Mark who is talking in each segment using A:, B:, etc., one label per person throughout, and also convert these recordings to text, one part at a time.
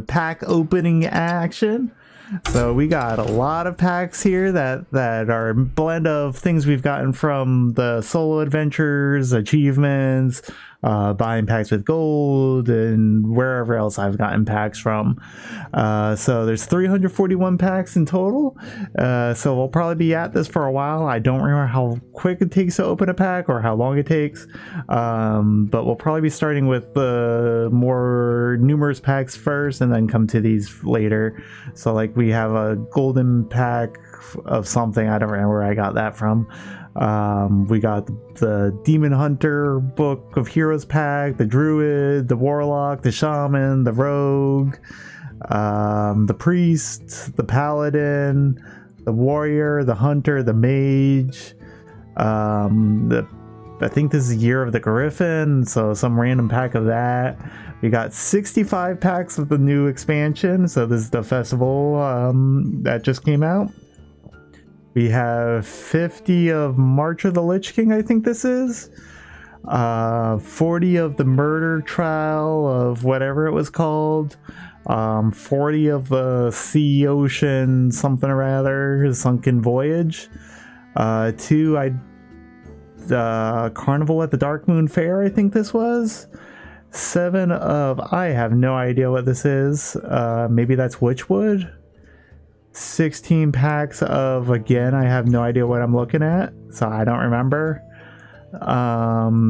A: pack opening action. So we got a lot of packs here that are a blend of things we've gotten from the solo adventures, achievements, buying packs with gold, and wherever else I've gotten packs from. So there's 341 packs in total. So we'll probably be at this for a while. I don't remember how quick it takes to open a pack or how long it takes. But we'll probably be starting with the more numerous packs first and then come to these later. So like we have a golden pack of something. I don't remember where I got that from. We got the Demon Hunter Book of Heroes pack, the Druid, the Warlock, the Shaman, the Rogue, the Priest, the Paladin, the Warrior, the Hunter, the Mage. I think this is Year of the Griffin, so some random pack of that. We got 65 packs of the new expansion, so this is the festival that just came out. We have 50 of March of the Lich King, I think this is. 40 of the Murder Trial of whatever it was called. 40 of the Sea Ocean something or other, Sunken Voyage. 2 Carnival at the Dark Moon Fair, I think this was. 7 of, I have no idea what this is. Maybe that's Witchwood. 16 packs of, again, I have no idea what I'm looking at, so I don't remember.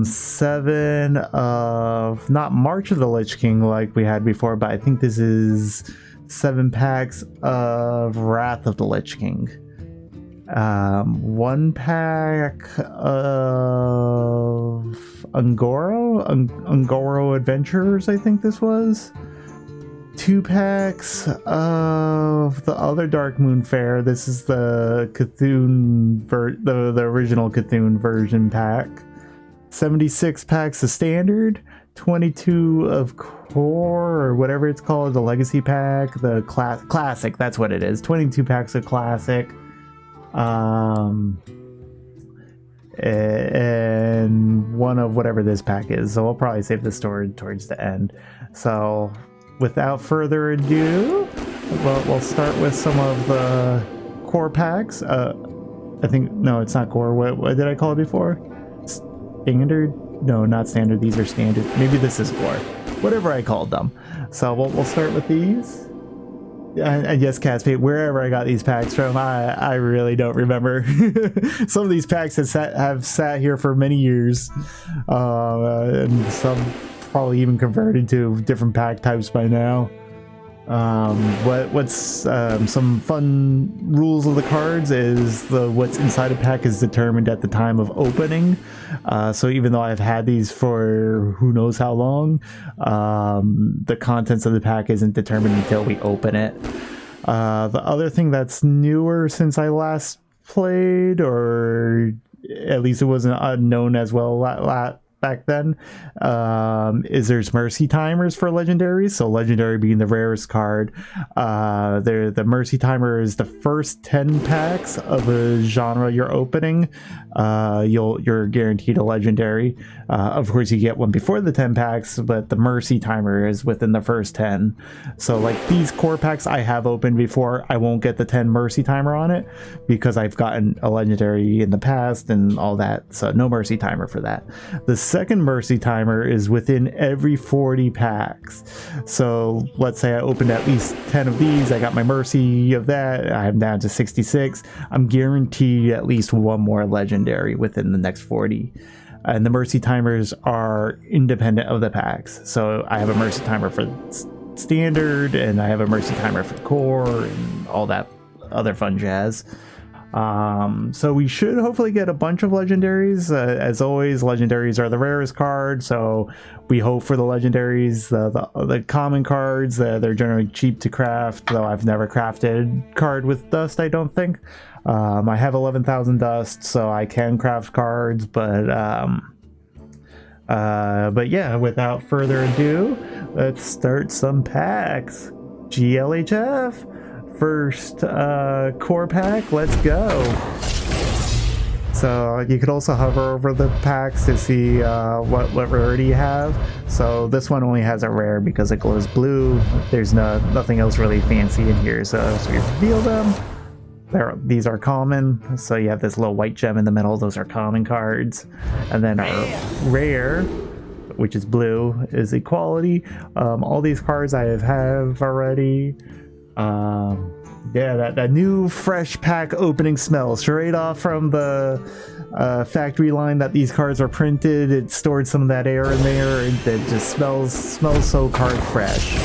A: 7 of, not March of the Lich King like we had before, but I think this is 7 packs of Wrath of the Lich King. 1 pack of Ungoro Adventures, I think this was. 2 packs of the other Dark Moon Fair. This is the Cthulhu, the original Cthulhu version pack. 76 packs of Standard. 22 of Core, or whatever it's called, the Legacy pack. The Classic, that's what it is. 22 packs of Classic. And 1 of whatever this pack is. So we'll probably save the story towards the end. So without further ado, we'll start with some of the core packs. I think, no, it's not core. What did I call it before? Standard? No, not standard. These are standard. Maybe this is core. Whatever I called them. So we'll start with these. And yes, Caspate, wherever I got these packs from, I really don't remember. Some of these packs have sat here for many years. And some probably even converted to different pack types by now. What's some fun rules of the cards is what's inside a pack is determined at the time of opening. So even though I've had these for who knows how long, the contents of the pack isn't determined until we open it. The other thing that's newer since I last played, or at least it wasn't known as well back then, is there's mercy timers for legendaries. So legendary being the rarest card, the mercy timer is the first 10 packs of a genre you're opening. You're guaranteed a legendary. Of course you get one before the 10 packs, but the mercy timer is within the first 10. So like these core packs I have opened before, I won't get the 10 mercy timer on it because I've gotten a legendary in the past and all that, so no mercy timer for that. The second mercy timer is within every 40 packs. So let's say I opened at least 10 of these, I got my mercy of that, I'm down to 66. I'm guaranteed at least one more legendary within the next 40. And the mercy timers are independent of the packs. So I have a mercy timer for standard, and I have a mercy timer for core, and all that other fun jazz. So we should hopefully get a bunch of legendaries. As always, legendaries are the rarest card, so we hope for the legendaries. The common cards, they're generally cheap to craft, though I've never crafted card with dust, I don't think. I have 11,000 dust, so I can craft cards, but yeah, without further ado, let's start some packs. GLHF. First core pack, let's go. So you could also hover over the packs to see what rarity you have. So this one only has a rare because it glows blue. There's nothing else really fancy in here. So as we reveal them, these are common. So you have this little white gem in the middle. Those are common cards. And then our rare, which is blue, is equality. All these cards I have already. Yeah, that new fresh pack opening smell straight off from the factory line that these cards are printed. It stored some of that air in there, and it just smells so card fresh.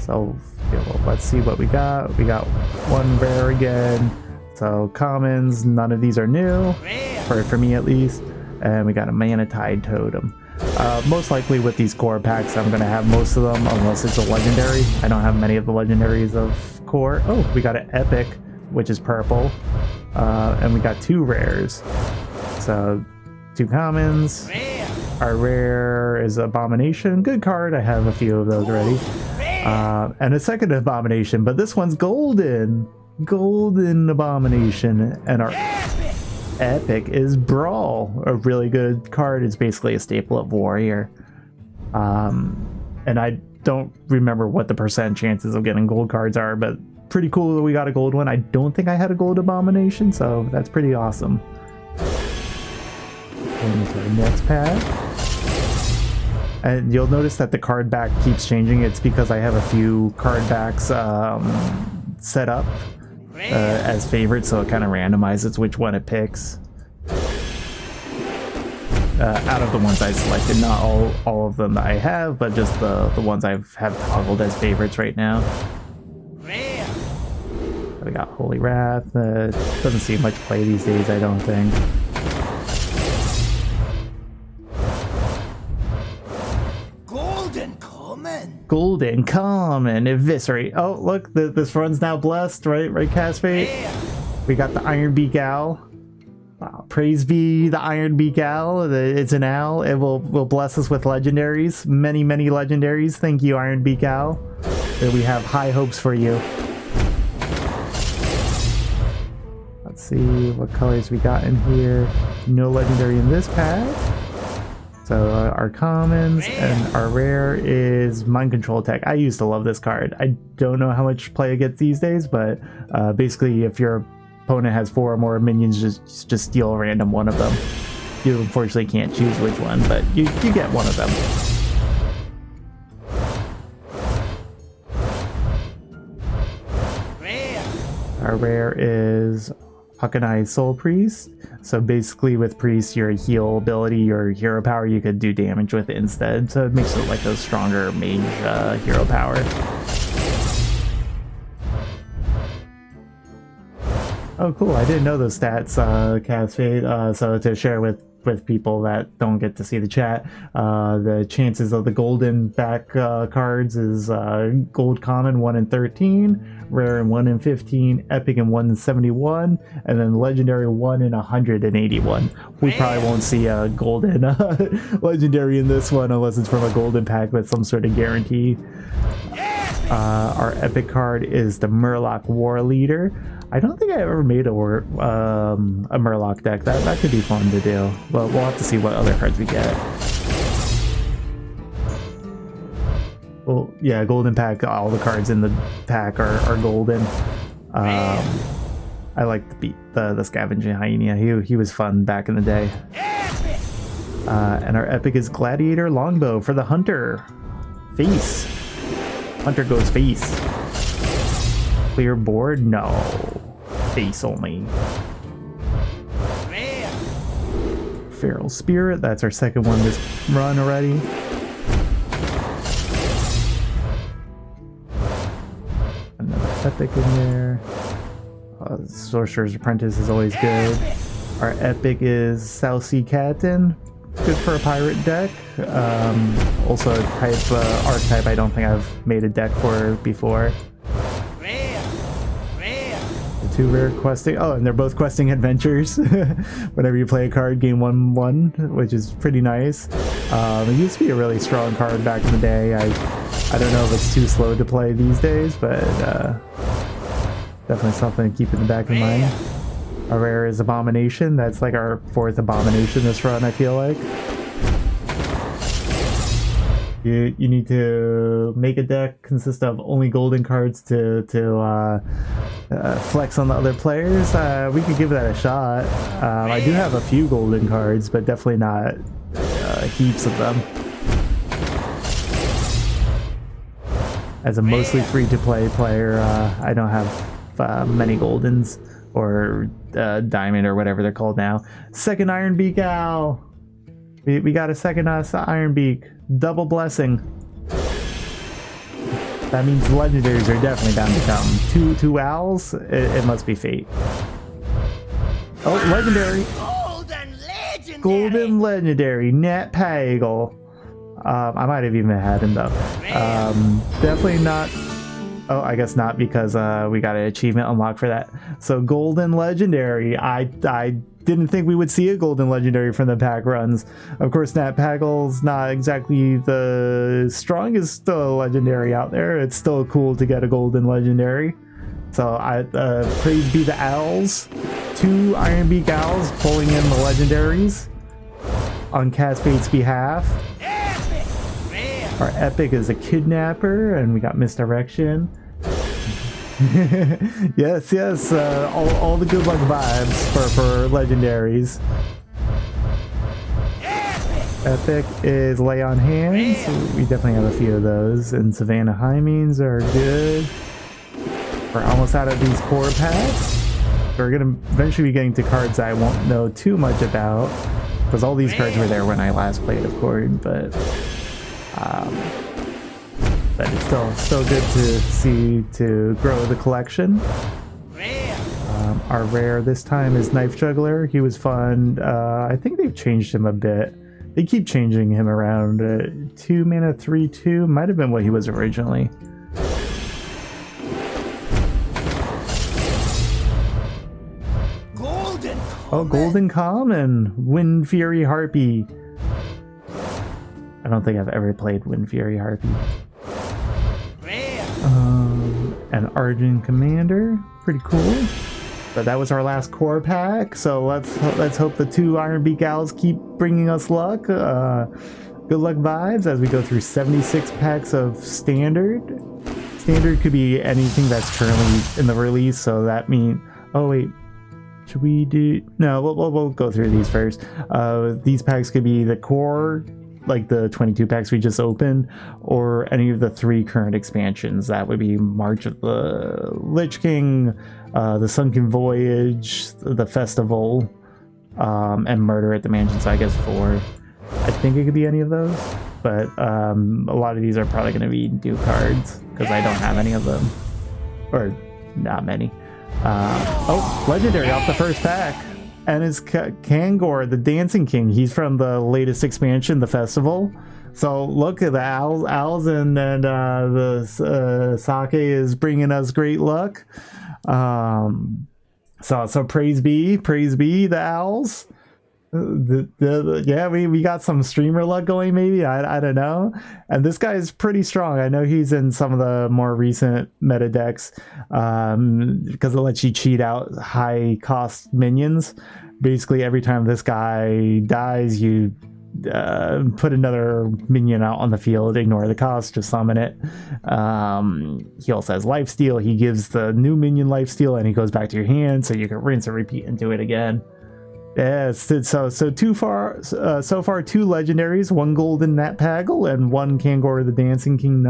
A: So yeah, well, let's see what we got. We got one rare again. So commons, none of these are new, for me at least. And we got a Mana Tide Totem. Most likely with these core packs, I'm going to have most of them unless it's a legendary. I don't have many of the legendaries of core. Oh, we got an epic, which is purple. And we got 2 rares. So 2 commons. Our rare is Abomination. Good card. I have a few of those already. And a second Abomination, but this one's golden. Golden Abomination. And our epic is Brawl, a really good card. It's basically a staple of Warrior. And I don't remember what the percent chances of getting gold cards are, but pretty cool that we got a gold one. I don't think I had a gold Abomination, so that's pretty awesome. Going to the next pack. And you'll notice that the card back keeps changing. It's because I have a few card backs set up as favorites, so it kind of randomizes which one it picks. Out of the ones I selected, not all of them that I have, but just the ones I have toggled as favorites right now. We got Holy Wrath. Doesn't see much play these days, I don't think. Golden Common, Eviscerate. Oh, look, this run's now blessed, right, Castfate? We got the Iron Beak Owl. Praise be the Iron Beak Owl. It's an owl. It will bless us with legendaries. Many legendaries. Thank you, Iron Beak Owl. We have high hopes for you. Let's see what colors we got in here. No legendary in this pack. So our commons and our rare is Mind Control Tech. I used to love this card. I don't know how much play it gets these days, but basically if your opponent has 4 or more minions, just steal a random one of them. You unfortunately can't choose which one, but you get one of them. Our rare is Hawkeye Soul Priest. So basically with Priest, your heal ability, your hero power, you could do damage with it instead. So it makes it like a stronger mage hero power. Oh cool, I didn't know those stats, Castfate. So to share with people that don't get to see the chat, the chances of the golden back cards is gold common 1 in 13, rare in 1 in 15, epic in 1 in 71, and then legendary 1 in 181. We probably won't see a golden legendary in this one unless it's from a golden pack with some sort of guarantee. Our epic card is the Murloc War Leader. I don't think I ever made a Murloc deck. That could be fun to do. Well, we'll have to see what other cards we get. Well, yeah, golden pack. All the cards in the pack are golden. I like the Scavenging Hyena. He was fun back in the day. And our epic is Gladiator Longbow for the Hunter. Face. Hunter goes face. Clear board? No. Face only. Feral Spirit. That's our second one this run already. Another epic in there. Sorcerer's Apprentice is always good. Our epic is South Sea Captain. Good for a pirate deck. Also a type archetype I don't think I've made a deck for before. The 2 rare questing. Oh, and they're both questing adventures. Whenever you play a card, gain 1/1, which is pretty nice. It used to be a really strong card back in the day. I don't know if it's too slow to play these days, but definitely something to keep in the back of mind. Our rare is Abomination. That's like our 4th Abomination this run, I feel like. You need to make a deck consist of only golden cards to flex on the other players. We could give that a shot. I do have a few golden cards, but definitely not heaps of them. As a mostly free-to-play player, I don't have many goldens or diamond or whatever they're called now. Second Iron Beak Owl. We got a second Iron Beak. Double blessing. That means legendaries are definitely bound to come. Two owls? It must be fate. Oh, legendary! Golden legendary. Nat Pagel. I might have even had him though. Definitely not. Oh, I guess not, because we got an achievement unlocked for that. So golden legendary. I didn't think we would see a golden legendary from the pack runs. Of course, Nat Pagel's not exactly the strongest legendary out there. It's still cool to get a golden legendary. So praise be the owls. 2 Iron Beak owls pulling in the legendaries on Caspade's behalf. Our epic is a kidnapper, and we got misdirection. yes, all the good luck vibes for legendaries. Epic is lay on hands. We definitely have a few of those, and Savannah Hymens are good. We're almost out of these core packs. We're gonna eventually be getting to cards I won't know too much about, because all these cards were there when I last played, of course, but it's still good to see to grow the collection. Our rare this time is Knife Juggler. He was fun. I think they've changed him a bit. They keep changing him around. 2 mana 3/2 might have been what he was originally. Golden Common. Wind Fury Harpy. I don't think I've ever played Wind Fury Harpy. An Argent Commander, pretty cool. But that was our last core pack, so let's hope the 2 Iron Beak Owls keep bringing us luck. Good luck vibes as we go through 76 packs of Standard. Standard could be anything that's currently in the release, so that means... Oh wait, should we do... No, we'll go through these first. These packs could be the core, like the 22 packs we just opened, or any of the 3 current expansions. That would be March of the Lich King, the Sunken Voyage, the Festival, and Murder at the Mansion. So I guess 4. I think it could be any of those, but a lot of these are probably going to be new cards because I don't have any of them, or not many. Oh, legendary off the first pack. And it's Kangor, the Dancing King. He's from the latest expansion, the Festival. So look at the owls and the sake is bringing us great luck. So praise be the owls. Yeah, we got some streamer luck going, maybe. I don't know. And this guy is pretty strong. I know he's in some of the more recent meta decks, because it lets you cheat out high cost minions. Basically, every time this guy dies, you put another minion out on the field, ignore the cost, just summon it. He also has lifesteal. He gives the new minion lifesteal, and he goes back to your hand, so you can rinse and repeat and do it again. Yeah, so far 2 legendaries, 1 golden Nat Pagel, and 1 Kangor the Dancing King.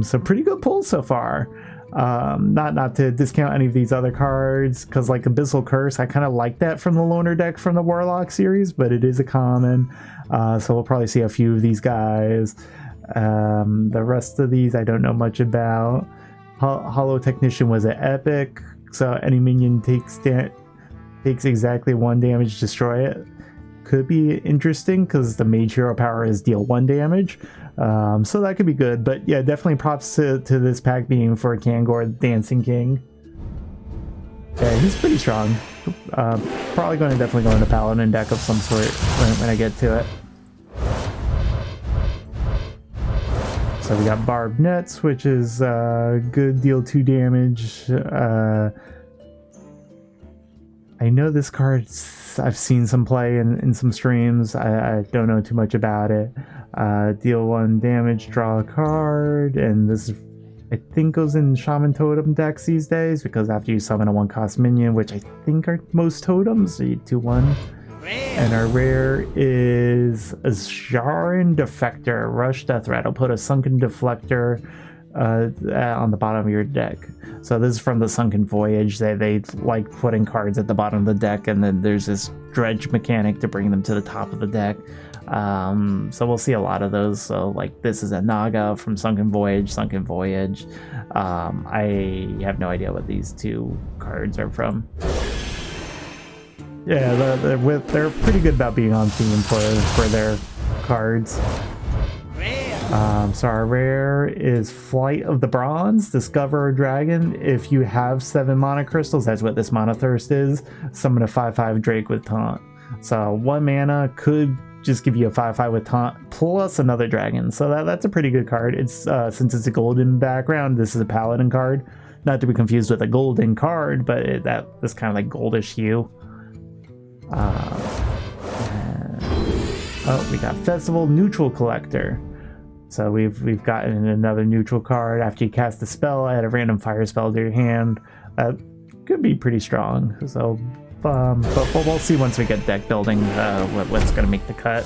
A: So pretty good pull so far. Not to discount any of these other cards, because like Abyssal Curse, I kind of like that from the loner deck from the Warlock series, but it is a common. So we'll probably see a few of these guys. The rest of these I don't know much about. Hollow Technician was an epic, so any minion takes exactly 1 damage, destroy it. Could be interesting because the mage hero power is deal 1 damage, so that could be good. But yeah, definitely props to this pack being for Kangor Dancing King. Yeah, he's pretty strong. Probably going to definitely go into Paladin deck of some sort when I get to it. So we got Barbed Nets, which is good, deal 2 damage. I know this card, I've seen some play in some streams. I don't know too much about it. Deal 1 damage, draw a card, and this I think goes in Shaman Totem decks these days, because after you summon a 1-cost minion, which I think are most totems, so you 2-1. And our rare is a Zarin Defector, Rush Death Rattle. Put a Sunken Deflector on the bottom of your deck. So this is from the Sunken Voyage. They like putting cards at the bottom of the deck, and then there's this dredge mechanic to bring them to the top of the deck. So we'll see a lot of those. So like this is a Naga from Sunken Voyage. I have no idea what these two cards are from. Yeah, they're pretty good about being on theme for their cards. So our rare is Flight of the Bronze. Discover a dragon. If you have 7 mana crystals, that's what this Mana Thirst is. Summon a 5/5 Drake with Taunt. So 1 mana could just give you a 5/5 with Taunt plus another dragon. So that's a pretty good card. It's since it's a golden background, this is a paladin card. Not to be confused with a golden card, but that's kind of like goldish hue. Oh, we got Festival Neutral Collector. So we've gotten another neutral card. After you cast a spell, add a random fire spell to your hand. That could be pretty strong. So, but we'll see once we get deck building what's going to make the cut.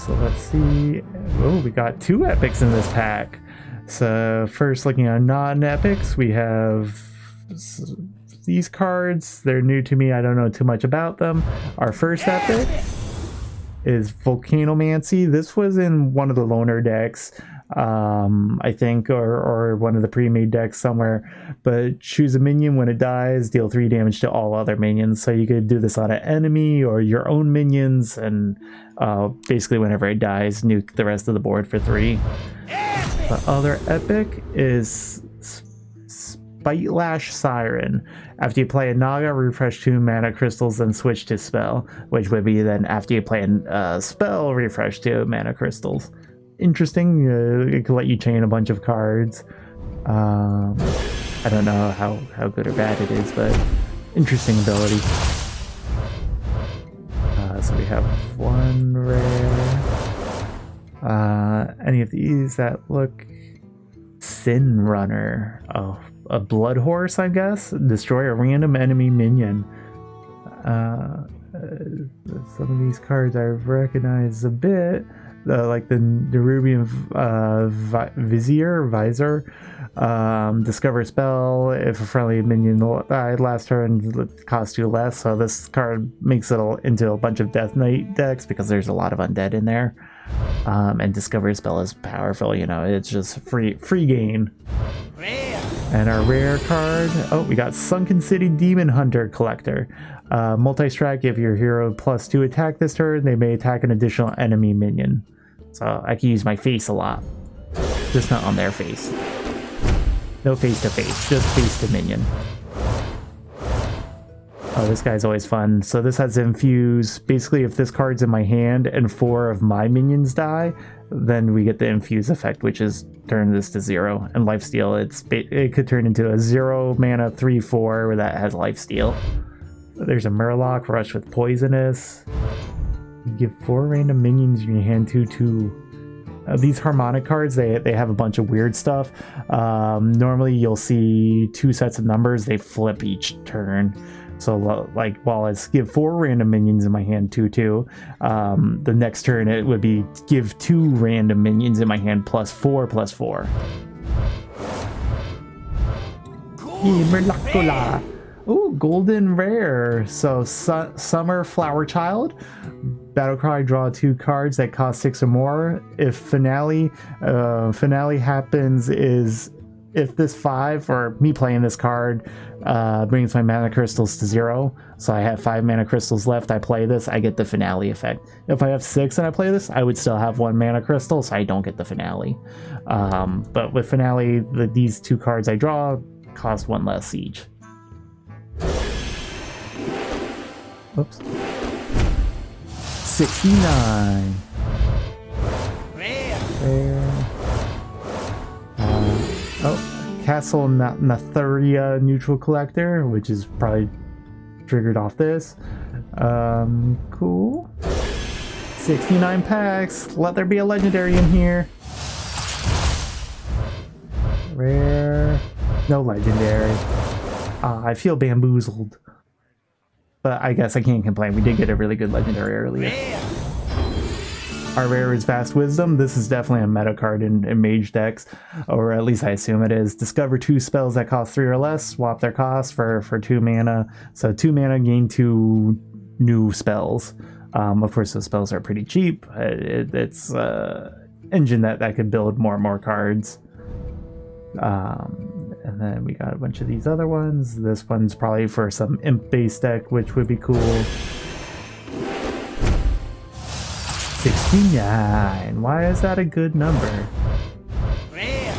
A: So let's see. Oh, we got 2 epics in this pack. So first, looking at non-epics, we have these cards. They're new to me. I don't know too much about them. Our first epic is Volcanomancy. This was in one of the loner decks, I think, or one of the pre-made decks somewhere. But choose a minion. When it dies, deal 3 damage to all other minions. So you could do this on an enemy or your own minions, and basically whenever it dies, nuke the rest of the board for 3. The other epic is Spite Lash Siren. After you play a Naga, refresh 2 mana crystals, then switch to spell, which would be then after you play a spell, refresh 2 mana crystals. Interesting. It could let you chain a bunch of cards. I don't know how good or bad it is, but interesting ability. So we have 1 rare. Any of these that look Sin Runner. Oh, a Blood Horse, I guess. Destroy a random enemy minion. Some of these cards I recognize a bit, like the Nerubian Visor. Discover spell. If a friendly minion died last turn, it costs 2 less. So this card makes it into a bunch of Death Knight decks because there's a lot of undead in there. And discover spell is powerful. You know, it's just free gain. And our rare card, oh, we got Sunken City Demon Hunter Collector. Multi-strike, give your hero +2 attack this turn, they may attack an additional enemy minion. So I can use my face a lot. Just not on their face. No face to face, just face to minion. Oh, this guy's always fun. So this has Infuse. Basically, if this card's in my hand and 4 of my minions die, then we get the Infuse effect, which is turn this to 0. And Lifesteal, it could turn into a 0 mana 3/4 where that has Lifesteal. There's a Murloc, Rush with Poisonous. You give 4 random minions in your hand 2/2. These harmonic cards, they have a bunch of weird stuff. Normally you'll see 2 sets of numbers, they flip each turn. So like while it's give 4 random minions in my hand 2/2, the next turn it would be give 2 random minions in my hand +4/+4. Merlacula. Ooh, golden rare. So Summer Flower Child. Battlecry, draw 2 cards that cost 6 or more. If finale happens is if this 5 or me playing this card brings my mana crystals to 0. So I have 5 mana crystals left. I play this, I get the finale effect. If I have 6 and I play this, I would still have 1 mana crystal, so I don't get the finale. But with finale, these 2 cards I draw cost 1 less each. Oops. 69. There. Castle Natharia Neutral Collector, which is probably triggered off this. Cool. 69 packs. Let there be a legendary in here. Rare. No legendary. I feel bamboozled. But I guess I can't complain. We did get a really good legendary earlier. Our rare is Vast Wisdom. This is definitely a meta card in mage decks, or at least I assume it is. Discover 2 spells that cost 3 or less, swap their cost for 2 mana. So 2 mana, gain 2 new spells. Of course, those spells are pretty cheap. It's engine that could build more and more cards. And then we got a bunch of these other ones. This one's probably for some imp-based deck, which would be cool. 69. Why is that a good number? Rare.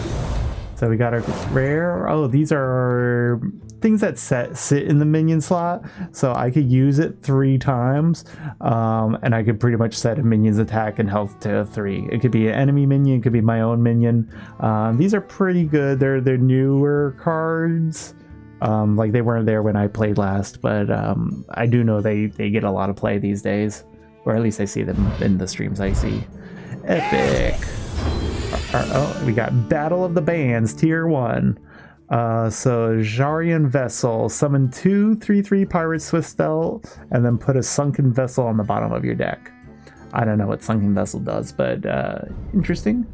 A: So we got a rare. Oh, these are things that sit in the minion slot. So I could use it 3 times. And I could pretty much set a minion's attack and health to 3. It could be an enemy minion. It could be my own minion. These are pretty good. They're newer cards. Like they weren't there when I played last. But I do know they get a lot of play these days. Or at least I see them in the streams I see. Epic. Oh, we got Battle of the Bands, Tier 1. So Jarian Vessel. Summon 2 3/3 Pirate Swiftel, and then put a Sunken Vessel on the bottom of your deck. I don't know what Sunken Vessel does, but interesting.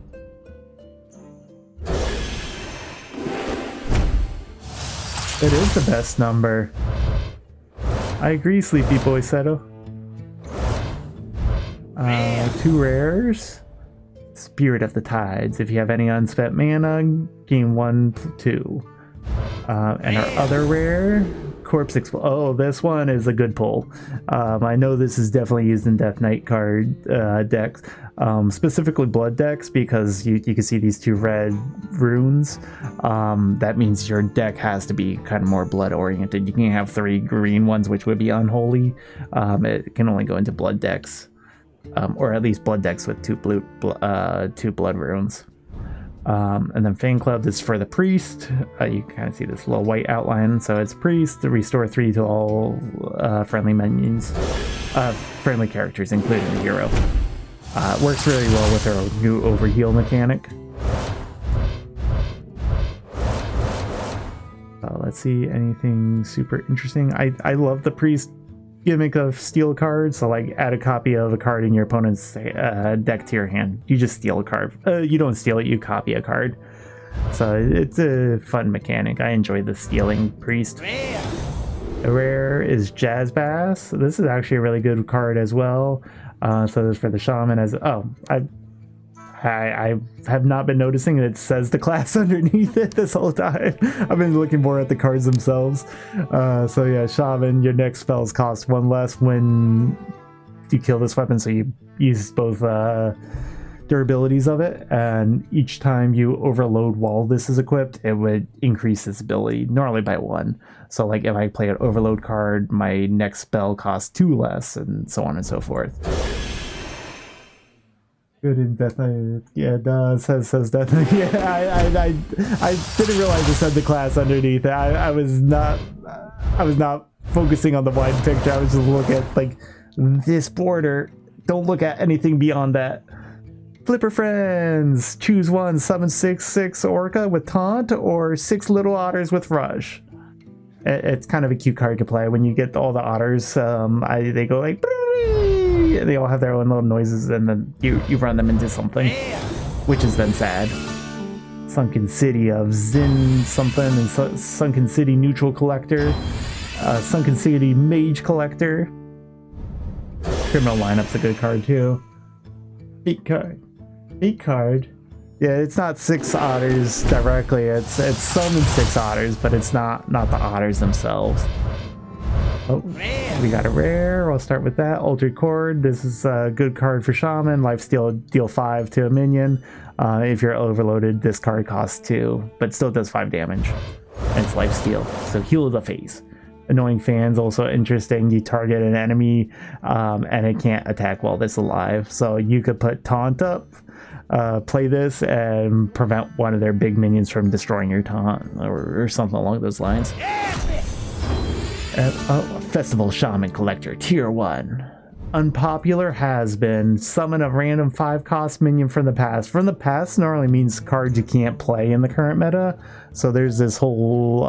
A: It is the best number. I agree, Sleepy Boy Seto. 2 rares. Spirit of the Tides. If you have any unspent mana, gain 1/2. And our other rare, Corpse Explosion. Oh, this one is a good pull. I know this is definitely used in Death Knight card decks, specifically Blood decks, because you can see these 2 red runes. That means your deck has to be kind of more blood oriented. You can't have 3 green ones, which would be unholy. It can only go into Blood decks. Or at least blood decks with 2 blood runes. And then Fan Club is for the priest. You can kind of see this little white outline. So it's priest to restore 3 to all friendly minions, friendly characters, including the hero. It works really well with our new overheal mechanic. Let's see, anything super interesting. I love the priest gimmick of steal cards. So like add a copy of a card in your opponent's deck to your hand. You just steal a card. You don't steal it, you copy a card. So it's a fun mechanic. I enjoy the stealing priest. The rare is Jazz Bass. This is actually a really good card as well. So this is for the shaman. I have not been noticing it says the class underneath it this whole time. I've been looking more at the cards themselves. So yeah, Shaman, your next spells cost 1 less when you kill this weapon, so you use both durabilities of it, and each time you overload while this is equipped, it would increase its ability, normally by 1. So like if I play an overload card, my next spell costs 2 less, and so on and so forth. Good in Death Knight. Yeah, it does. Says Death Knight. Yeah, I didn't realize it said the class underneath it. I was not focusing on the wide picture. I was just looking at like this border. Don't look at anything beyond that. Flipper Friends. Choose one. Summon 6/6 Orca with Taunt or 6 Little Otters with Rush. It's kind of a cute card to play. When you get all the otters, they go like. They all have their own little noises, and then you run them into something, which is then sad. Sunken City of Zin something, and Sunken City Neutral Collector, Sunken City Mage Collector. Criminal Lineup's a good card too. 8 card. Yeah, it's not 6 otters directly. It's summoned 6 otters, but it's not the otters themselves. Oh, we got a rare. I'll start with that. Altered Chord. This is a good card for Shaman. Lifesteal, deal 5 to a minion. If you're overloaded, this card costs 2, but still does 5 damage. And it's lifesteal, so heal the face. Annoying Fan's also interesting. You target an enemy, and it can't attack while it's alive. So you could put Taunt up, play this and prevent one of their big minions from destroying your taunt or something along those lines. Festival Shaman Collector, Tier 1. Unpopular has been summon a random 5-cost minion from the past. From the past normally means cards you can't play in the current meta. So there's this whole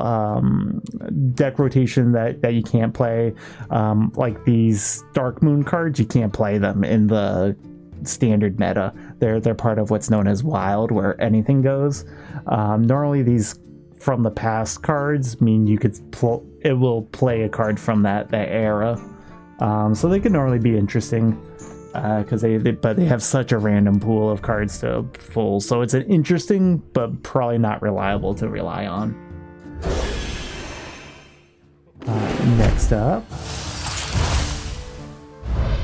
A: deck rotation that you can't play. Like these Dark Moon cards, you can't play them in the standard meta. They're part of what's known as Wild, where anything goes. Normally these from the past cards mean you could it will play a card from that era. So they can normally be interesting because they have such a random pool of cards to pull. So it's an interesting but probably not reliable to rely on. Next up,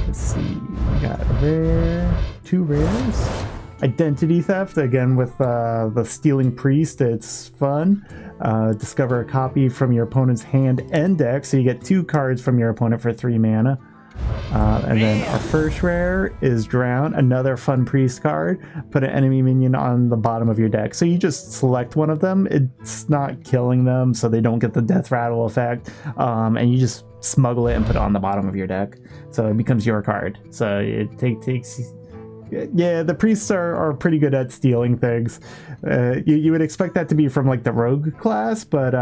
A: let's see, we got a rare, 2 rares. Identity Theft, again with the Stealing Priest. It's fun. Discover a copy from your opponent's hand and deck, so you get 2 cards from your opponent for 3 mana. And then our first rare is Drown, another fun priest card. Put an enemy minion on the bottom of your deck. So you just select one of them. It's not killing them, so they don't get the death rattle effect. And you just smuggle it and put it on the bottom of your deck. So it becomes your card. So it takes... Yeah, the priests are pretty good at stealing things. You would expect that to be from like the rogue class, but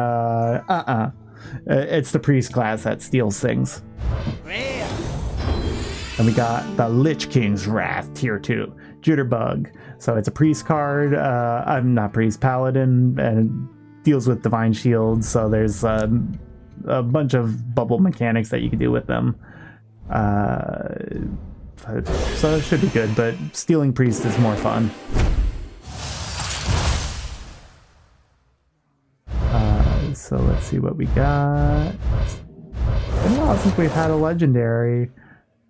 A: it's the priest class that steals things. And we got the Lich King's Wrath, Tier 2, Jitterbug. So it's a priest card. I'm not priest, paladin, and deals with divine shields. So there's a bunch of bubble mechanics that you can do with them. So it should be good, but stealing priest is more fun. So let's see what we got. It's been a while since we've had a legendary.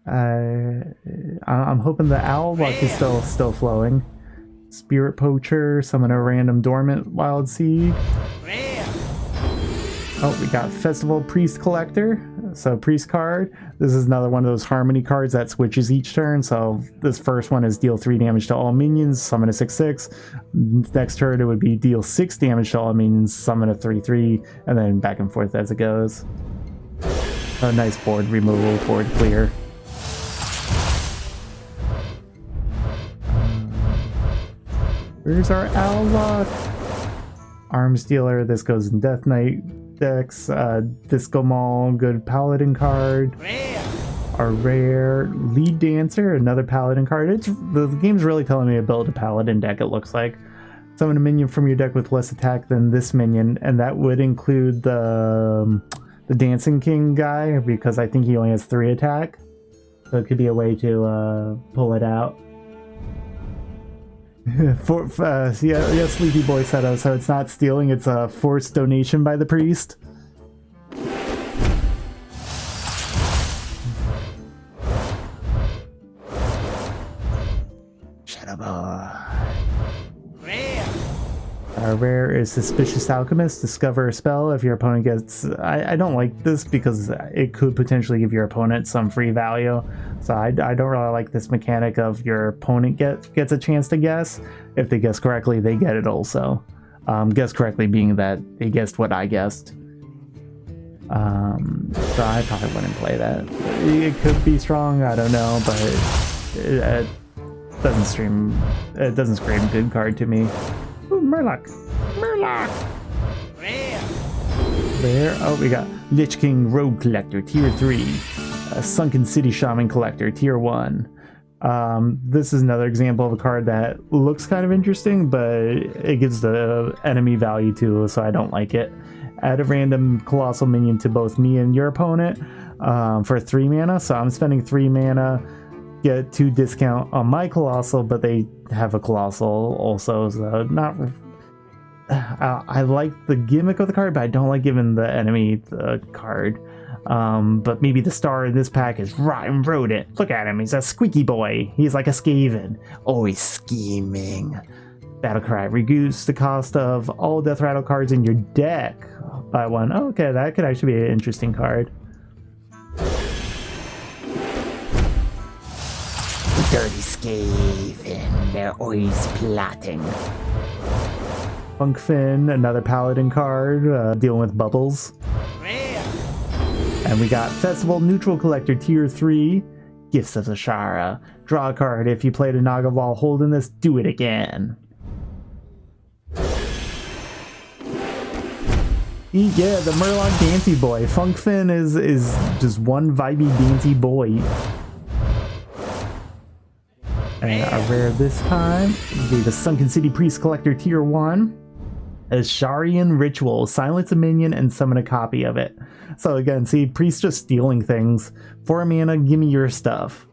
A: I'm hoping the owl luck is still flowing. Spirit Poacher, summon a random dormant wild seed. Oh, we got Festival Priest Collector. So priest card. This is another one of those harmony cards that switches each turn. So this first one is deal 3 damage to all minions, summon a 6/6. Next turn it would be deal 6 damage to all minions, summon a 3/3, and then back and forth as it goes. A nice board removal, board clear. Where's our owl luck? Arms Dealer. This goes in Death Knight decks. Disco Mall, good paladin card. A rare Lead Dancer, another paladin card. The game's really telling me to build a paladin deck, it looks like. Summon a minion from your deck with less attack than this minion, and that would include the Dancing King guy, because I think he only has 3 attack. So it could be a way to pull it out. Yeah, Sleepy Boy said so it's not stealing, it's a forced donation by the priest. Shut up. Rare is Suspicious Alchemist. Discover a spell if your opponent gets... I don't like this because it could potentially give your opponent some free value. So I don't really like this mechanic of your opponent gets a chance to guess. If they guess correctly, they get it also. Guess correctly being that they guessed what I guessed. So I probably wouldn't play that. It could be strong, I don't know, but it doesn't scream good card to me. Ooh, Murloc! Rare. Oh, we got Lich King Rogue Collector, Tier 3. Sunken City Shaman Collector, Tier 1. This is another example of a card that looks kind of interesting, but it gives the enemy value too, so I don't like it. Add a random colossal minion to both me and your opponent for 3 mana, so I'm spending 3 mana. Get 2 discount on my colossal, but they have a colossal also, so not... I like the gimmick of the card, but I don't like giving the enemy the card. But maybe the star in this pack is Rotten Rodent. Look at him, he's a squeaky boy. He's like a Skaven, always scheming. Battlecry, reduce the cost of all death rattle cards in your deck by 1. Oh, okay, that could actually be an interesting card. Dirty Skaven.
B: they're always plotting.
A: Funkfin, another paladin card, dealing with bubbles. And we got Festival Neutral Collector Tier 3, Gifts of Ashara. Draw a card. If you played a Naga while holding this, do it again. Yeah, the Murloc Dancy Boy. Funkfin is just one vibey Dancy Boy. And a rare this time. We gave a Sunken City Priest Collector Tier 1. Asharian Ritual. Silence a minion and summon a copy of it. So again, see, Priest just stealing things. 4 mana, give me your stuff.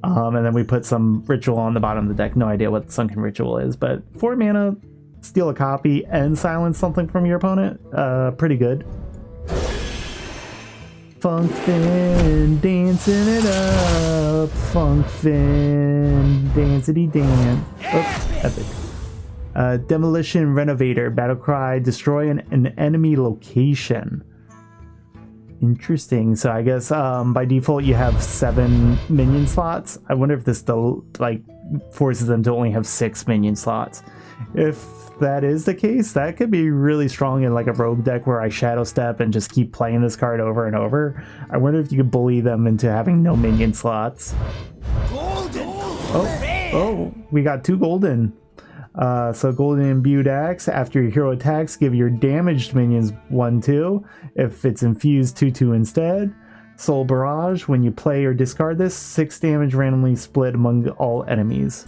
A: And then we put some Ritual on the bottom of the deck. No idea what Sunken Ritual is, but 4 mana, steal a copy, and silence something from your opponent. Pretty good. Funkfin, dancing it up. Funkfin, dancity dance. Oops, epic. Demolition Renovator, Battlecry, destroy an enemy location. Interesting. So I guess by default you have 7 minion slots. I wonder if this still like forces them to only have 6 minion slots. If that is the case, that could be really strong in like a rogue deck where I shadow step and just keep playing this card over and over. I wonder if you could bully them into having no minion slots.
B: Golden.
A: Oh, we got 2 golden. So golden imbued axe. After your hero attacks, give your damaged minions 1/2. If it's infused, 2/2 instead. Soul Barrage. When you play or discard this, 6 damage randomly split among all enemies.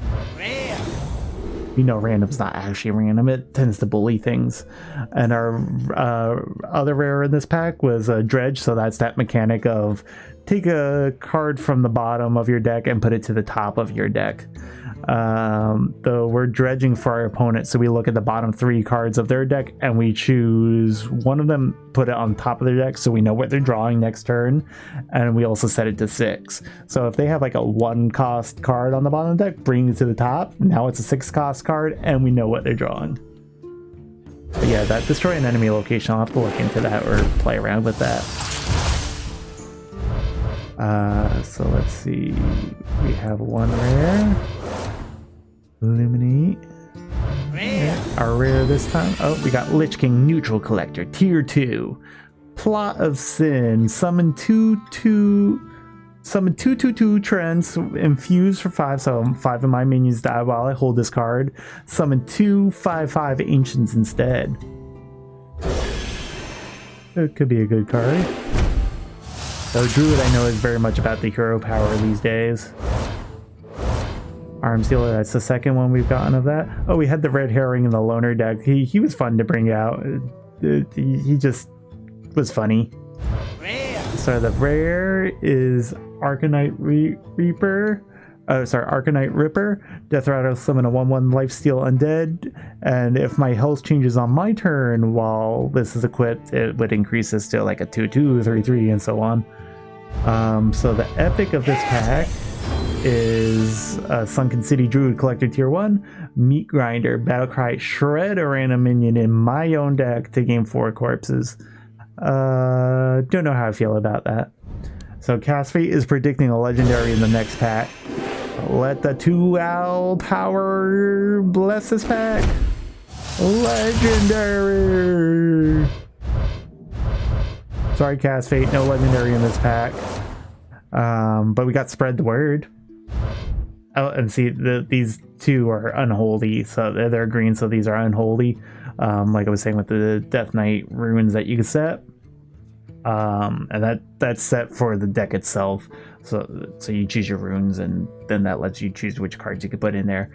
A: You know, random's not actually random. It tends to bully things. And our other rare in this pack was a Dredge. So that's that mechanic of take a card from the bottom of your deck and put it to the top of your deck. Though we're dredging for our opponent, so we look at the bottom 3 cards of their deck and we choose one of them, put it on top of their deck so we know what they're drawing next turn, and we also set it to 6. So if they have like a 1-cost card on the bottom of the deck, bring it to the top. Now it's a 6-cost card and we know what they're drawing. But yeah, that destroy an enemy location, I'll have to look into that or play around with that. So let's see, we have 1 rare. Illuminate. Our rare this time. Oh, we got Lich King Neutral Collector Tier 2. Plot of Sin. Summon 2/2 Trends. Infuse for 5. So 5 of my minions die while I hold this card. Summon 2 5/5 Ancients instead. It could be a good card. So Druid I know is very much about the hero power these days. Arms Dealer, that's the second one we've gotten of that. Oh, we had the Red Herring in the Loner deck. He was fun to bring out. He just was funny. So the rare is Arcanite Reaper. Arcanite Ripper. Death Rattle, summon a 1/1 Lifesteal Undead. And if my health changes on my turn while this is equipped, it would increase this to like a 2/2, 3/3, and so on. So the epic of this pack is Sunken City Druid Collector Tier 1, Meat Grinder, Battlecry, shred a random minion in my own deck to gain 4 corpses. Don't know how I feel about that. So Cast Fate is predicting a legendary in the next pack. Let the 2-owl power bless this pack. Legendary! Sorry Cast Fate, no legendary in this pack. But we got Spread the Word. Oh, and see, these 2 are unholy, so they're green, so these are unholy. Like I was saying with the Death Knight runes that you can set. And that's set for the deck itself. So you choose your runes, and then that lets you choose which cards you can put in there.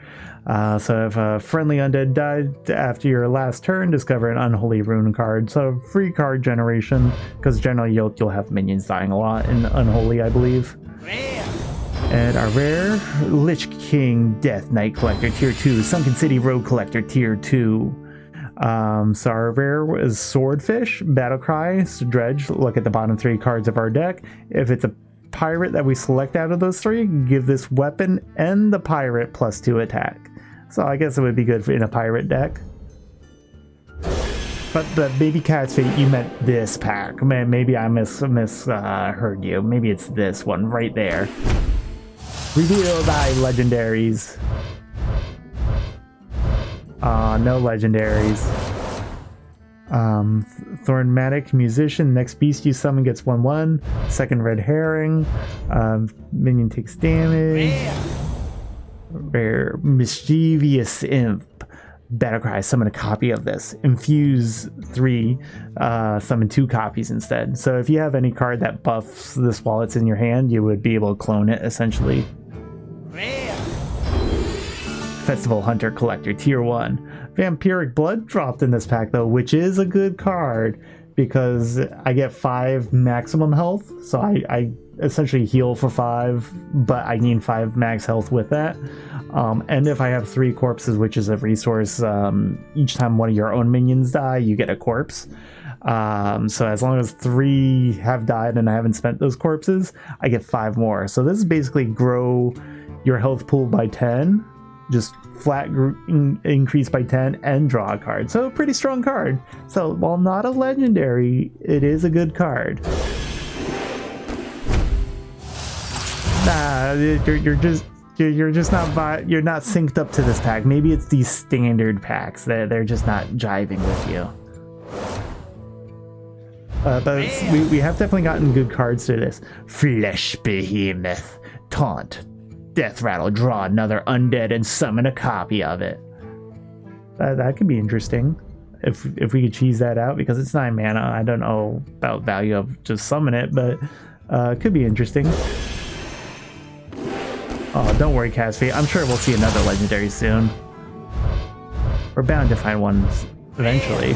A: So if a friendly undead died after your last turn, discover an unholy rune card. So free card generation, because generally you'll have minions dying a lot in unholy, I believe. And our rare, Lich King Death Knight Collector Tier 2, Sunken City Rogue Collector Tier 2. So our rare is Swordfish, Battlecry, Dredge. Look at the bottom 3 cards of our deck. If it's a pirate that we select out of those 3, give this weapon and the pirate +2 attack. So I guess it would be good in a pirate deck. But the Baby Cat's Fate, you meant this pack. Man, maybe I misheard you. Maybe it's this one right there. Reveal thy legendaries. No legendaries. Thornmatic Musician. Next beast you summon gets 1/1. Second red herring. Minion takes damage. Rare Mischievous Imp. Battlecry. Summon a copy of this. Infuse 3. Summon 2 copies instead. So if you have any card that buffs this while it's in your hand, you would be able to clone it essentially. Festival Hunter Collector Tier 1. Vampiric Blood dropped in this pack though, which is a good card because I get 5 maximum health, so I essentially heal for 5, but I gain 5 max health with that. And if I have 3 corpses, which is a resource, each time one of your own minions die, you get a corpse. So as long as 3 have died and I haven't spent those corpses, I get 5 more. So this is basically grow your health pool by 10, just flat increase by 10 and draw a card. So a pretty strong card. So while not a legendary, it is a good card. Nah, you're not synced up to this pack. Maybe it's these standard packs that they're just not jiving with you. But we have definitely gotten good cards through this. Flesh Behemoth, Taunt, Death Rattle, draw another undead and summon a copy of it. That could be interesting if we could cheese that out, because it's 9 mana. I don't know about value of just summon it, but it could be interesting. Oh, don't worry, Casfee. I'm sure we'll see another legendary soon. We're bound to find one eventually.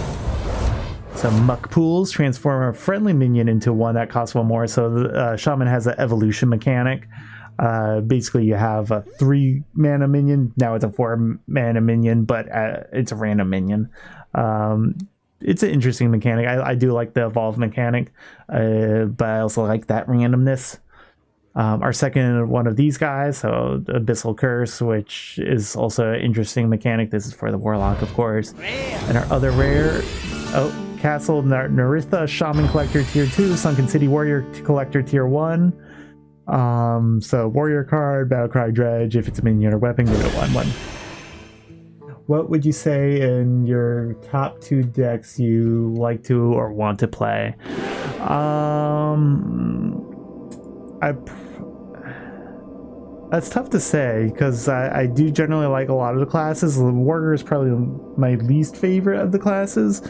A: So Muck Pools transform a friendly minion into one that costs 1 more. So the Shaman has an evolution mechanic. Basically you have a 3 mana minion, now it's a 4 mana minion, but it's a random minion. It's an interesting mechanic. I do like the evolve mechanic, but I also like that randomness. Our second one of these guys, so Abyssal Curse, which is also an interesting mechanic. This is for the Warlock, of course. And our other rare, Castle Naritha, Shaman Collector Tier 2, Sunken City Warrior Collector Tier 1. So warrior card, Battlecry Dredge. If it's a minion or weapon, give it a 1/1. What would you say in your top 2 decks you like to or want to play? That's tough to say because I do generally like a lot of the classes. The warrior is probably my least favorite of the classes,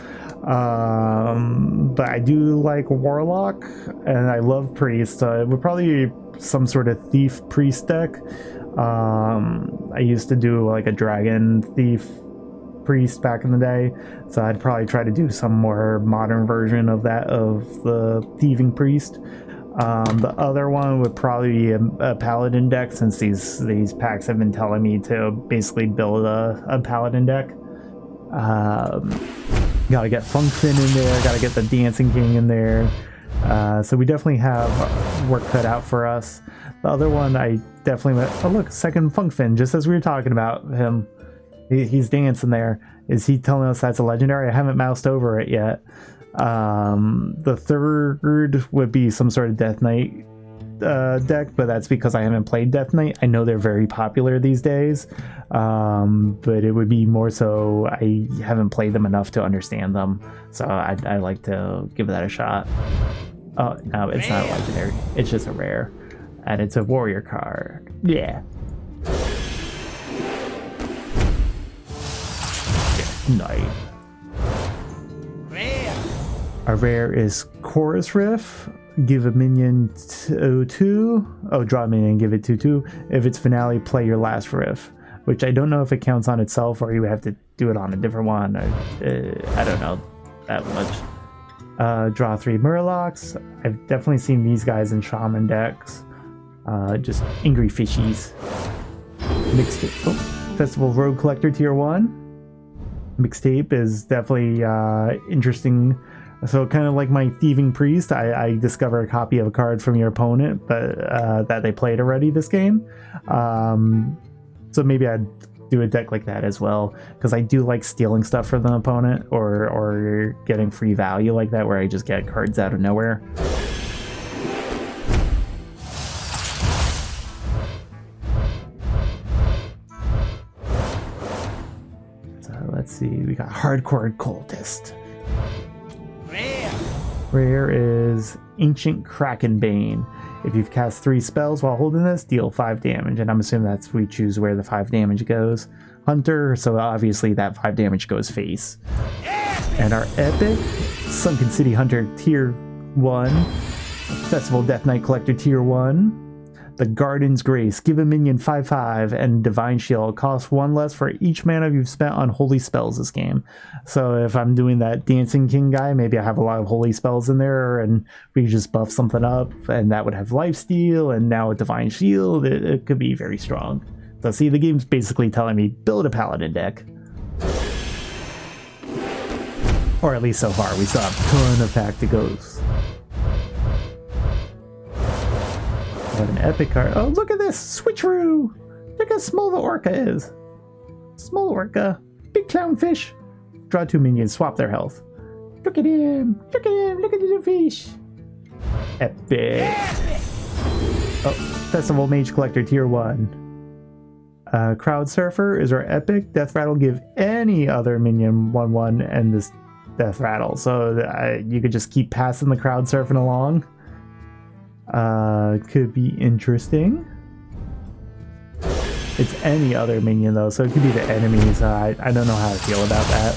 A: but I do like warlock and I love priest. It would probably be some sort of thief priest deck. I used to do like a dragon thief priest back in the day, so I'd probably try to do some more modern version of that, of the thieving priest. The other one would probably be a paladin deck, since these packs have been telling me to basically build a paladin deck. Gotta get Funkfin in there, gotta get the Dancing King in there. So we definitely have work cut out for us. The other one I definitely went, oh look, second Funkfin, just as we were talking about him. He's dancing there. Is he telling us that's a legendary? I haven't moused over it yet. The third would be some sort of Death Knight deck, but that's because I haven't played Death Knight. I know they're very popular these days, but it would be more so I haven't played them enough to understand them, so I'd like to give that a shot. Oh no, it's not a legendary, it's just a rare, and it's a warrior card. Yeah. Knight. Our rare is Chorus Riff. Give a minion 2/2. Oh, draw a minion and give it 2/2. If it's finale, play your last riff. Which I don't know if it counts on itself or you have to do it on a different one. I don't know that much. Draw 3 Murlocs. I've definitely seen these guys in Shaman decks. Just angry fishies. Festival Rogue Collector Tier 1. Mixtape is definitely interesting. So kind of like my Thieving Priest, I discover a copy of a card from your opponent, but that they played already this game. So maybe I'd do a deck like that as well, because I do like stealing stuff from the opponent or getting free value like that, where I just get cards out of nowhere. see, we got Hardcore Cultist.
B: Rare.
A: Rare is Ancient Krakenbane. If you've cast 3 spells while holding this, deal 5 damage. And I'm assuming that's we choose where the 5 damage goes. Hunter, so obviously that 5 damage goes face. And our epic, Sunken City Hunter Tier 1. Festival Death Knight Collector Tier 1. The Garden's Grace. Give a minion 5/5 and Divine Shield. Costs 1 less for each mana you've spent on holy spells this game. So if I'm doing that Dancing King guy, maybe I have a lot of holy spells in there and we can just buff something up and that would have lifesteal, and now with Divine Shield, it could be very strong. So see, the game's basically telling me build a paladin deck. Or at least so far, we still have a ton of pack to go. We have an epic card. Oh, look at this! Switcheroo! Look how small the orca is. Small orca. Big clownfish. Draw 2 minions, swap their health. Look at him! Look at him! Look at the little fish! Epic. Oh, Festival Mage Collector Tier 1. Crowd Surfer is our epic. Death Rattle, give any other minion 1/1 and this Death Rattle. So you could just keep passing the crowd surfing along. Could be interesting. It's any other minion though, so it could be the enemies. I don't know how to feel about that.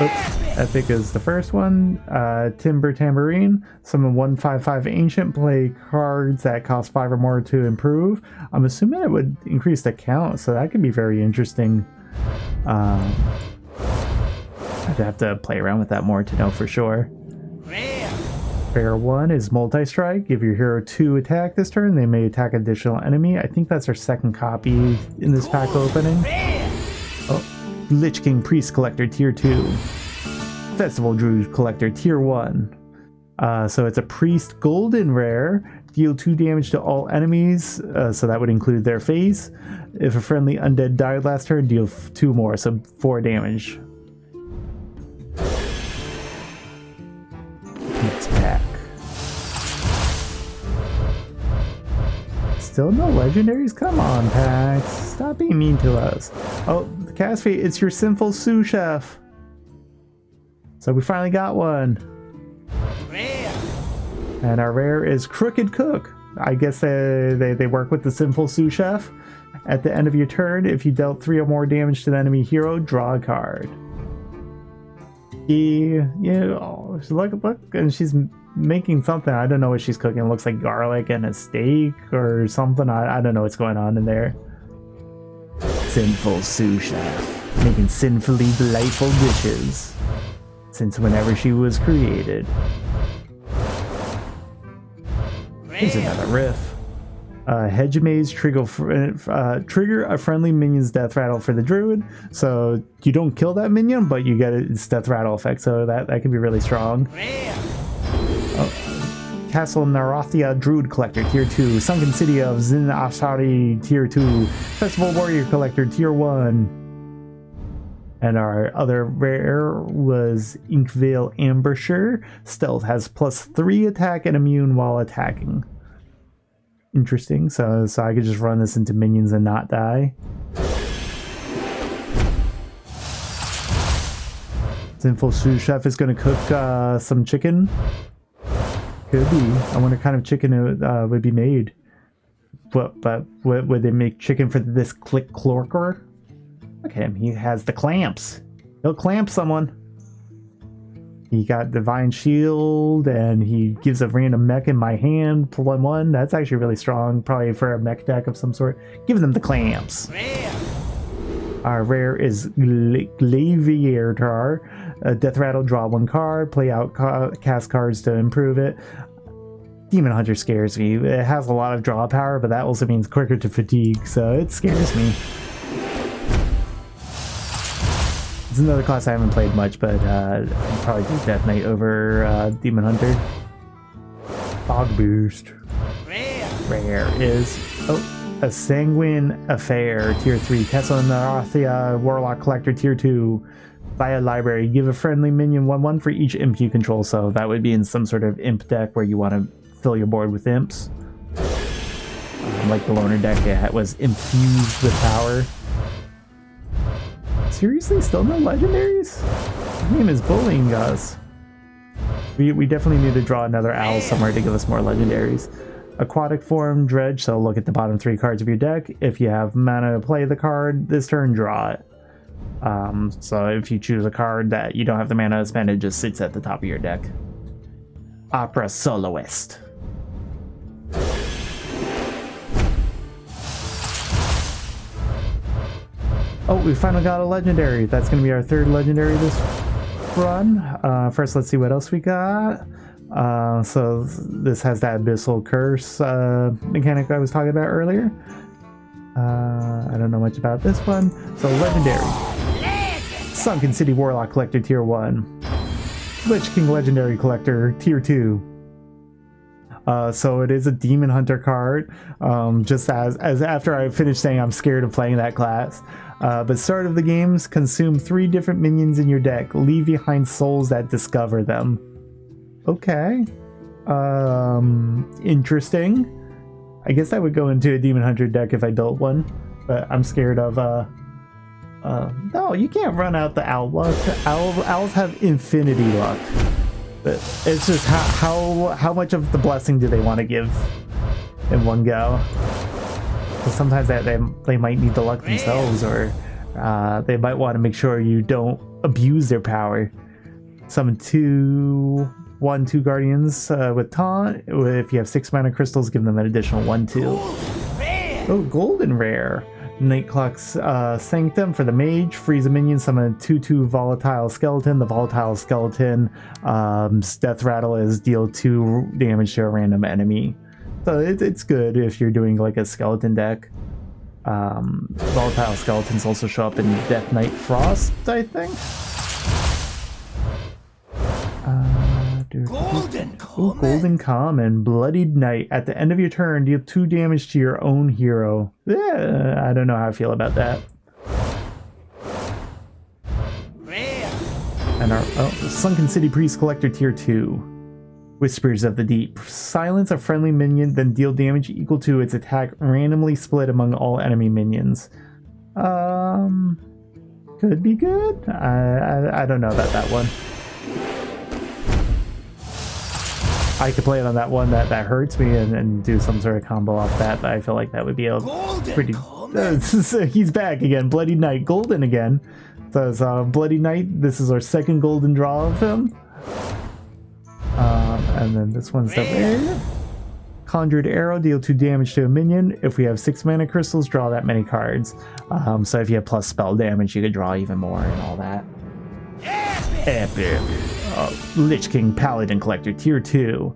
A: Oops, epic is the first one. Timber Tambourine. Summon 1/5/5 Ancient. Play cards that cost 5 or more to improve. I'm assuming it would increase the count, so that could be very interesting. I'd have to play around with that more to know for sure. Rare 1 is Multi-Strike. Give your hero 2 attack this turn. They may attack additional enemy. I think that's our second copy in this pack opening. Oh, Lich King Priest Collector Tier 2. Festival Druid Collector Tier 1. So it's a Priest Golden Rare. Deal 2 damage to all enemies, so that would include their face. If a friendly undead died last turn, deal 2 more, so 4 damage. Next pack. Still no legendaries? Come on, packs. Stop being mean to us. Oh, the cast fate, it's your Sinful Sous Chef. So we finally got one. Rare. And our rare is Crooked Cook. I guess they work with the Sinful Sous Chef. At the end of your turn, if you dealt 3 or more damage to the enemy hero, draw a card. Oh, look, and she's making something. I don't know what she's cooking. It looks like garlic and a steak or something. I don't know what's going on in there. Sinful Sous Chef, making sinfully delightful dishes since whenever she was created. Here's another riff. Hedge Maze trigger a friendly minion's death rattle for the druid. So you don't kill that minion, but you get its death rattle effect. So that can be really strong. Oh, Castle Narathia Druid Collector Tier 2. Sunken City of Zin Ashari Tier 2. Festival Warrior Collector Tier 1. And our other rare was Inkvale Ambusher. Stealth has +3 attack and immune while attacking. Interesting. So I could just run this into minions and not die. Sinful Sous Chef is going to cook some chicken. Could be. I wonder what kind of chicken it would be made. But would they make chicken for this Click Clorker? Look at him. He has the clamps. He'll clamp someone. He got Divine Shield, and he gives a random mech in my hand, 1/1. That's actually really strong, probably for a mech deck of some sort. Give them the clamps. Rare. Our rare is Glaviator. Death Rattle, draw 1 card, play out cast cards to improve it. Demon Hunter scares me. It has a lot of draw power, but that also means quicker to fatigue, so it scares me. It's another class I haven't played much, but I'd probably do Death Knight over Demon Hunter. Fog Boost. Rare is a Sanguine Affair Tier 3. Castle Narathia Warlock Collector Tier 2. Buy a library. Give a friendly minion 1/1 for each imp you control. So that would be in some sort of imp deck where you want to fill your board with imps. Like the loner deck, it was infused with power. Seriously, still no legendaries? This game is bullying us. We definitely need to draw another owl somewhere to give us more legendaries. Aquatic form, dredge, so look at the bottom 3 cards of your deck. If you have mana to play the card this turn, draw it. So if you choose a card that you don't have the mana to spend, it just sits at the top of your deck. Opera Soloist. Oh, we finally got a legendary. That's going to be our 3rd legendary this run. First, let's see what else we got. So this has that Abyssal Curse mechanic I was talking about earlier. I don't know much about this one. So legendary. Sunken City Warlock Collector Tier 1. Lich King Legendary Collector Tier 2. So it is a Demon Hunter card. Just as after I finished saying I'm scared of playing that class. But start of the games, consume 3 different minions in your deck. Leave behind souls that discover them. Okay. Interesting. I guess I would go into a Demon Hunter deck if I built one. But I'm scared of no, you can't run out the owl luck. Owls have infinity luck. But it's just how much of the blessing do they want to give in one go? So sometimes they might need the luck themselves, or they might want to make sure you don't abuse their power. Summon 2/1/2 guardians with taunt. If you have 6 mana crystals, give them an additional 1/2. Oh, golden rare. Nightclock's Sanctum for the mage. Freeze a minion, summon a 2/2 volatile skeleton. The volatile skeleton death rattle is deal 2 damage to a random enemy. So it's good if you're doing like a skeleton deck. Volatile skeletons also show up in Death Knight Frost, I think. Golden Common, Bloodied Knight. At the end of your turn, deal 2 damage to your own hero. I don't know how I feel about that. And our Sunken City Priest Collector Tier 2. Whispers of the Deep. Silence a friendly minion, then deal damage equal to its attack randomly split among all enemy minions. Could be good. I don't know about that one. I could play it on that one that hurts me and do some sort of combo off that, but I feel like that would be a pretty... he's back again. Bloody Knight. Golden again. So it's Bloody Knight. This is our 2nd golden draw of him. And then this one's the rare. Conjured Arrow. Deal 2 damage to a minion. If we have 6 mana crystals, draw that many cards. So if you have plus spell damage, you could draw even more and all that. Epic. Lich King Paladin Collector Tier 2.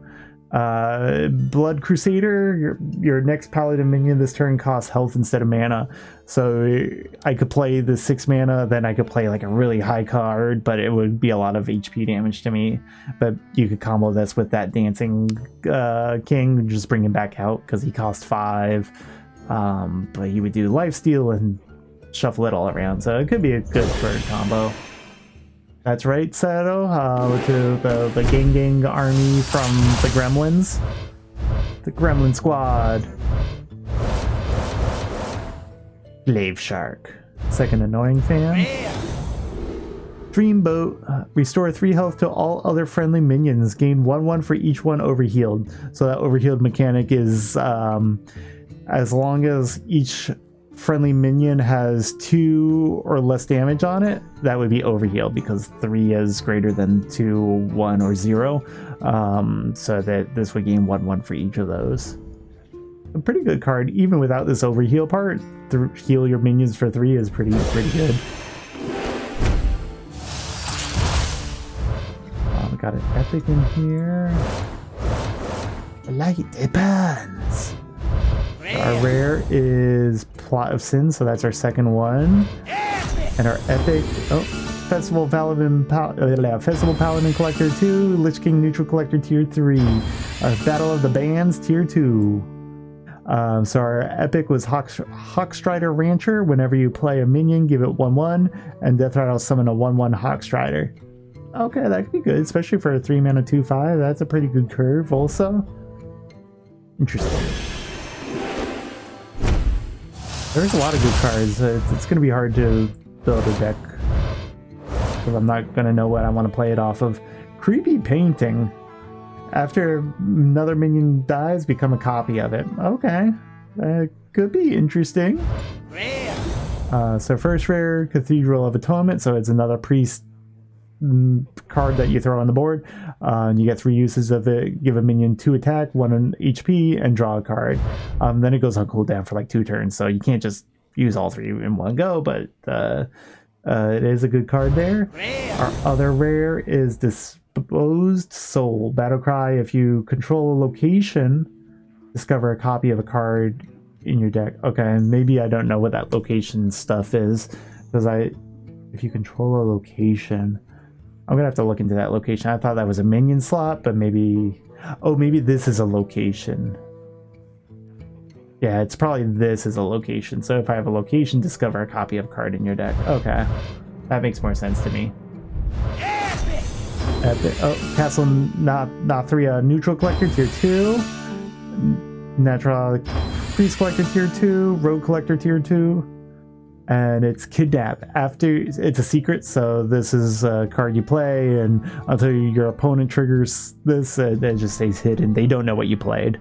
A: Blood Crusader, your next Paladin minion this turn costs health instead of mana. So I could play the 6 mana, then I could play like a really high card, but it would be a lot of HP damage to me. But you could combo this with that Dancing King, just bring him back out because he costs 5. But he would do Lifesteal and shuffle it all around. So it could be a good third combo. That's right, Sato, to the gang army from the Gremlins. The Gremlin Squad. Glaive Shark. 2nd annoying fan. Dreamboat. Restore 3 health to all other friendly minions. Gain 1/1 for each one overhealed. So that overhealed mechanic is as long as each friendly minion has 2 or less damage on it, that would be overhealed because 3 is greater than 2, 1, or 0. So that this would gain 1/1 for each of those. A pretty good card, even without this overheal part. Heal your minions for 3 is pretty good. We got an epic in here. Light it burns. Our rare is Plot of Sin, so that's our 2nd one. And our epic, Festival Paladin Collector 2, Lich King Neutral Collector Tier 3, Battle of the Bands Tier 2. So our epic was Hawkstrider Rancher. Whenever you play a minion, give it 1/1, and Death Rattle summon a 1/1 Hawkstrider. Okay, that could be good, especially for a 3 mana 2/5. That's a pretty good curve also. Interesting. There's a lot of good cards. It's going to be hard to build a deck because I'm not going to know what I want to play it off of. Creepy painting. After another minion dies, become a copy of it. Okay. Could be interesting.
B: Rare.
A: So first rare, Cathedral of Atonement. So it's another priest card that you throw on the board. And you get 3 uses of it. Give a minion 2 attack, 1 HP, and draw a card. Then it goes on cooldown for like 2 turns. So you can't just use all 3 in one go, but it is a good card there.
B: Rare.
A: Our other rare is Disposed Soul. Battlecry, if you control a location, discover a copy of a card in your deck. Okay, maybe I don't know what that location stuff is, because if you control a location, I'm gonna have to look into that location. I thought that was a minion slot, but maybe this is a location. Yeah, it's probably this is a location. So if I have a location, discover a copy of a card in your deck. Okay, that makes more sense to me. Epic. Oh, Castle not 3, Neutral Collector Tier 2, Natural Priest Collector Tier 2, Rogue Collector Tier 2, and it's Kidnap. After it's a secret, so this is a card you play, and until your opponent triggers this, it just stays hidden. They don't know what you played.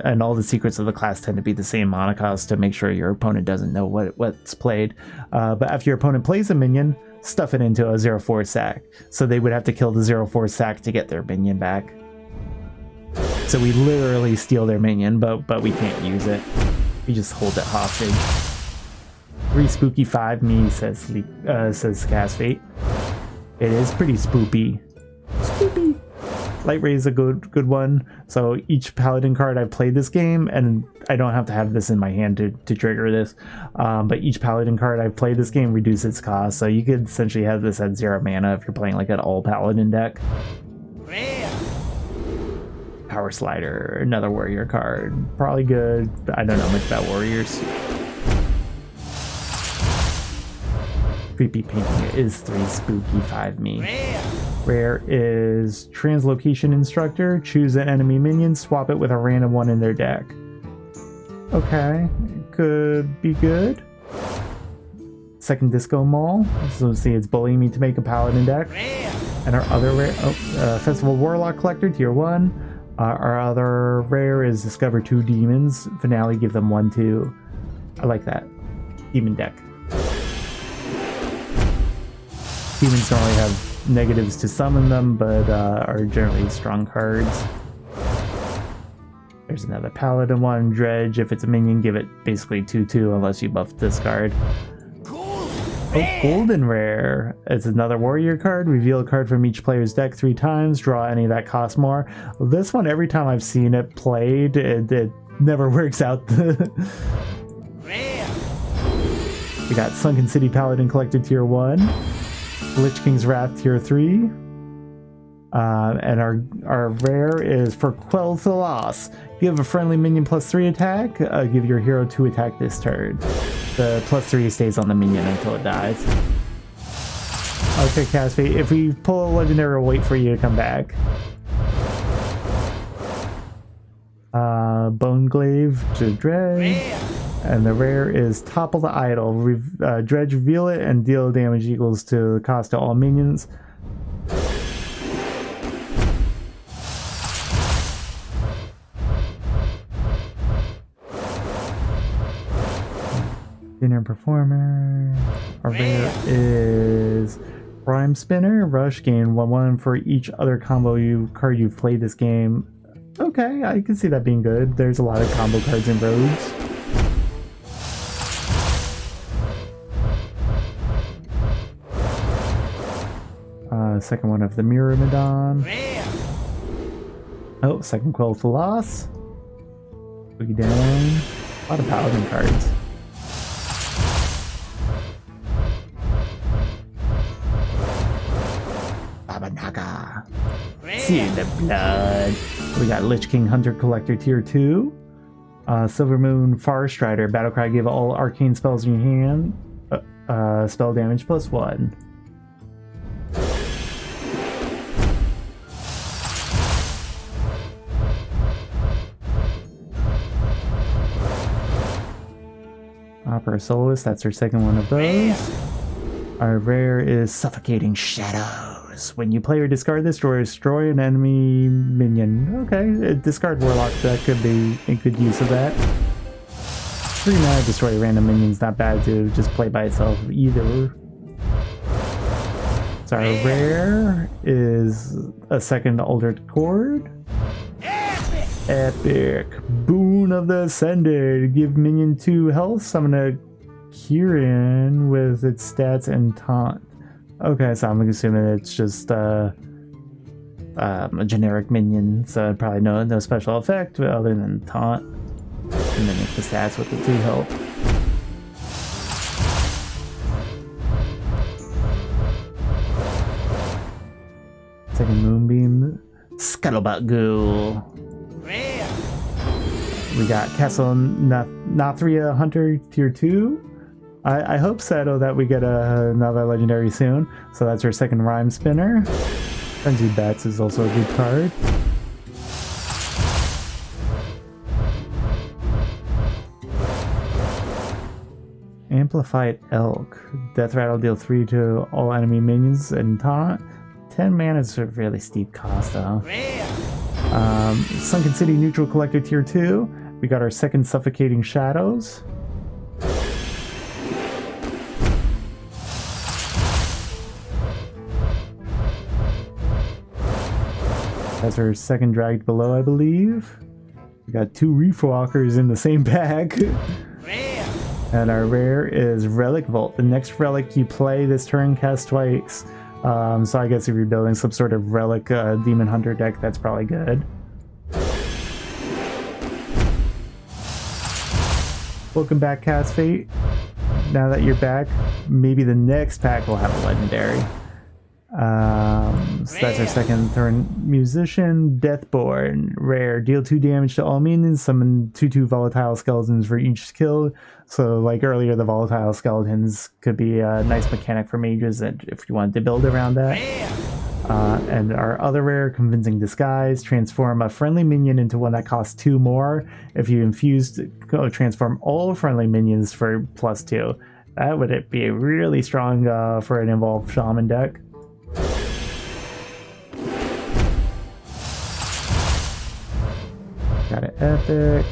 A: And all the secrets of the class tend to be the same mana cost to make sure your opponent doesn't know what's played. But after your opponent plays a minion, stuff it into a 0/4 sack. So they would have to kill the 0/4 sack to get their minion back. So we literally steal their minion, but we can't use it. We just hold it hostage. 3 spooky 5 me, says Cast Fate. It is pretty spoopy. Spoopy. Light Ray is a good one. So each paladin card I've played this game, and I don't have to have this in my hand to trigger this, but each paladin card I've played this game reduces its cost. So you could essentially have this at 0 mana if you're playing like an all paladin deck.
B: Rare.
A: Power Slider, another warrior card. Probably good, but I don't know much about warriors. Creepy painting is 3 spooky 5 me.
B: Rare.
A: Rare is Translocation Instructor. Choose an enemy minion, swap it with a random one in their deck. Okay, could be good. Second Disco Mall. So see, it's bullying me to make a paladin deck.
B: Rare.
A: And our other rare, Festival Warlock Collector, Tier 1. Our other rare is Discover 2 Demons. Finale, give them 1/2. I like that. Demon deck. Demons normally have negatives to summon them, but are generally strong cards. There's another paladin one. Dredge, if it's a minion, give it basically 2/2 unless you buff this card.
B: Cool.
A: Oh, golden rare. It's another warrior card. Reveal a card from each player's deck 3 times. Draw any that cost more. This one, every time I've seen it played, it never works out.
B: Rare.
A: We got Sunken City Paladin Collector Tier 1. Lich King's Wrath Tier 3. And our rare is for Quell the Loss. Give a friendly minion +3 attack. Give your hero 2 attack this turn. The +3 stays on the minion until it dies. Okay, Cast Fate, if we pull a legendary, we'll wait for you to come back. Bone Glaive to Dredge.
B: Rare.
A: And the rare is Topple the Idol. Dredge, reveal it, and deal damage equals to the cost to all minions. Dinner Performer. Our rare is Prime Spinner. Rush, gain 1/1 for each other combo card you've played this game. Okay, I can see that being good. There's a lot of combo cards in Rogues. Second one of the Myrmidon.
B: Rare.
A: Oh, second Quell to Loss. Boogie down. A lot of paladin cards. Babanaga. See in the blood. We got Lich King Hunter Collector Tier 2. Silver Moon Farstrider. Battlecry, give all arcane spells in your hand. Spell damage +1. Opera Soloist, that's her second one of those. Our rare is Suffocating Shadows. When you play or discard this, destroy an enemy minion. Okay, discard Warlock, that could be a good use of that. 3 mana, destroy a random minion's not bad to just play by itself either. So our rare is a second Altered Chord. Epic. Boon of the Ascended. Give minion 2 health. Summon a Kieran with its stats and taunt. Okay, so I'm assuming it's just a generic minion, so probably no special effect other than taunt. And then the stats with the 2 health. Second Moonbeam. Scuttlebutt Ghoul.
B: Rare.
A: We got Castle Nathria Hunter Tier 2. I hope, Seto, that we get another legendary soon. So that's our second Rhyme Spinner. Frenzied Bats is also a good card. Amplified Elk. Death Rattle, deal 3 to all enemy minions and taunt. 10 mana is a really steep cost though.
B: Rare.
A: Sunken City Neutral Collector Tier 2. We got our second Suffocating Shadows. That's our second Dragged Below, I believe. We got 2 Reef Walkers in the same pack.
B: Rare.
A: And our rare is Relic Vault. The next relic you play this turn casts twice. So I guess if you're building some sort of relic Demon Hunter deck, that's probably good. Welcome back, Cast Fate. Now that you're back, maybe the next pack will have a legendary. So that's our second turn. Musician, Deathborn, rare. Deal 2 damage to all minions. Summon 2/2 volatile skeletons for each kill. So like earlier, the volatile skeletons could be a nice mechanic for mages if you wanted to build around that. And our other rare, Convincing Disguise. Transform a friendly minion into one that costs 2 more. If you infused, transform all friendly minions for +2. That would be really strong for an involved shaman deck. Got it, epic.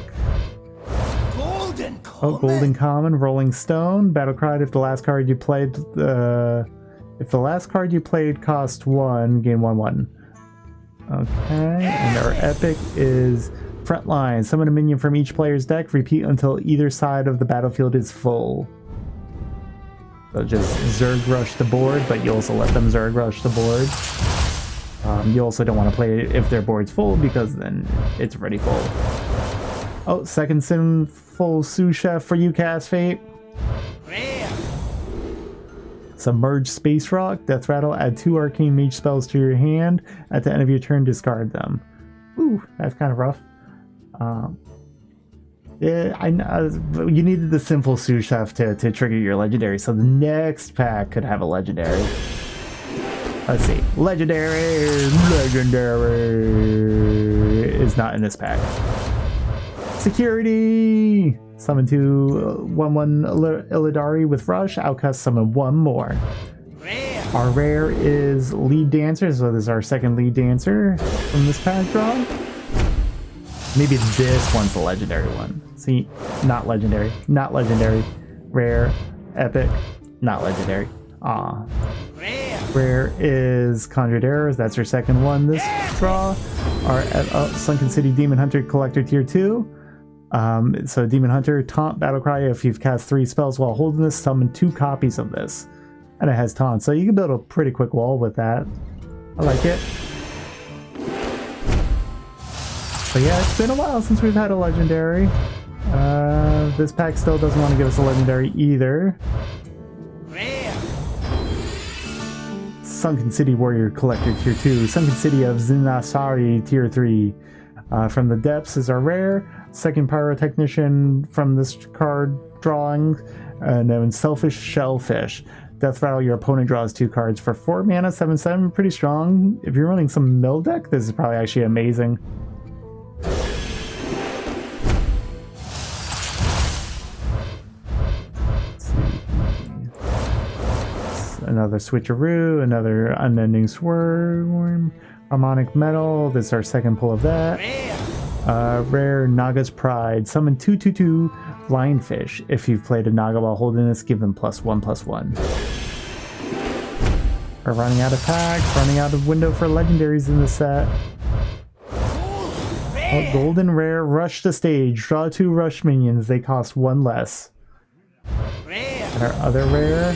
B: Golden Common.
A: Oh, Golden Common, Rolling Stone, Battle Cry. If the last card you played, cost 1, gain 1/1. Okay, and our epic is Frontline. Summon a minion from each player's deck. Repeat until either side of the battlefield is full. So just Zerg rush the board, but you also let them Zerg rush the board. You also don't want to play it if their board's full, because then it's already full. Oh, second Sinful Sous Chef for you, Cast Fate.
B: Rare.
A: Submerge Space Rock, Death Rattle, add 2 Arcane Mage spells to your hand. At the end of your turn, discard them. Ooh, that's kind of rough. Yeah, I know you needed the Sinful Sous Chef to trigger your legendary, so the next pack could have a legendary. Let's see. Legendary is not in this pack. Security! Summon 2 1/1 Illidari with Rush. Outcast, summon 1 more.
B: Rare.
A: Our rare is Lead Dancer, so this is our second Lead Dancer from this pack draw. Maybe this one's the legendary one. See, not legendary. Not legendary. Rare. Epic. Not legendary. Aw.
B: Rare.
A: Rare is Conjured Errors. That's our second one this draw. Our Sunken City Demon Hunter Collector Tier 2. So Demon Hunter, Taunt, Battlecry. If you've cast 3 spells while holding this, summon 2 copies of this. And it has Taunt, so you can build a pretty quick wall with that. I like it. But yeah, it's been a while since we've had a legendary. This pack still doesn't want to give us a legendary either.
B: Rare.
A: Sunken City Warrior Collector Tier 2. Sunken City of Zinasari Tier 3. From the Depths is our rare. Second Pyrotechnician from this card drawing. And then Selfish Shellfish. Death Rattle, your opponent draws 2 cards for 4 mana, 7/7. Pretty strong. If you're running some mill deck, this is probably actually amazing. another switcheroo, another unending swarm, harmonic metal. This is our second pull of that. Rare Naga's Pride. Summon 2/2/2 Lionfish. If you've played a Naga while holding this, give them +1/+1. We're running out of packs, running out of window for legendaries in the set. Oh, golden rare, rush the stage. Draw 2 rush minions. They cost 1 less. And our other rare,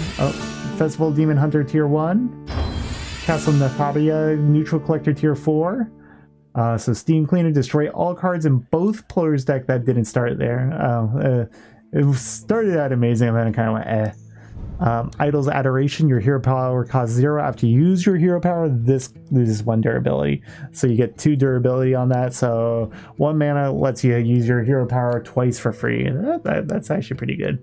A: Festival Demon Hunter Tier 1. Castle Nathalia Neutral Collector Tier 4. So Steam Cleaner, destroy all cards in both players' deck that didn't start there. It started out amazing and then it kind of went eh. Idol's Adoration, your hero power costs 0 after you use your hero power. This loses 1 durability, so you get 2 durability on that. So 1 mana lets you use your hero power twice for free. That's actually pretty good.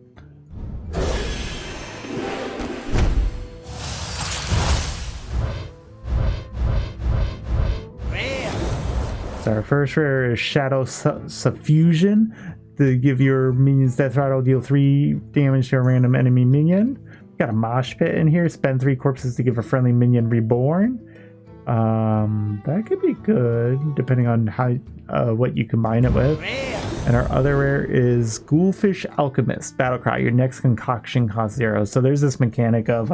A: So our first rare is Shadow Suffusion. To give your minions Death Rattle, deal 3 damage to a random enemy minion. Got a Mosh Pit in here. Spend 3 corpses to give a friendly minion Reborn. That could be good, depending on how what you combine it with. And our other rare is Ghoulfish Alchemist. Battlecry. Your next concoction costs 0. So there's this mechanic of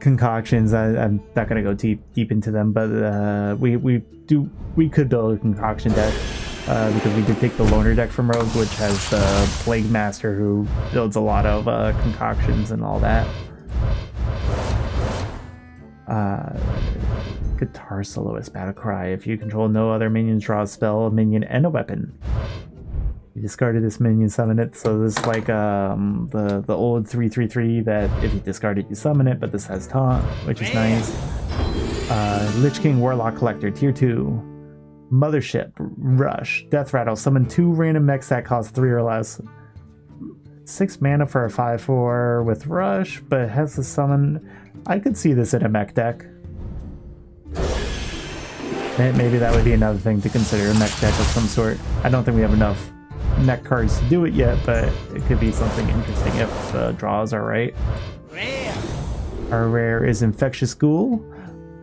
A: concoctions. I'm not gonna go deep into them, but we could build a concoction deck. Because we did take the Loner deck from Rogue, which has the Plague Master who builds a lot of concoctions and all that. Guitar Soloist Battlecry. If you control no other minions, draw a spell, a minion, and a weapon. You discarded this minion, summon it. So this is like the old 3/3/3 that if you discard it, you summon it, but this has taunt, which is nice. Lich King Warlock Collector, Tier 2. Mothership, Rush, Death Rattle. Summon 2 random mechs that cost 3 or less. 6 mana for a 5/4 with Rush, but it has to summon. I could see this in a mech deck. Maybe that would be another thing to consider, a mech deck of some sort. I don't think we have enough mech cards to do it yet, but it could be something interesting if the draws are right. Our rare is Infectious Ghoul.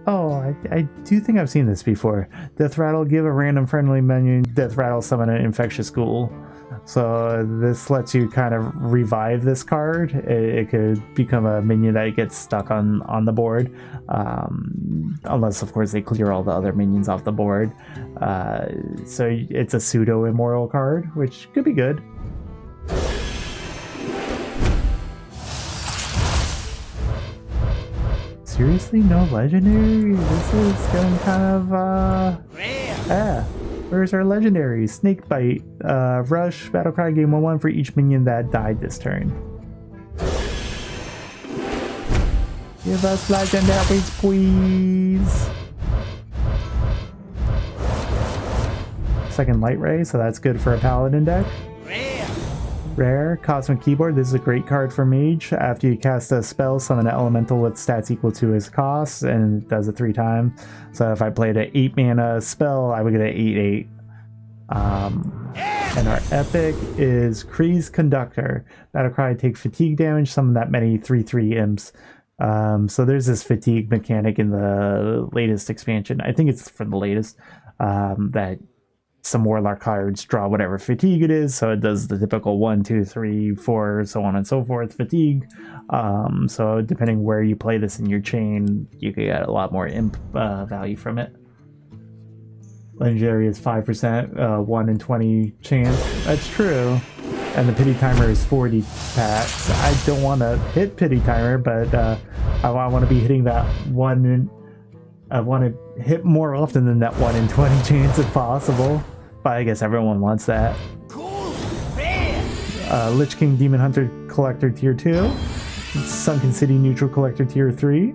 A: Oh, I do think I've seen this before. Death Rattle, give a random friendly minion Death Rattle, summon an Infectious Ghoul. So this lets you kind of revive this card. It could become a minion that gets stuck on the board. Unless, of course, they clear all the other minions off the board. So it's a pseudo-immoral card, which could be good. Seriously, no legendary? This is getting kind of where's our legendary? Snakebite, Rush, Battlecry, gain 1/1 for each minion that died this turn. Give us legendaries, please. Second Light Ray, so that's good for a Paladin deck. Rare, Cosmic Keyboard. This is a great card for Mage. After you cast a spell, summon an elemental with stats equal to its cost, and it does it 3 times. So if I played an 8 mana spell, I would get an 8/8. And our epic is Kree's Conductor. Battlecry, take fatigue damage, summon that many 3/3 imps. So there's this fatigue mechanic in the latest expansion. I think it's from the latest, that some Warlock cards draw whatever fatigue it is, so it does the typical 1, 2, 3, 4, so on and so forth fatigue. So depending where you play this in your chain, you can get a lot more imp value from it. Legendary is 5%, 1 in 20 chance. That's true. And the pity timer is 40 packs. I don't want to hit pity timer, but I want to be hitting that 1 in... I want to hit more often than that 1 in 20 chance if possible. But I guess everyone wants that. Lich King Demon Hunter Collector Tier 2. Sunken City Neutral Collector Tier 3.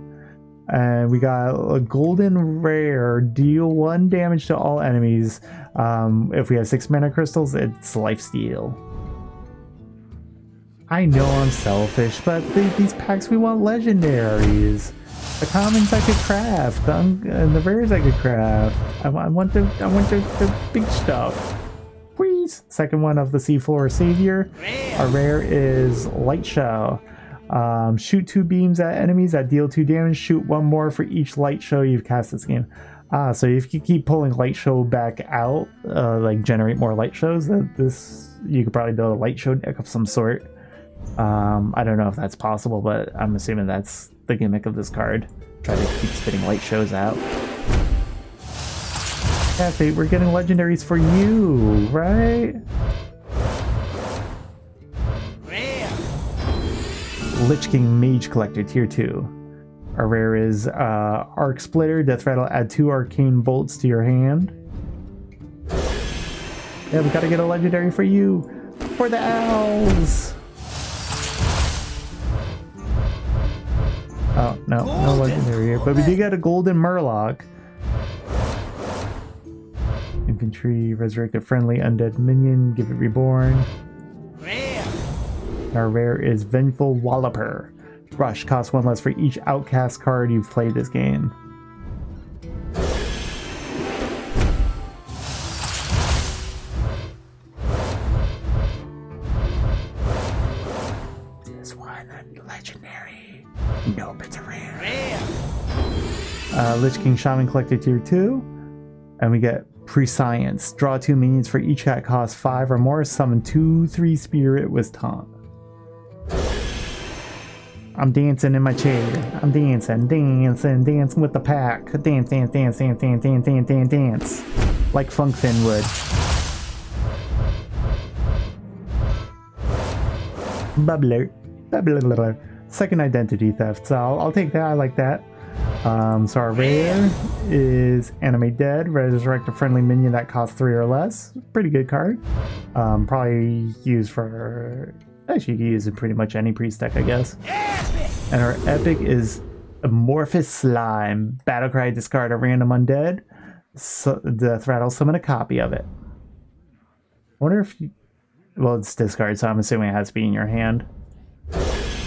A: And we got a golden rare. Deal 1 damage to all enemies. If we have 6 mana crystals, it's lifesteal. I know I'm selfish, but these packs, we want legendaries. The commons I could craft, and the rares I could craft. I want the big stuff. Please. Second one of the Seafloor Savior. Our rare is Light Shell. Shoot 2 beams at enemies that deal 2 damage. Shoot 1 more for each light show you've cast this game. So if you keep pulling light show back out, like generate more light shows, you could probably build a light show deck of some sort. I don't know if that's possible, but I'm assuming that's the gimmick of this card. Try to keep spitting light shows out. Yeah, Fate, we're getting legendaries for you, right?
B: Rare.
A: Lich King Mage Collector, Tier 2. Our rare is Arc Splitter. Death Rattle, add 2 arcane bolts to your hand. Yeah, we gotta get a legendary for you. For the owls! Oh, no legendary here. But we did get a golden Murloc. Infantry, resurrect a friendly undead minion, give it reborn.
B: Rare.
A: Our rare is Vengeful Walloper. Rush, costs 1 less for each outcast card you've played this game. This one, legendary. Nope, it's a rare.
B: Rare.
A: Lich King Shaman Collector Tier 2. And we get Prescience. Draw 2 minions for each that costs 5 or more. Summon 2/3 Spirit with Taunt. I'm dancing in my chair. I'm dancing with the pack. Dance. Like Funk Fin would. Bubbler. Second identity theft. So I'll take that. I like that. So our rare is Animate Dead. Resurrect a friendly minion that costs 3 or less. Pretty good card. Probably used for... Actually, you can use it pretty much any priest deck, I guess. And our epic is Amorphous Slime. Battlecry, discard a random undead. So Death Rattle, summon a copy of it. I wonder if you... Well, it's discard, so I'm assuming it has to be in your hand.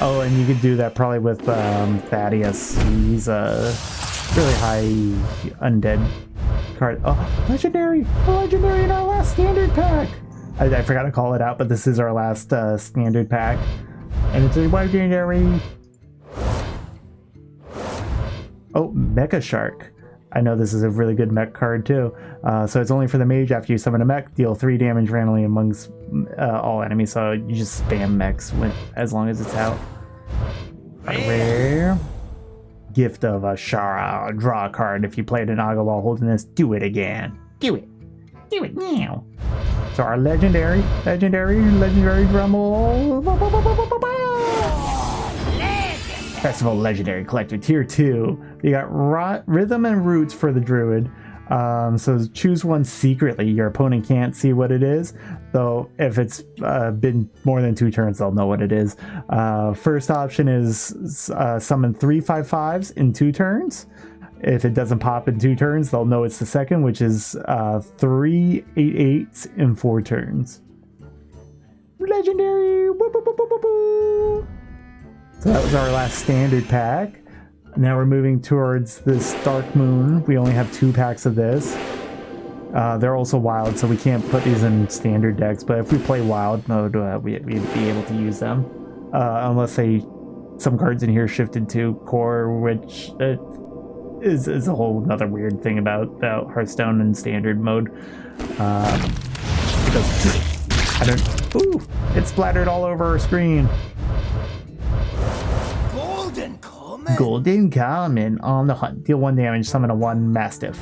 A: Oh, and you could do that probably with Thaddeus. He's a really high undead card. Oh, legendary! A legendary in our last standard pack! I forgot to call it out, but this is our last standard pack. And it's a legendary. Oh, Mecha Shark. I know this is a really good mech card too. So it's only for the mage. After you summon a mech, deal 3 damage randomly amongst all enemies. So you just spam mechs as long as it's out. Rare. Gift of Ashara. Draw a card. If you played an Naga while holding this, do it again. Do it. Do it now. So our legendary Drummel. Festival Legendary Collector Tier 2. You got Rhythm and Roots for the Druid. So choose one secretly. Your opponent can't see what it is. Though if it's been more than 2 turns, they'll know what it is. First option is summon 3 5/5s in 2 turns. If it doesn't pop in 2 turns, they'll know it's the second, which is 3 8/8s in 4 turns. Legendary! Woo, woo, woo, woo, woo, woo. So that was our last standard pack. Now we're moving towards this Dark Moon. We only have 2 packs of this. They're also wild, so we can't put these in standard decks. But if we play wild mode, we'd be able to use them. Unless some cards in here shifted to core, which is a whole other weird thing about Hearthstone and standard mode. Because I don't... Ooh! It splattered all over our screen. Golden Common on the hunt. Deal 1 damage, summon a 1 Mastiff.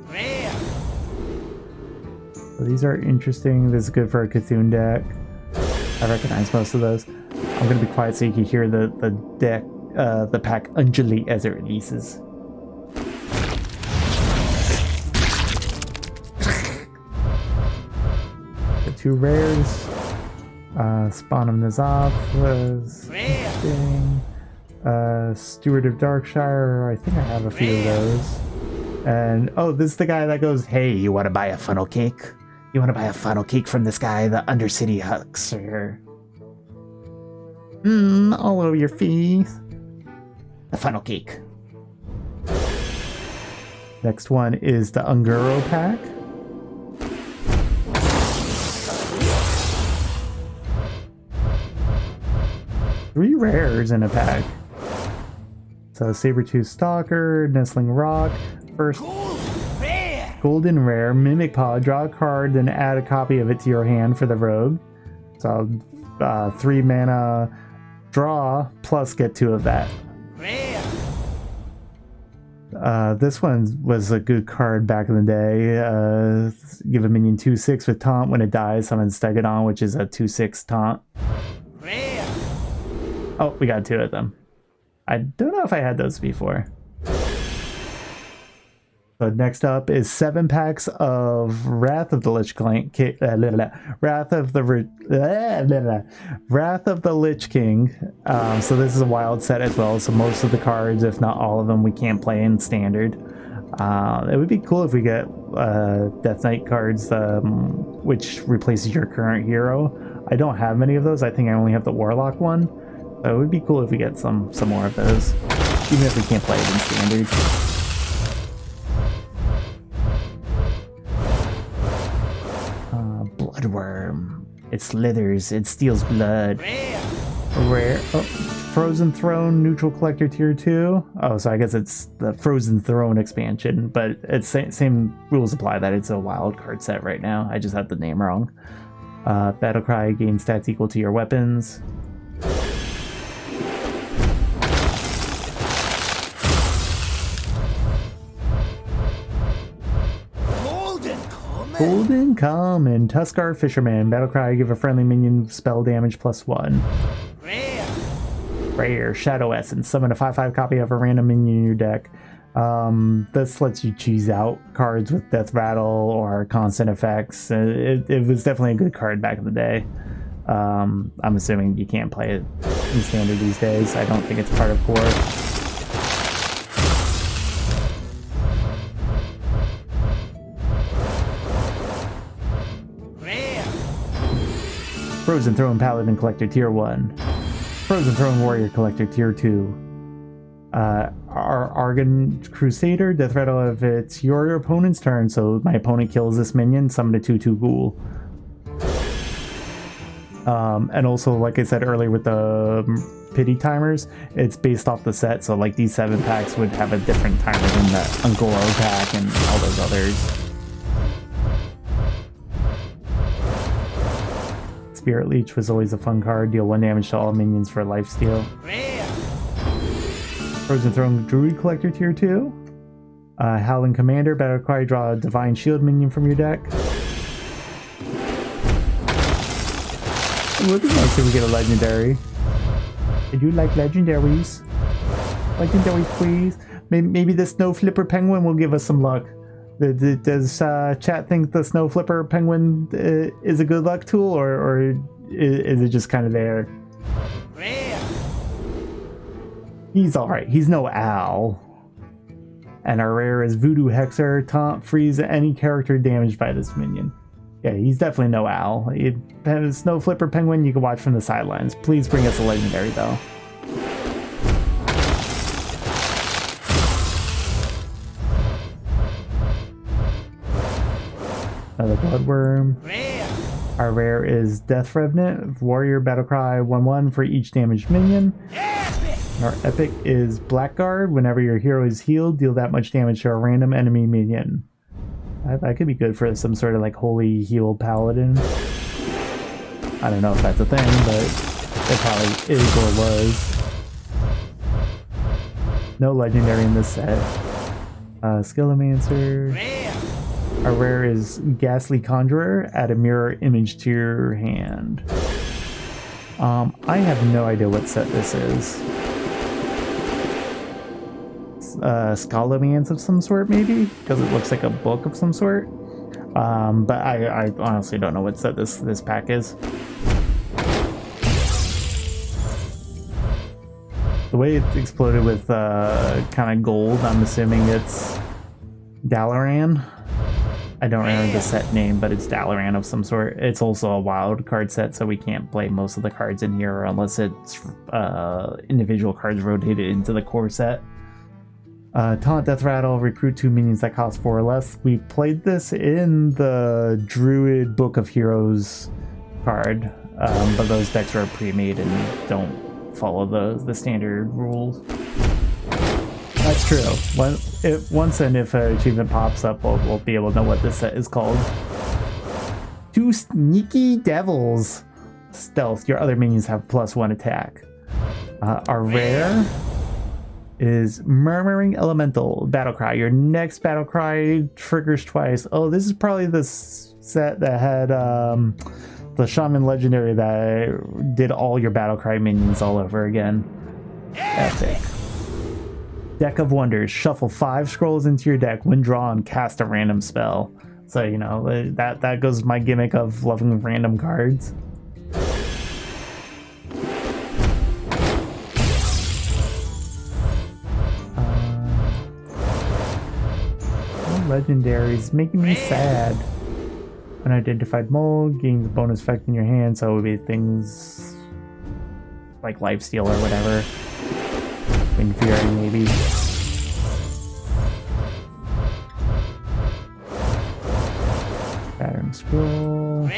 B: Rare.
A: So these are interesting. This is good for a Cthulhu deck. I recognize most of those. I'm going to be quiet so you can hear the deck, the pack undulate as it releases. The 2 rares. Spawn of N'Zoth was interesting. Steward of Darkshire, I think I have a few of those. And this is the guy that goes, hey, you want to buy a funnel cake? You want to buy a funnel cake from this guy, the Undercity Huckster? All over your face. The funnel cake. Next one is the Unguro pack. 3 rares in a pack. So Sabertooth Stalker, Nestling Rock, first
B: Rare.
A: golden rare, Mimic Paw, draw a card, then add a copy of it to your hand for the rogue. So 3 mana draw, plus get 2 of that.
B: Rare.
A: This one was a good card back in the day. Give a minion 2/6 with taunt. When it dies, summon Stegodon, which is a 2/6 taunt.
B: Rare.
A: Oh, we got 2 of them. I don't know if I had those before. So next up is 7 packs of Wrath of the Lich King. Wrath of the Lich King. So this is a wild set as well. So most of the cards, if not all of them, we can't play in standard. It would be cool if we get Death Knight cards, which replaces your current hero. I don't have many of those. I think I only have the Warlock one. So it would be cool if we get some more of those, even if we can't play it in standard. Bloodworm. It slithers. It steals blood. Rare. Oh, Frozen Throne, neutral collector tier 2. Oh, so I guess it's the Frozen Throne expansion, but it's same rules apply that it's a wild card set right now. I just had the name wrong. Battlecry gains stats equal to your weapons. Golden Common, Tuskar Fisherman, Battlecry, give a friendly minion spell damage +1.
B: Rare.
A: Rare, Shadow Essence, summon a 5/5 copy of a random minion in your deck. This lets you choose out cards with Death Rattle or constant effects. It was definitely a good card back in the day. I'm assuming you can't play it in standard these days. I don't think it's part of core. Frozen Throne Paladin Collector Tier 1. Frozen Throne Warrior Collector Tier 2. Argon Crusader, death rattle if it's your opponent's turn, so my opponent kills this minion, summon a 2/2 ghoul. And also, like I said earlier with the pity timers, it's based off the set, so like these 7 packs would have a different timer than the Ungoro pack and all those others. Spirit Leech was always a fun card. Deal 1 damage to all minions for lifesteal. Frozen Throne Druid Collector Tier 2. Howling Commander, Battlecry, draw a Divine Shield minion from your deck. It would be nice if we get a legendary. I do like legendaries. Legendaries, please. Maybe the Snow Flipper Penguin will give us some luck. Does chat think the Snow Flipper Penguin is a good luck tool, or is it just kind of there? He's alright. He's no owl. And our rare is Voodoo Hexer. Taunt, freeze any character damaged by this minion. Yeah, he's definitely no owl. Snow Flipper Penguin, you can watch from the sidelines. Please bring us a legendary, though. Another Bloodworm. Our rare is Death Revenant, Warrior Battlecry 1/1 for each damaged minion. Our epic is Blackguard. Whenever your hero is healed, deal that much damage to a random enemy minion. That could be good for some sort of like holy heal paladin. I don't know if that's a thing, but it probably is or was. No legendary in this set. Skillomancer. Our rare is Ghastly Conjurer. Add a mirror image to your hand. I have no idea what set this is. Scholomance of some sort, maybe? Because it looks like a book of some sort. But I honestly don't know what set this pack is. The way it exploded with kind of gold, I'm assuming it's Dalaran. I don't remember the set name, but it's Dalaran of some sort. It's also a wild card set, so we can't play most of the cards in here unless it's individual cards rotated into the core set. Taunt, Death Rattle, recruit 2 minions that cost 4 or less. We played this in the Druid Book of Heroes card, but those decks are pre-made and don't follow the standard rules. That's true. Once and if an achievement pops up, we'll be able to know what this set is called. 2 Sneaky Devils. Stealth. Your other minions have +1 attack. Our rare is Murmuring Elemental Battlecry. Your next Battlecry triggers twice. Oh, this is probably the set that had the Shaman Legendary that did all your Battlecry minions all over again. Epic. Deck of Wonders. Shuffle 5 scrolls into your deck. When drawn, cast a random spell. So, you know, that goes with my gimmick of loving random cards. Legendaries making me sad. Unidentified mold gains a bonus effect in your hand, so it would be things like lifesteal or whatever. Wind Fury, maybe. Pattern Scroll.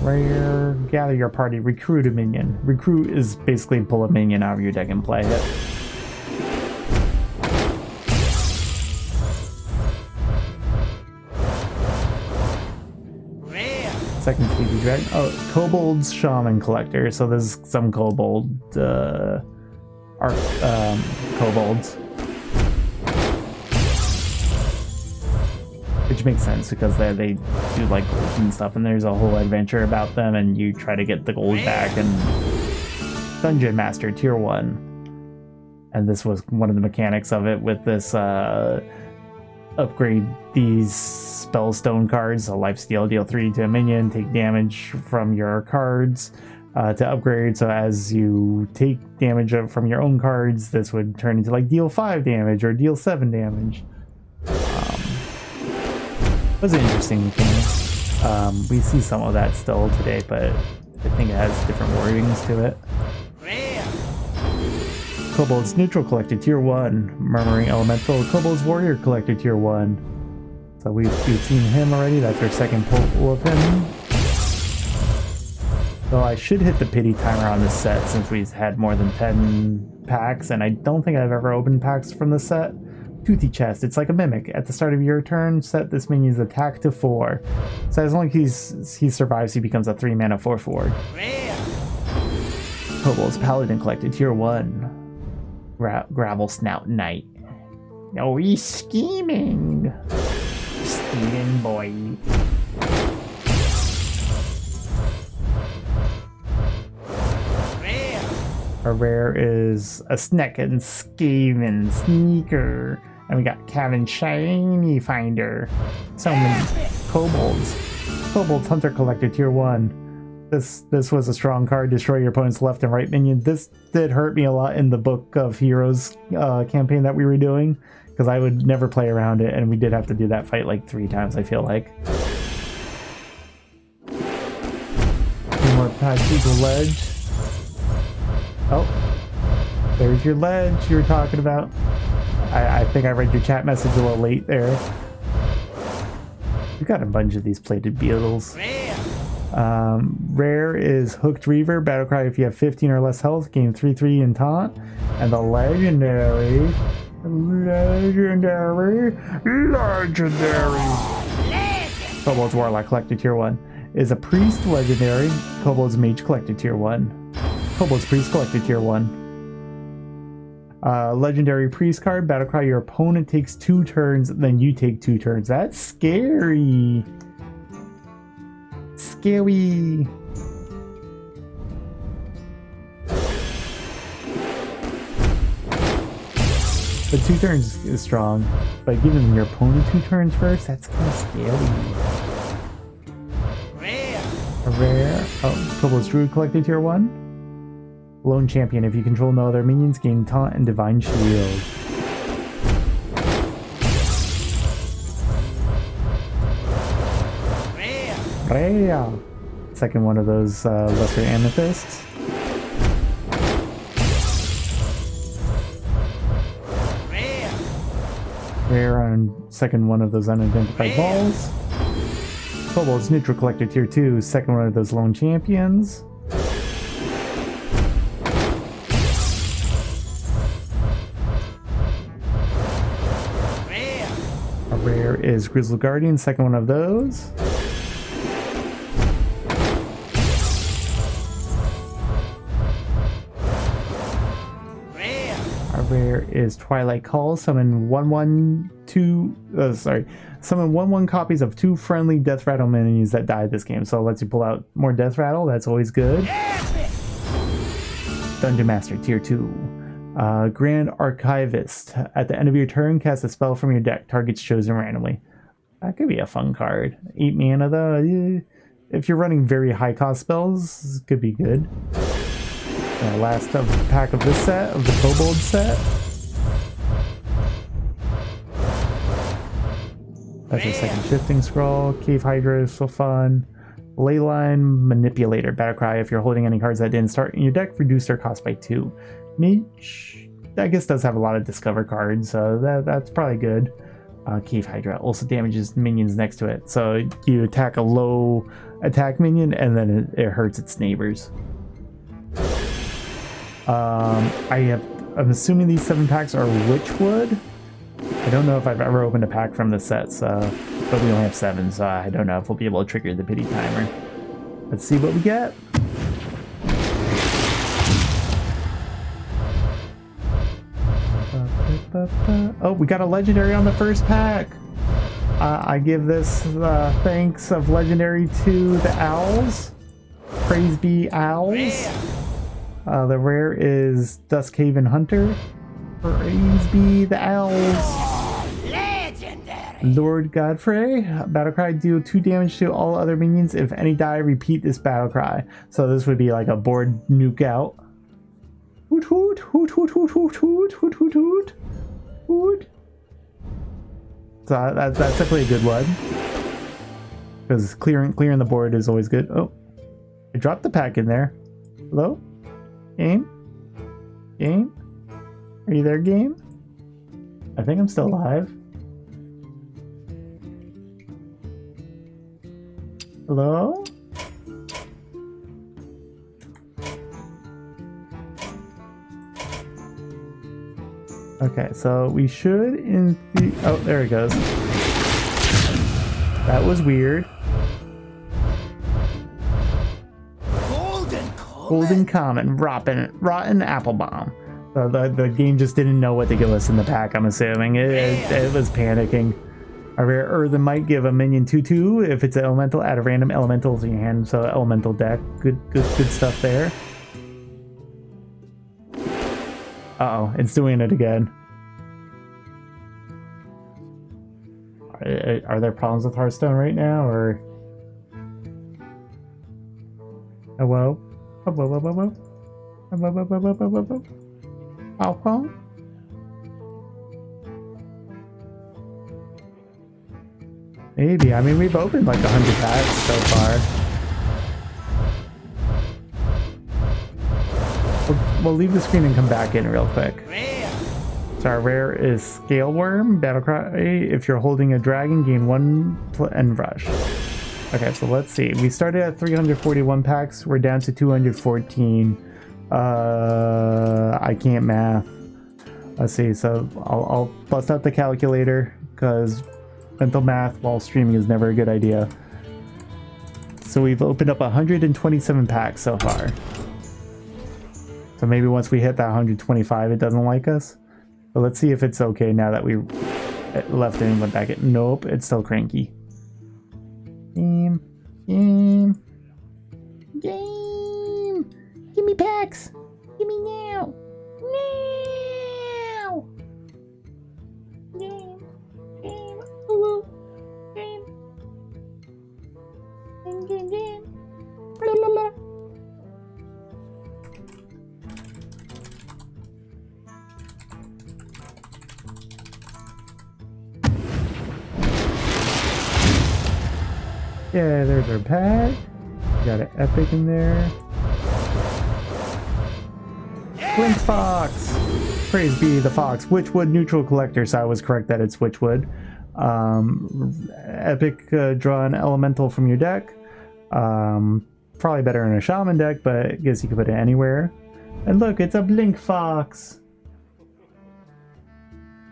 A: Rare. Gather your party. Recruit a minion. Recruit is basically pull a minion out of your deck and play it. Second Sleepy Dragon. Oh, Kobold's Shaman Collector. So there's some Kobold Kobolds. Which makes sense because they do like gold and stuff, and there's a whole adventure about them, and you try to get the gold back. And Dungeon Master Tier 1. And this was one of the mechanics of it with this upgrade these Spellstone cards, so Lifesteal, deal 3 to a minion, take damage from your cards to upgrade. So as you take damage from your own cards, this would turn into like deal 5 damage or deal 7 damage. It was an interesting mechanic. We see some of that still today, but I think it has different wordings to it. Kobold's Neutral Collector Tier 1. Murmuring Elemental. Kobold's Warrior Collector Tier 1. So we've seen him already. That's our second pull of him. So I should hit the pity timer on this set since we've had more than 10 packs, and I don't think I've ever opened packs from this set. Toothy Chest. It's like a mimic. At the start of your turn, set this minion's attack to 4. So as long as he survives, he becomes a 3-mana 4/4. Kobold's Paladin Collector Tier 1. Gravel Snout Knight. Oh, he's scheming. Scheming boy. Our rare is a Sneck and Skaven Sneaker. And we got Cabin Shiny Finder. So many Kobolds. Kobold's Hunter Collector Tier 1. This was a strong card. Destroy your opponent's left and right minion. This did hurt me a lot in the Book of Heroes campaign that we were doing, because I would never play around it, and we did have to do that fight like 3 times, I feel like. 2 more packs equal ledge. Oh, there's your ledge you were talking about. I think I read your chat message a little late there. We got a bunch of these plated beetles. Rare is Hooked Reaver. Battlecry if you have 15 or less health, gain 3/3 in taunt. And the legendary. Kobold's Warlock Collector Tier 1 is a Priest Legendary. Kobold's Mage Collector Tier 1. Kobold's Priest Collector Tier 1. Legendary Priest card. Battlecry, your opponent takes 2 turns, then you take 2 turns. That's scary. Scary. But 2 turns is strong, but giving your opponent 2 turns first, that's kind of scary. A rare. Oh, Kobold's Druid Collector Tier 1. Lone Champion. If you control no other minions, gain Taunt and Divine Shield. Rare. Second one of those Lesser Amethysts. Rare on second one of those Unidentified Balls. Kobold's Neutral Collector Tier 2, second one of those Lone Champions. rare is Grizzled Guardian, second one of those.
B: Rare.
A: Our rare is Twilight Call, summon 1/1/2. Summon 1/1 copies of 2 friendly Death Rattle minions that die this game. So it lets you pull out more Death Rattle. That's always good.
B: Epic.
A: Dungeon Master Tier 2. Grand Archivist. At the end of your turn, cast a spell from your deck. Targets chosen randomly. That could be a fun card. 8 mana though. If you're running very high cost spells, this could be good. Last pack of this set, of the Kobold set. That's a second Shifting Scroll. Cave Hydra is so fun. Leyline Manipulator. Battlecry. If you're holding any cards that didn't start in your deck, reduce their cost by 2. Mage, I guess, does have a lot of Discover cards, so that's probably good. Cave Hydra also damages minions next to it. So you attack a low attack minion and then it hurts its neighbors. I'm assuming these 7 packs are Witchwood. I don't know if I've ever opened a pack from the set, but we only have 7, so I don't know if we'll be able to trigger the pity timer. Let's see what we get. Oh, we got a legendary on the first pack. I give this thanks of legendary to the Owls. Praise be Owls. The rare is Duskhaven Hunter. Praise be the Owls.
B: Legendary.
A: Lord Godfrey. Battlecry, deal 2 damage to all other minions. If any die, repeat this Battlecry. So this would be like a board nuke out. Hoot hoot hoot hoot hoot hoot hoot hoot hoot hoot hoot. So that's definitely a good one. Because clearing the board is always good. Oh, I dropped the pack in there. Hello? Game? Game? Are you there, game? I think I'm still alive. Hello? Okay, so we should oh, there it goes. That was weird. Golden Common, Rotten Apple Bomb. So the game just didn't know what to give us in the pack, I'm assuming. It was panicking. A rare Earthen might give a minion 2/2. If it's an elemental, add a random elemental to your hand. So elemental deck. Good stuff there. Uh-oh, it's doing it again. Are there problems with Hearthstone right now, or... Hello? Hello? Maybe. I mean, we've opened like 100 packs so far. We'll leave the screen and come back in real quick. So our rare is Scale Worm, Battlecry. If you're holding a dragon, gain 1 and rush. Okay, so let's see. We started at 341 packs. We're down to 214. I can't math. Let's see. So I'll bust out the calculator because mental math while streaming is never a good idea. So we've opened up 127 packs so far. So maybe once we hit that 125, it doesn't like us. But let's see if it's okay now that we left and went back. Nope, it's still cranky. Game. Give me packs. Give me now. Game. Ooh. Game. Blah, blah, blah. Yeah, there's our pack. Got an epic in there. Blink Fox! Praise be the Fox. Witchwood neutral collector, so I was correct that it's Witchwood. Epic, draw an elemental from your deck. Probably better in a shaman deck, but I guess you can put it anywhere. And look, it's a Blink Fox!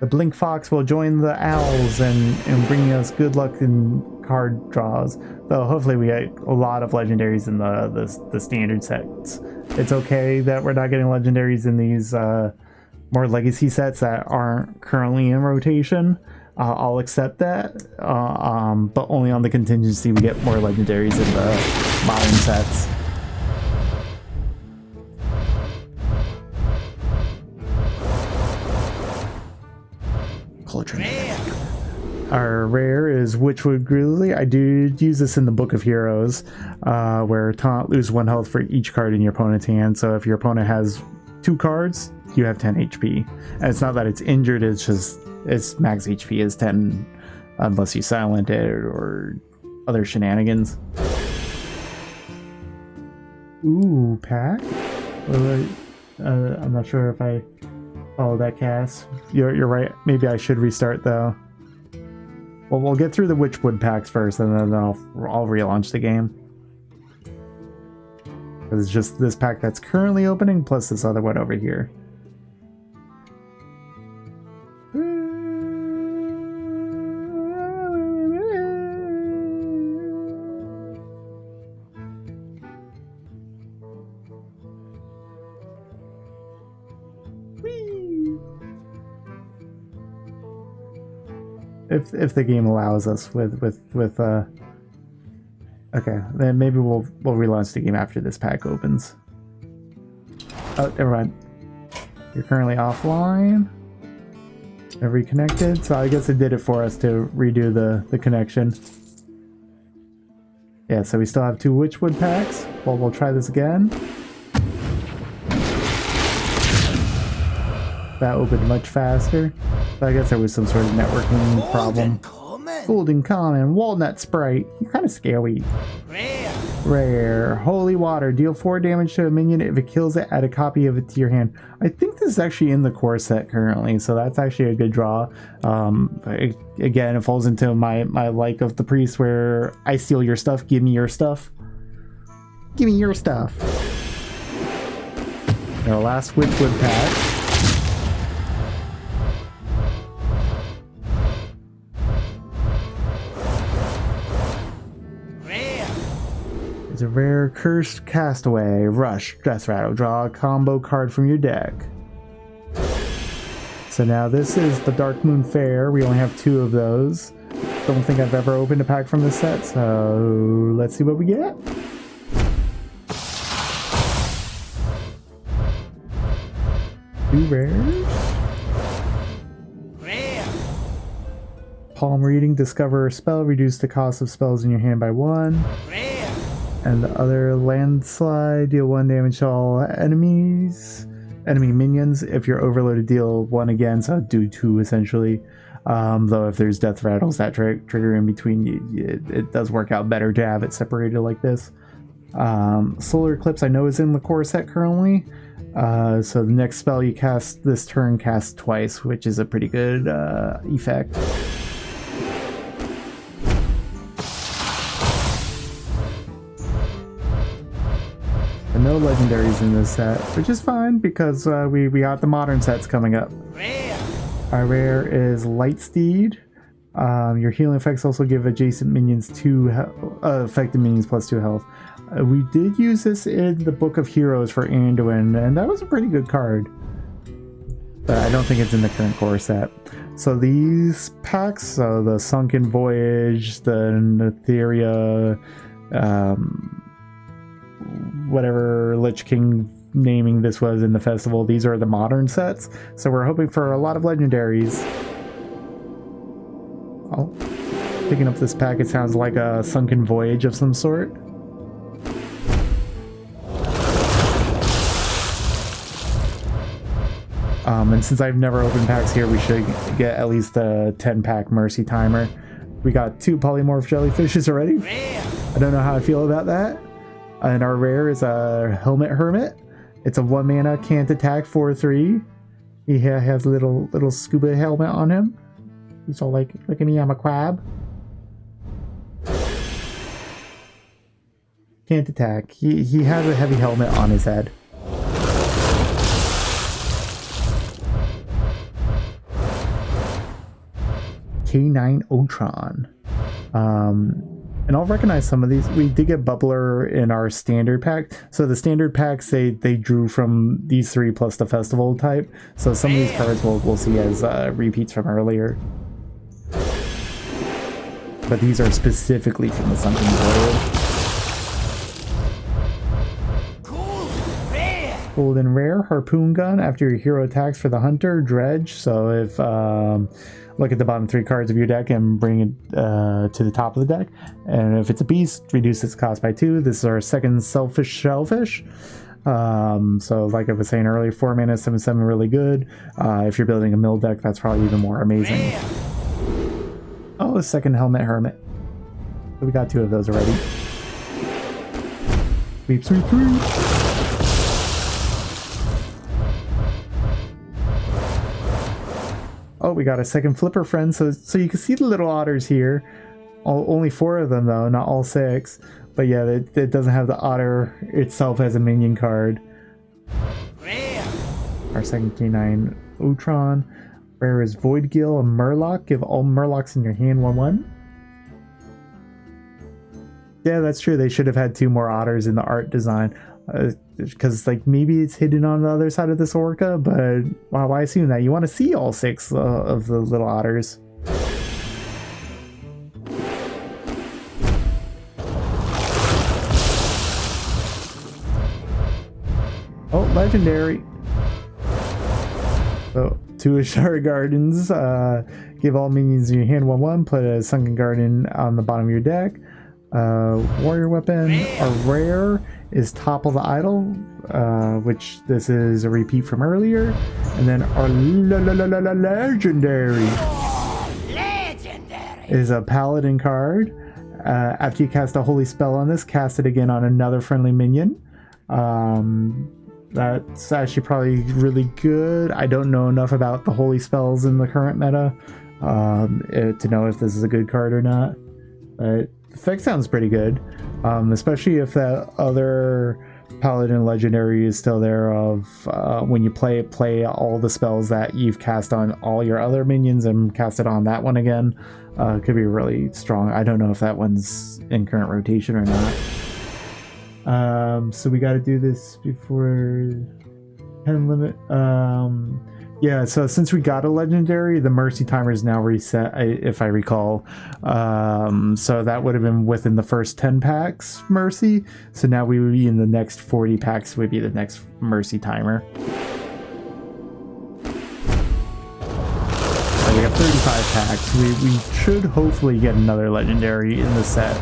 A: The Blink Fox will join the owls and bring us good luck in card draws. Though hopefully we get a lot of legendaries in the standard sets. It's okay that we're not getting legendaries in these more legacy sets that aren't currently in rotation. I'll accept that, but only on the contingency we get more legendaries in the modern sets.
B: Rare.
A: Our rare is Witchwood Grizzly. I did use this in the Book of Heroes, where taunt lose 1 health for each card in your opponent's hand. So if your opponent has 2 cards, you have 10 HP. And it's not that it's injured, it's just its max HP is 10 unless you silent it or other shenanigans. Ooh, pack? I'm not sure if I follow that cast. You're right. Maybe I should restart though. Well, we'll get through the Witchwood packs first, and then I'll relaunch the game. It's just this pack that's currently opening, plus this other one over here. If the game allows us with okay, then maybe we'll relaunch the game after this pack opens. Oh, never mind. You're currently offline. They're reconnected, so I guess it did it for us to redo the connection. Yeah, so we still have 2 Witchwood packs. Well, we'll try this again. That opened much faster. So I guess there was some sort of networking problem. Golden Common, Walnut Sprite. You're kind of scary.
B: Rare.
A: Rare. Holy Water. Deal 4 damage to a minion. If it kills it, add a copy of it to your hand. I think this is actually in the core set currently, so that's actually a good draw. Again, it falls into my like of the priest where I steal your stuff, give me your stuff. Give me your stuff. Our last Witchwood pack. A rare Cursed Castaway. Rush. Death Rattle. Draw a combo card from your deck. So now this is the Dark Moon Fair. We only have 2 of those. Don't think I've ever opened a pack from this set, so let's see what we get. Two rares.
B: Rare.
A: Palm Reading. Discover a spell. Reduce the cost of spells in your hand by 1.
B: Rare.
A: And the other Landslide, deal 1 damage to all enemy minions. If you're overloaded, deal 1 again, so do 2 essentially. Though if there's death rattles that trigger in between, it does work out better to have it separated like this. Solar Eclipse I know is in the core set currently. So the next spell you cast this turn casts twice, which is a pretty good effect. No legendaries in this set, which is fine because we got the modern sets coming up.
B: Rare.
A: Our rare is Lightsteed. Your healing effects also give adjacent minions 2 affected minions plus 2 health. We did use this in the Book of Heroes for Anduin, and that was a pretty good card. But I don't think it's in the current core set. So these packs, so the Sunken Voyage, the Netheria, whatever Lich King naming this was in the festival, these are the modern sets, so we're hoping for a lot of legendaries. Oh, picking up this pack, it sounds like a Sunken Voyage of some sort. And since I've never opened packs here, we should get at least a 10 pack Mercy Timer. We got 2 polymorph jellyfishes already.
B: Rare.
A: I don't know how I feel about that. And our rare is a Helmet Hermit. It's a 1 mana, can't attack, 4/3. He has a little scuba helmet on him. He's all like, look at me, I'm a crab. Can't attack. He has a heavy helmet on his head. K9 Otron. And I'll recognize some of these. We did get Bubbler in our standard pack. So the standard packs, they drew from these three plus the festival type. So some of these cards we'll see as repeats from earlier. But these are specifically from the Sunken Void. Golden Rare, Harpoon Gun. After your hero attacks for the Hunter, Dredge. So if look at the bottom three cards of your deck and bring it to the top of the deck. And if it's a beast, reduce its cost by 2. This is our second Selfish Shellfish. So like I was saying earlier, 4 mana, 7/7, really good. If you're building a mill deck, that's probably even more amazing. Oh, a second Helmet Hermit. So we got 2 of those already. Sweep, sweep, sweep. Oh, we got a second Flipper Friend. So you can see the little otters here. Only 4 of them though, not all 6. But yeah, it doesn't have the otter itself as a minion card. Our second K9 Otron. Rare is Void Gill, a Murloc. Give all Murlocs in your hand 1/1. Yeah, that's true. They should have had 2 more otters in the art design. Because like maybe it's hidden on the other side of this orca, but why assume that? You want to see all 6 of the little otters. Oh, legendary. So 2 Ashara Gardens. Give all minions in your hand 1/1. Put a Sunken Garden on the bottom of your deck. Warrior Weapon. A rare is Topple the Idol, which this is a repeat from earlier. And then our legendary is a Paladin card. After you cast a holy spell on this, cast it again on another friendly minion. That's actually probably really good. I don't know enough about the holy spells in the current meta to know if this is a good card or not. But the effect sounds pretty good, especially if that other Paladin legendary is still there of when you play all the spells that you've cast on all your other minions and cast it on that one again. Could be really strong. I don't know if that one's in current rotation or not. So we got to do this before 10 limit. Yeah, so since we got a legendary, the mercy timer is now reset, if I recall. So that would have been within the first 10 packs mercy. So now we would be in the next 40 packs would be the next mercy timer. So we have 35 packs. We should hopefully get another legendary in the set.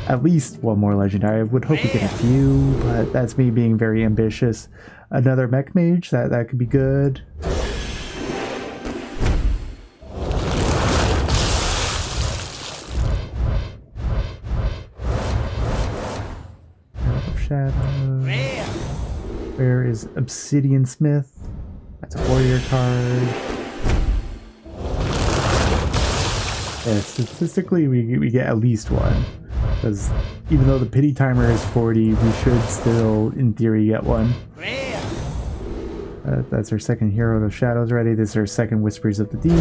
A: At least one more legendary. I would hope we get a few, but that's me being very ambitious. Another mech mage, that could be good. Shadow. Where is Obsidian Smith? That's a warrior card. Yeah, statistically we get at least one. Because even though the pity timer is 40, we should still, in theory, get one. That's our second Hero of Shadows ready. This is our second Whispers of the Deep.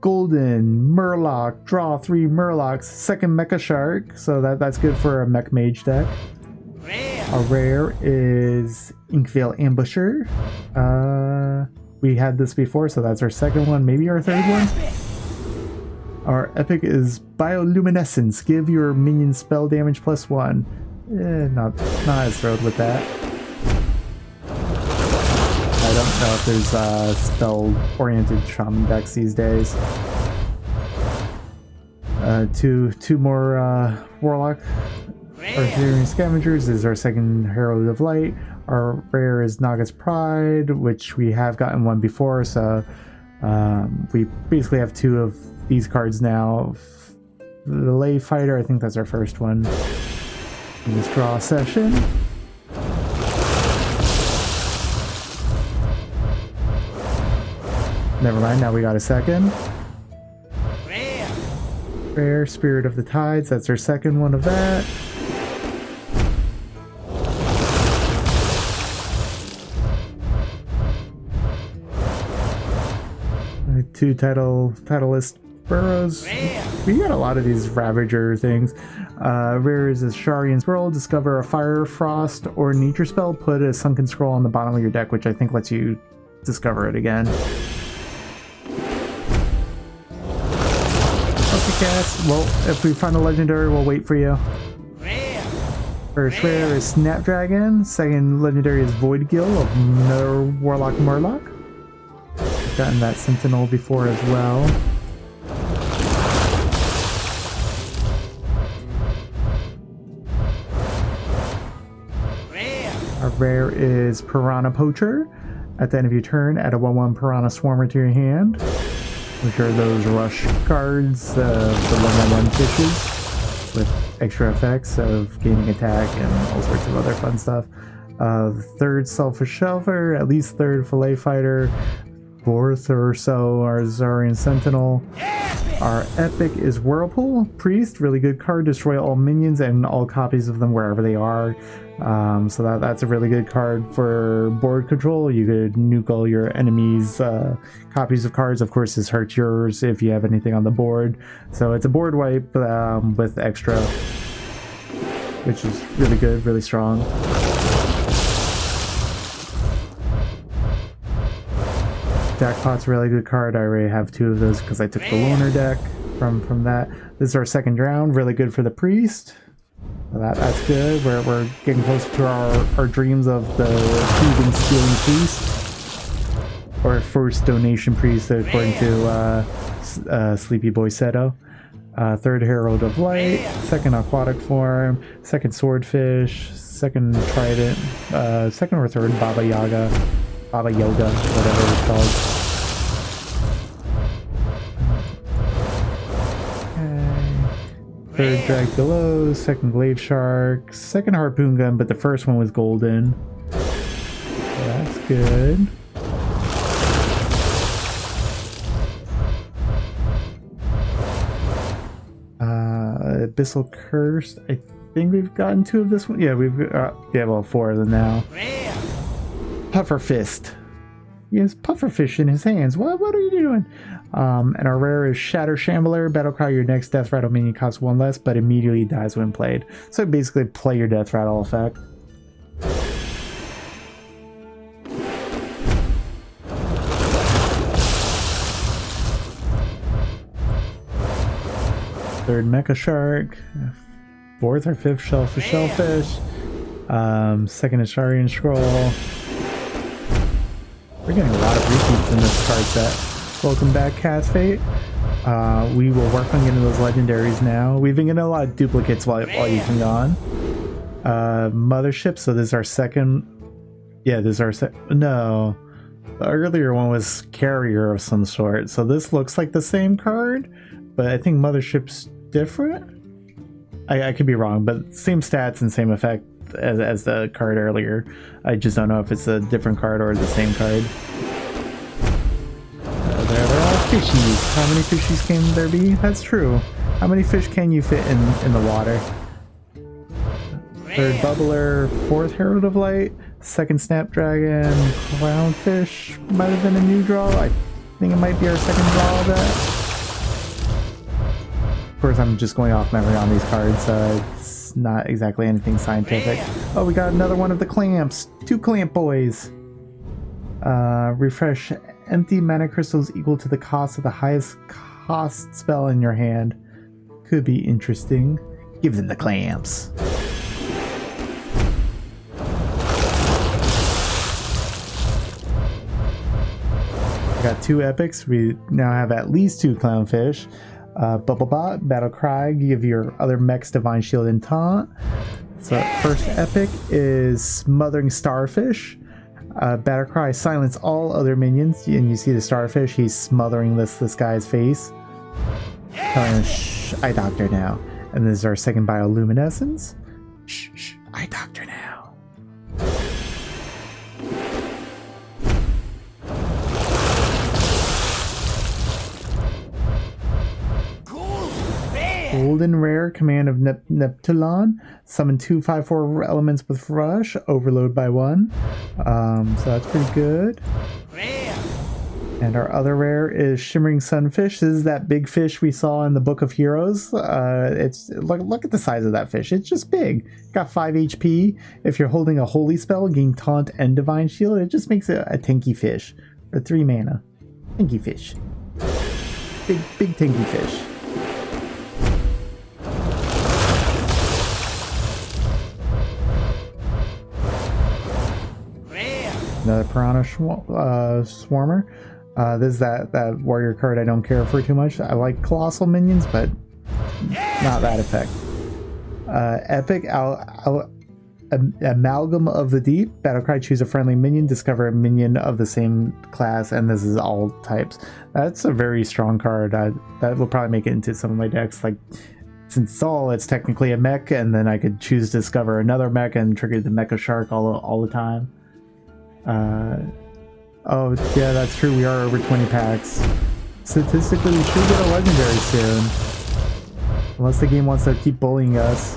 A: Golden Murloc. Draw 3 Murlocs. Second Mecha Shark. So that's good for a Mech Mage deck. A rare is Inkvale Ambusher. We had this before, so that's our second one, maybe our third one. Our epic is Bioluminescence. Give your minion spell damage +1. Not as thrilled with that. I don't know if there's spell-oriented shaman decks these days. Two more Warlock. Arthurian Scavengers is our second Herald of Light. Our rare is Naga's Pride, which we have gotten one before, so we basically have 2 of these cards now. The Lay Fighter, I think that's our first one in this draw session. Never mind, now we got a second. Rare Spirit of the Tides, that's our second one of that. 2 Titleist burrows. We got a lot of these Ravager things. Rare is a Sharian Scroll. Discover a Fire, Frost, or Nature spell. Put a Sunken Scroll on the bottom of your deck, which I think lets you discover it again. Okay, cast. Well, if we find a legendary, we'll wait for you. First rare is Snapdragon. Second legendary is Void Gill of another Warlock Murloc. We've gotten that Sentinel before as well. Our rare is Piranha Poacher. At the end of your turn, add a 1/1 Piranha Swarmer to your hand, which are those rush cards, the 1/1 fishes with extra effects of gaining attack and all sorts of other fun stuff. Third Selfish Shelfer, at least third Fillet Fighter, fourth or so our Zarian Sentinel. Our epic is Whirlpool Priest, really good card. Destroy all minions and all copies of them wherever they are. So that's a really good card for board control. You could nuke all your enemies' copies of cards. Of course, this hurts yours if you have anything on the board. So it's a board wipe with extra, which is really good, really strong. Jackpot's a really good card. I already have 2 of those because I took the Loner deck from that. This is our second round, really good for the Priest. So that's good. We're getting closer to our dreams of the Thieving Stealing Priest. Or first Donation Priest according to Sleepy Boy Seto. Third Herald of Light, second Aquatic Form, second Swordfish, second Trident, second or third Baba Yaga, whatever it's called. Third Drag Below, second Glaive Shark, second Harpoon Gun, but the first one was golden. So that's good. Abyssal Curse. I think we've gotten 2 of this one. Yeah, we've well 4 of them now. Puffer Fist. He has Pufferfish in his hands. What are you doing? And our rare is Shatter Shambler. Battlecry, your next Death Rattle minion costs 1 less, but immediately dies when played. So basically play your Death Rattle effect. Third Mecha Shark. Fourth or fifth Shellfish. Second Asharian Scroll. We're getting a lot of repeats in this card set. Welcome back, Cat's Fate. We will work on getting those legendaries now. We've been getting a lot of duplicates while you've been gone. Mothership, so this is our second. Yeah, this is our second. No. The earlier one was Carrier of some sort. So this looks like the same card, but I think Mothership's different. I could be wrong, but same stats and same effect as the card earlier. I just don't know if it's a different card or the same card. They're all fishies. How many fishies can there be? That's true. How many fish can you fit in the water? Third Bubbler, fourth Herald of Light, second Snapdragon, Clownfish might have been a new draw. I think it might be our second draw of that. Of course, I'm just going off memory on these cards, so it's not exactly anything scientific. Oh, we got another one of the clamps. 2 clamp boys. Refresh empty mana crystals equal to the cost of the highest cost spell in your hand. Could be interesting. Give them the clamps. We got 2 epics. We now have at least 2 clownfish. Bubblebot, Battle Cry, give your other mechs Divine Shield and Taunt. So first epic is Smothering Starfish. Battle Cry, silence all other minions, and you see the starfish, he's smothering this guy's face. Telling him, shh, eye doctor now. And this is our second Bioluminescence. Shh, shh, eye doctor now. Golden Rare, Command of Neptulon. Summon 2 5/4 elements with Rush. Overload by 1. So that's pretty good. And our other rare is Shimmering Sunfish. This is that big fish we saw in the Book of Heroes. It's look at the size of that fish. It's just big. Got 5 HP. If you're holding a holy spell, gain taunt and divine shield. It just makes it a tanky fish for 3 mana. Tanky fish. Big tanky fish. Another Piranha Swarmer. This is that warrior card I don't care for too much. I like colossal minions, but not that effect. Epic Amalgam of the Deep. Battlecry, choose a friendly minion, discover a minion of the same class, and this is all types. That's a very strong card. That will probably make it into some of my decks. Like, since it's technically a mech, and then I could choose to discover another mech and trigger the Mecha Shark all the time. Oh yeah, that's true. We are over 20 packs. Statistically, we should get a legendary soon, unless the game wants to keep bullying us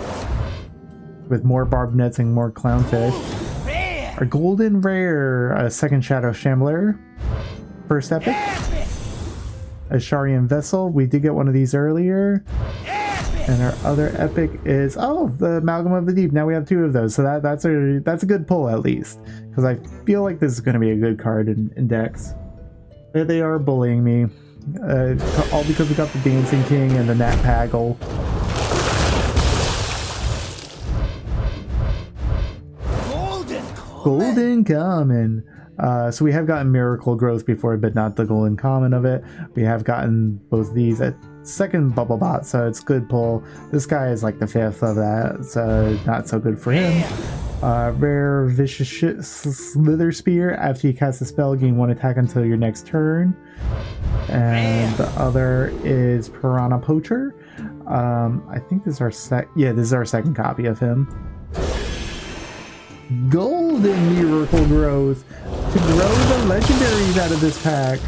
A: with more barbed nets and more clownfish. Our golden rare, a second Shadow Shambler, first epic, a Sharian Vessel. We did get one of these earlier. And our other epic is the Amalgam of the Deep. Now we have 2 of those, so that's a good pull at least, because I feel like this is going to be a good card in decks. They are bullying me, all because we got the Dancing King and the Nat Paggle. Golden Common. So we have gotten Miracle Growth before, but not the Golden Common of it. We have gotten both these at second Bubble Bot, so it's good pull. This guy is like the 5th of that, so not so good for him. Rare Vicious Slither Spear. After you cast a spell, gain 1 attack until your next turn. And the other is Piranha Poacher. I think this is our this is our second copy of him. Golden Miracle Growth to grow the legendaries out of this pack.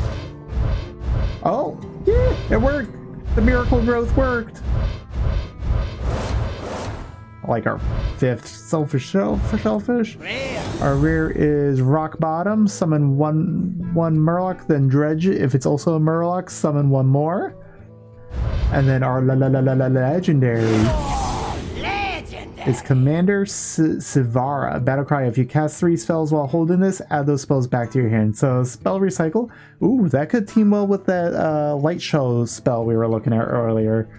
A: Oh, yeah, it worked. The Miracle Growth worked. Like our 5th Shellfish. Our rare is Rock Bottom. Summon one Murloc, then Dredge. If it's also a Murloc, summon 1 more. And then our legendary is Commander Sivara. Battlecry, if you cast 3 spells while holding this, add those spells back to your hand. So spell recycle. Ooh, that could team well with that light show spell we were looking at earlier,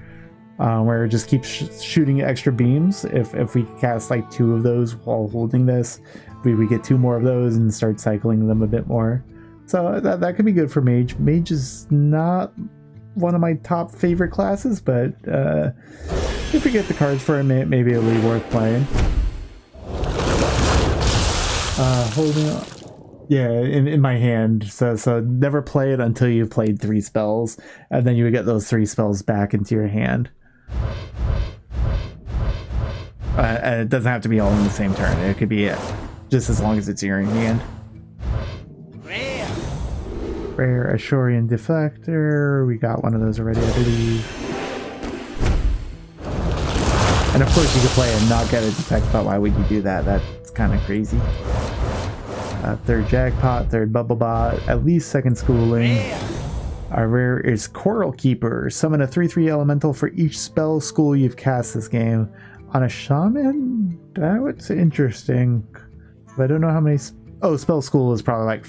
A: where it just keeps shooting extra beams. If we cast like 2 of those while holding this, we get 2 more of those and start cycling them a bit more. So that could be good for Mage. Mage is not one of my top favorite classes, but if we get the cards for it, maybe it'll be worth playing. Holding on. Yeah, in my hand. So never play it until you've played 3 spells, and then you would get those 3 spells back into your hand. And it doesn't have to be all in the same turn. It could be just as long as it's in your hand. Rare Ashorian Deflector. We got one of those already, I believe. And of course you could play and not get a defect, but why would you do that? That's kind of crazy. 3rd Jackpot, 3rd Bubble Bot, at least 2nd Schooling. Our rare is Coral Keeper. Summon a 3/3 elemental for each spell school you've cast this game. On a Shaman? That was interesting. I don't know how many... Spell School is probably like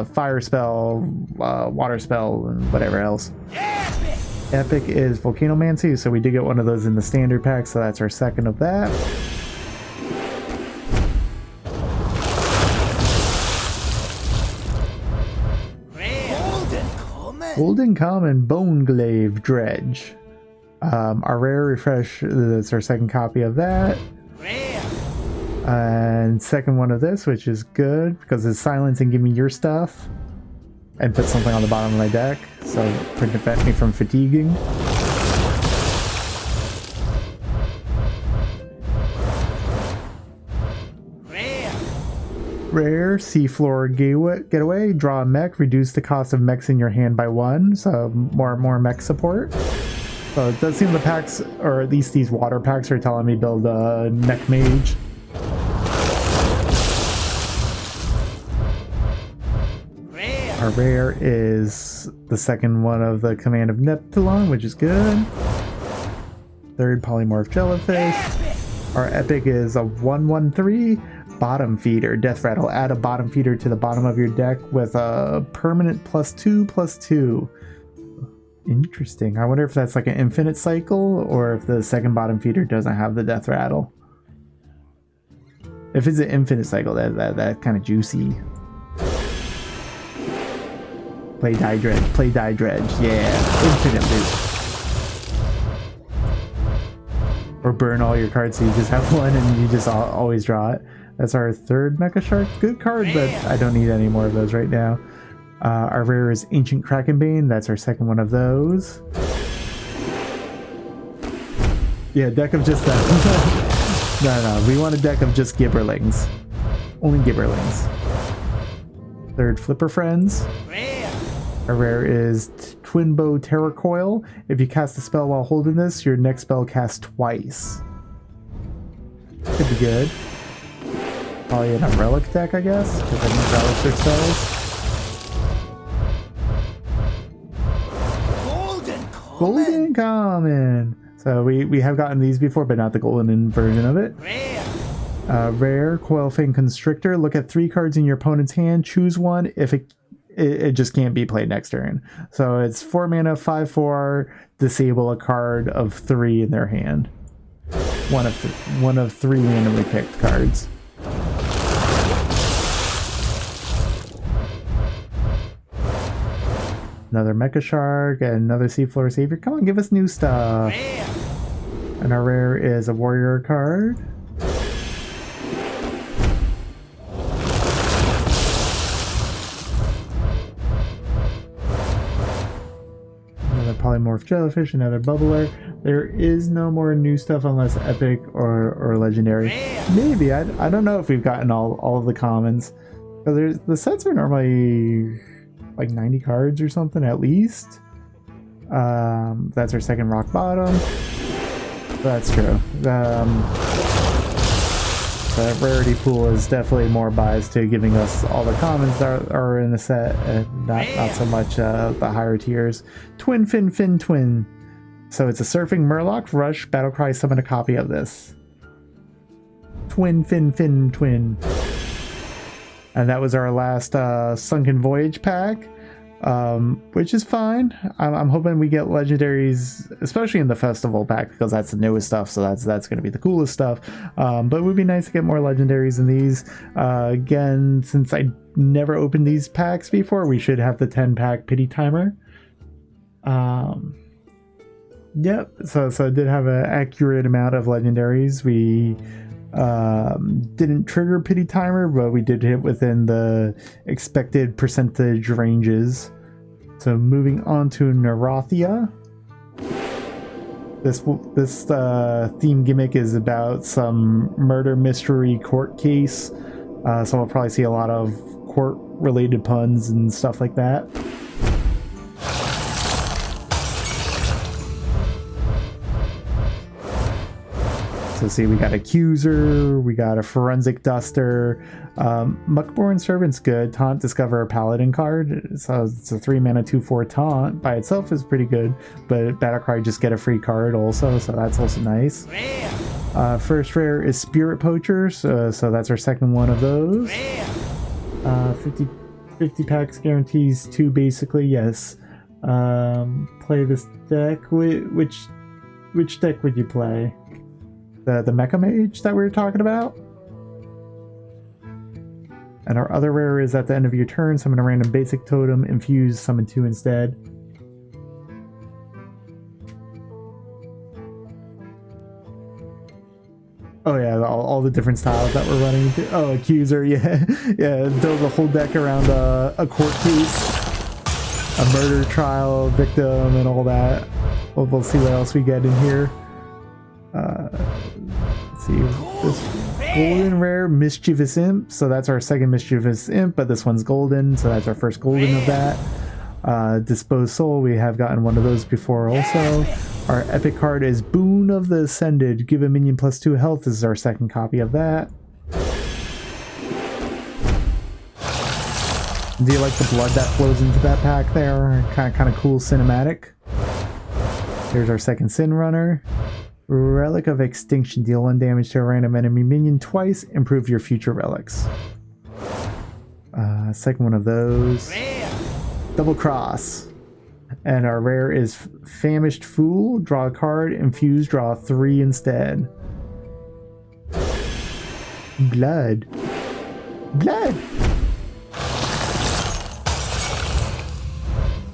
A: Fire Spell, Water Spell, and whatever else. Epic is Volcanomancy, so we did get one of those in the standard pack, so that's our 2nd of that. Golden Common Boneglaive Dredge. Our rare refresh, that's our 2nd copy of that. And 2nd one of this, which is good because it's silence and give me your stuff. And put something on the bottom of my deck, so prevent me from fatiguing. Rare Seafloor Getaway. Draw a mech. Reduce the cost of mechs in your hand by 1, so more mech support. So it does seem the packs, or at least these water packs, are telling me build a mech mage. Our rare is the second one of the Command of Neptulon, which is good. Third polymorph jellyfish. Our epic is a 1/1/3 bottom feeder. Death Rattle. Add a bottom feeder to the bottom of your deck with a permanent +2/+2. Interesting. I wonder if that's like an infinite cycle or if the second bottom feeder doesn't have the Death Rattle. If it's an infinite cycle, that's kind of juicy. Play Die Dredge. Play Die Dredge. Yeah. Infinite loop. Or burn all your cards so you just have one and you just always draw it. That's our third Mecha Shark. Good card, but I don't need any more of those right now. Our rare is Ancient Krakenbane. That's our second one of those. Yeah, deck of just that. No. We want a deck of just Gibberlings. Only Gibberlings. Third Flipper Friends. Our rare is Twin Bow Terror Coil. If you cast a spell while holding this, your next spell casts twice. Could be good. Probably in a relic deck, I guess, because I need relics or spells. Golden Common. So we have gotten these before, but not the golden version of it. Rare Coilfang Constrictor. Look at 3 cards in your opponent's hand. Choose one. If it just can't be played next turn. So it's 4 mana, 5/4. Disable a card of 3 in their hand. One of 3 randomly picked cards. Another Mecha Shark and another Seafloor Savior. Come on, give us new stuff. And our rare is a Warrior card. Another Polymorph Jellyfish, another Bubbler. There is no more new stuff unless Epic or Legendary. Maybe, I don't know if we've gotten all of the commons. But the sets are normally like 90 cards or something at least. That's our second Rock Bottom. That's true. The rarity pool is definitely more biased to giving us all the commons that are in the set and not so much the higher tiers. Twin Fin Twin. So it's a Surfing Murloc. Rush Battlecry, summon a copy of this. Twin Fin Twin. And that was our last Sunken Voyage pack, which is fine. I'm hoping we get legendaries, especially in the festival pack, because that's the newest stuff, so that's going to be the coolest stuff. But it would be nice to get more legendaries in these. Again, since I never opened these packs before, we should have the 10-pack Pity Timer. Yep, so it did have an accurate amount of legendaries. We didn't trigger Pity Timer, but we did hit within the expected percentage ranges. So moving on to Nerothia. This theme gimmick is about some murder mystery court case. So we'll probably see a lot of court related puns and stuff like that. So see, we got Accuser, we got a Forensic Duster, Muckborn Servant's good, Taunt, discover a Paladin card, so it's a 3 mana 2/4 Taunt, by itself is pretty good, but Battlecry just get a free card also, so that's also nice. First rare is Spirit Poacher, so that's our second one of those. 50 packs guarantees 2 basically, yes. Play this deck, which deck would you play? The Mecha Mage that we were talking about. And our other rare is at the end of your turn, summon a random basic totem, infuse, summon 2 instead. Oh yeah, all the different styles that we're running. Oh, Accuser, yeah. Yeah, build a whole deck around a court case, a murder trial, victim, and all that. We'll see what else we get in here. Let's see, this golden rare Mischievous Imp, so that's our second Mischievous Imp, but this one's golden, so that's our first golden of that. Disposed Soul, we have gotten one of those before also. Our epic card is Boon of the Ascended, give a minion +2 health. This is our second copy of that. Do you like the blood that flows into that pack there? Kind of cool cinematic. Here's our second Sin Runner. Relic of Extinction. Deal 1 damage to a random enemy minion twice. Improve your future relics. Second one of those. Double Cross. And our rare is Famished Fool. Draw a card. Infuse. Draw 3 instead. Blood. Blood!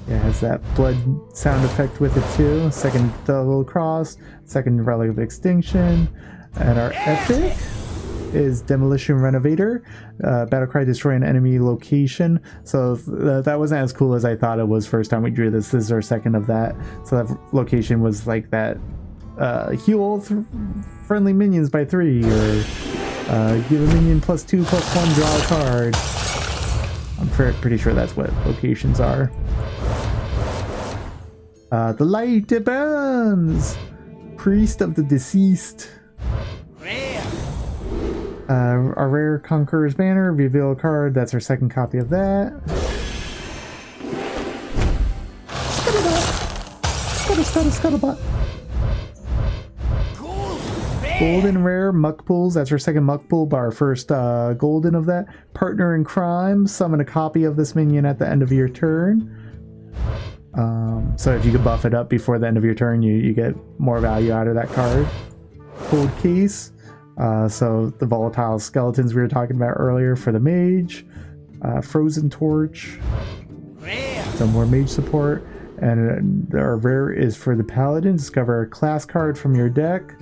A: Yeah, it has that blood sound effect with it too. Second Double Cross. Second Relic of Extinction. And our epic is Demolition Renovator. Battlecry, destroy an enemy location. So that wasn't as cool as I thought it was first time we drew this. This is our second of that. So that location was like that heal friendly minions by 3, or give a minion +2/+1, draw a card. I'm pretty sure that's what locations are. The light, it burns! Priest of the Deceased. Our rare Conqueror's Banner, reveal a card. That's our second copy of that. Scuttlebutt. Golden rare Muck Pools. That's our second Muck Pool, but our first golden of that. Partner in Crime. Summon a copy of this minion at the end of your turn. So if you could buff it up before the end of your turn, you get more value out of that card. Cold Case. So the volatile skeletons we were talking about earlier for the mage. Frozen Torch. Some more mage support. And our rare is for the paladin. Discover a class card from your deck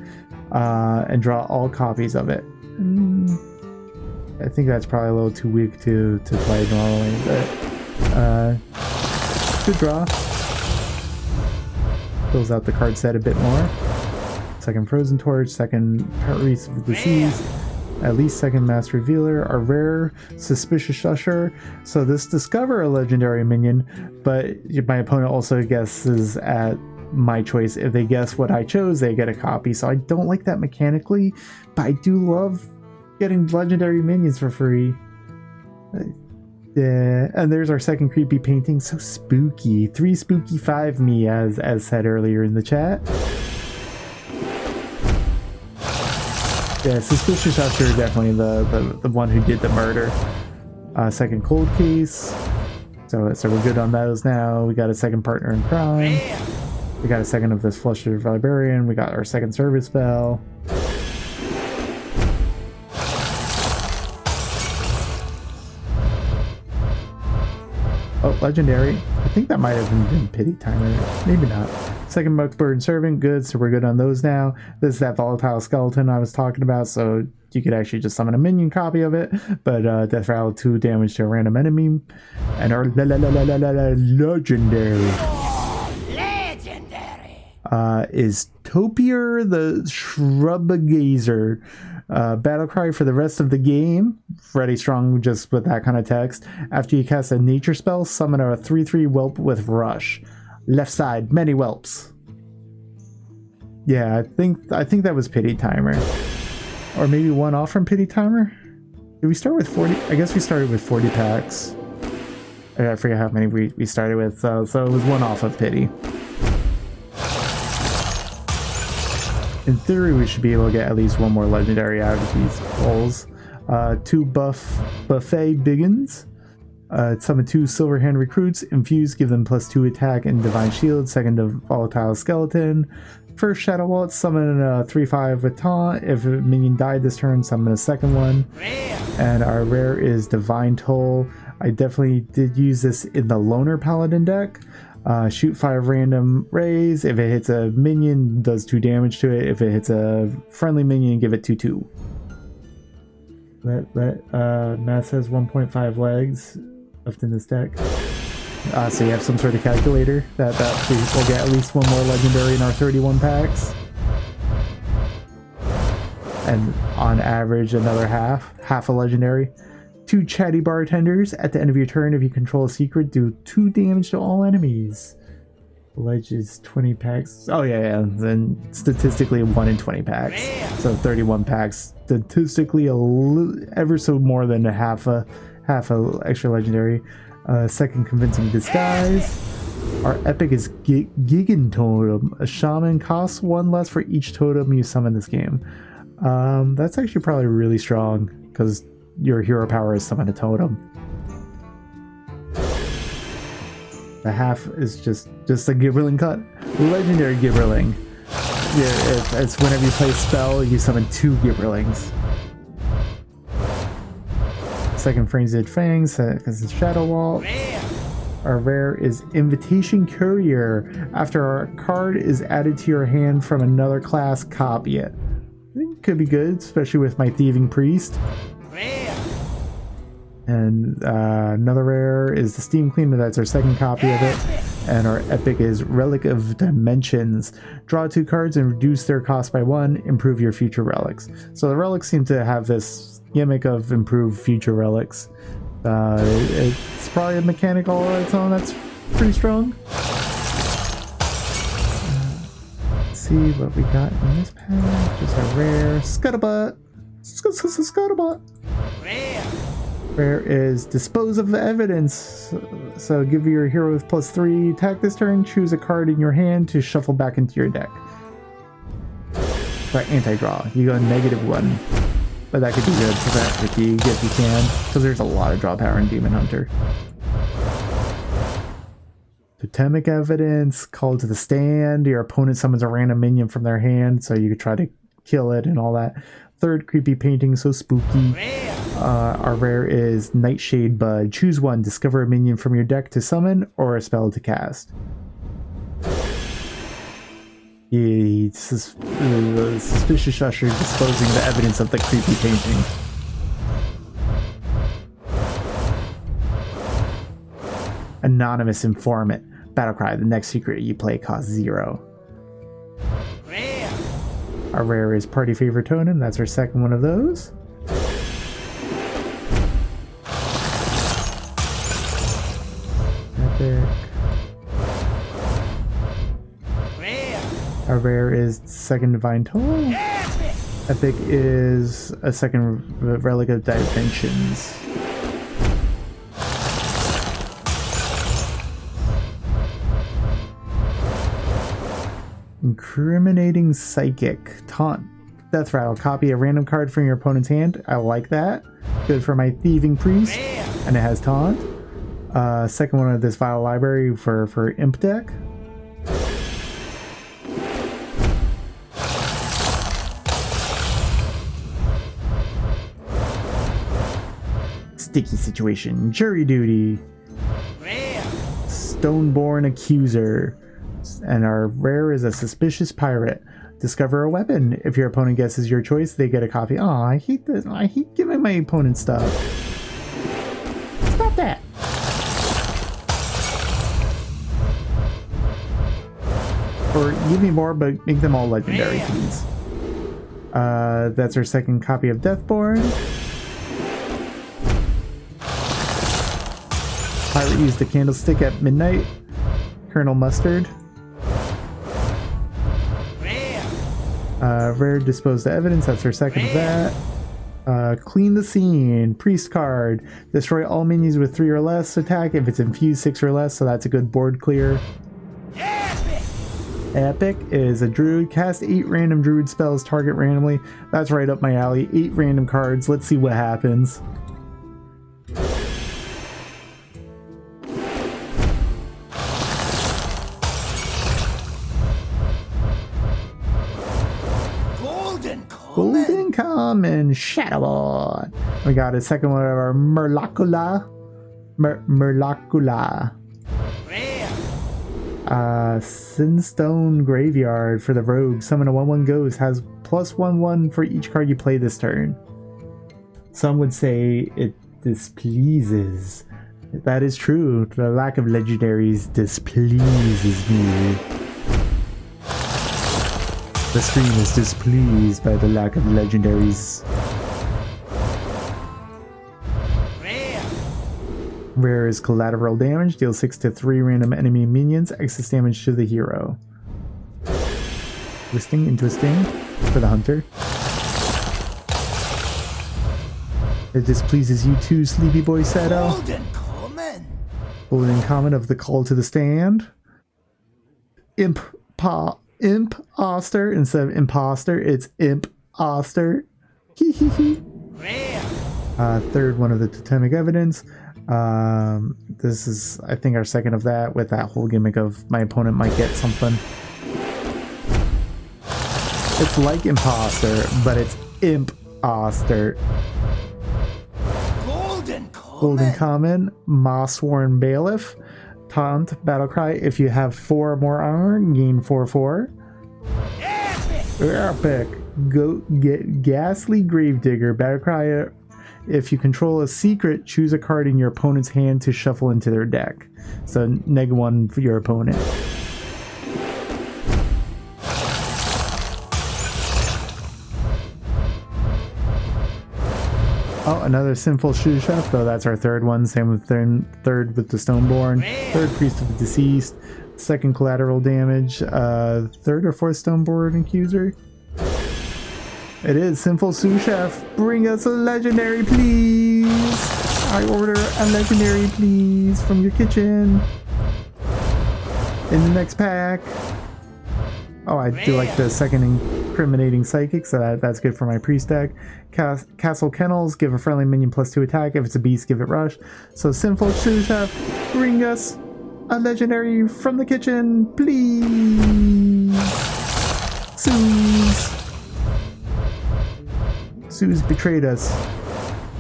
A: and draw all copies of it. I think that's probably a little too weak to play normally, but good draw. Fills out the card set a bit more. Second Frozen Torch, second Priest of the Deceased, at least second Master Revealer, our rare Suspicious Usher. So this discover a legendary minion, but my opponent also guesses at my choice. If they guess what I chose, they get a copy. So I don't like that mechanically, but I do love getting legendary minions for free. Yeah, and there's our second creepy painting. So spooky. 3 spooky 5 me, as said earlier in the chat. Yeah, Suspicious Usher, definitely the one who did the murder. Second Cold Case. So we're good on those now. We got a second Partner in Crime. We got a second of this Flusher Librarian. We got our second Service Bell. Oh, legendary. I think that might have been Pity Timer. Maybe not. Second Muckbird Servant, good, so we're good on those now. This is that volatile skeleton I was talking about, so you could actually just summon a minion copy of it, but Death Rattle 2 damage to a random enemy. And our legendary is Topier the Shrubgazer. Battlecry for the rest of the game. Ready strong just with that kind of text. After you cast a nature spell, summon a 3/3 whelp with rush. Left side, many whelps. Yeah, I think that was Pity Timer. Or maybe one off from Pity Timer? Did we start with 40? I guess we started with 40 packs. I forget how many we started with, so it was one off of Pity. In theory, we should be able to get at least one more legendary out of these pulls. 2 Buffet Biggins. Summon 2 Silverhand Recruits. Infuse, give them +2 attack and Divine Shield. Second of Volatile Skeleton. First Shadow Waltz, summon a 3/5 with Taunt. If a minion died this turn, summon a second one. And our rare is Divine Toll. I definitely did use this in the Loner Paladin deck. Shoot 5 random rays. If it hits a minion, does 2 damage to it. If it hits a friendly minion, give it 2/2. Matt says 1.5 legs left in this deck. So you have some sort of calculator that we'll get at least one more legendary in our 31 packs. And on average, another half a legendary. 2 Chatty Bartenders. At the end of your turn, if you control a secret, do 2 damage to all enemies. Ledge is 20 packs. Oh yeah. Then statistically 1 in 20 packs. So 31 packs. Statistically ever so more than half a extra legendary. Second, convincing disguise. Our epic is Gigan Totem. A shaman costs 1 less for each totem you summon this game. That's actually probably really strong because your hero power is summon a totem. The half is just a Gibberling cut. Legendary Gibberling. Yeah, it's whenever you play a spell, you summon 2 Gibberlings. Second, Frenzied Fangs, because it's Shadow Wall. Our rare is Invitation Courier. After a card is added to your hand from another class, copy it. I think it could be good, especially with my Thieving Priest. And another rare is the Steam Cleaner. That's our second copy of it. And our epic is Relic of Dimensions. Draw 2 cards and reduce their cost by 1. Improve your future relics. So the relics seem to have this gimmick of improve future relics. It's probably a mechanic all on its own that's pretty strong. Let's see what we got in this pack. Just a rare Scuttlebutt. Scuttlebutt. Rare is Dispose of the Evidence. So give your hero with +3 attack this turn. Choose a card in your hand to shuffle back into your deck. For anti-draw, you go -1. But that could be good for that fatigue if you can, because there's a lot of draw power in Demon Hunter. Totemic Evidence, Call to the Stand. Your opponent summons a random minion from their hand, so you could try to kill it and all that. Third, Creepy Painting, so spooky. Our rare is Nightshade Bud. Choose one. Discover a minion from your deck to summon or a spell to cast. Suspicious Usher disposing the evidence of the creepy painting. Anonymous Informant. Battlecry. The next secret you play costs 0. Our rare is Party Favorite Totem. That's our second one of those. Epic. Our rare is Second Divine Toll. Epic is a second Relic of Dimensions. Incriminating Psychic. Taunt. Death Rattle. Copy a random card from your opponent's hand. I like that. Good for my Thieving Priest. And it has Taunt. Second one of this Vile Library for Imp deck. Sticky Situation. Jury Duty. Stoneborn Accuser. And our rare is a Suspicious Pirate. Discover a weapon. If your opponent guesses your choice, they get a copy. Aw, I hate this. I hate giving my opponent stuff. Stop that. Or give me more, but make them all legendary, please. That's our second copy of Deathborn. Pirate used the candlestick at midnight. Colonel Mustard. Rare disposed of evidence. That's our second of that. Clean the Scene. Priest card. Destroy all minions with 3 or less attack if it's infused 6 or less, so that's a good board clear. Epic is a druid. Cast 8 random druid spells, target randomly. That's right up my alley. 8 random cards. Let's see what happens. Golden Common Shadowball. We got a second one of our Murlacula. Murlacula. Sinstone Graveyard for the Rogue. Summon a 1/1 ghost. Has +1/1 for each card you play this turn. Some would say it displeases. That is true. The lack of legendaries displeases me. The stream is displeased by the lack of legendaries. Rare is Collateral Damage. Deal 6 to 3 random enemy minions. Excess damage to the hero. Twisting and Twisting for the Hunter. It displeases you too, Sleepy Boy Seto. Golden comment of the call to the stand. Imposter instead of imposter, it's imposter. Hee hee hee.
B: Rare.
A: Third one of the totemic evidence. This is, I think, our second of that, with that whole gimmick of my opponent might get something. It's like imposter, but it's imposter. Golden common, Mossworn Bailiff. Taunt, Battlecry. If you have 4 or more armor, gain 4/4. Epic. Go get Ghastly Gravedigger. Battlecry. If you control a secret, choose a card in your opponent's hand to shuffle into their deck. So -1 for your opponent. Oh, another Sinful Shoe Chef, though that's our third one. Same with third with the Stoneborn. Third Priest of the Deceased. Second collateral damage. Third or fourth Stoneborn Accuser. It is Sinful Sous Chef. Bring us a legendary, please. I order a legendary, please, from your kitchen. In the next pack. Oh, I do like the second incriminating psychic, so that's good for my priest deck. Castle Kennels, give a friendly minion +2 attack. If it's a beast, give it rush. So Sinful Sous Chef, bring us a legendary from the kitchen, please. Suze betrayed us.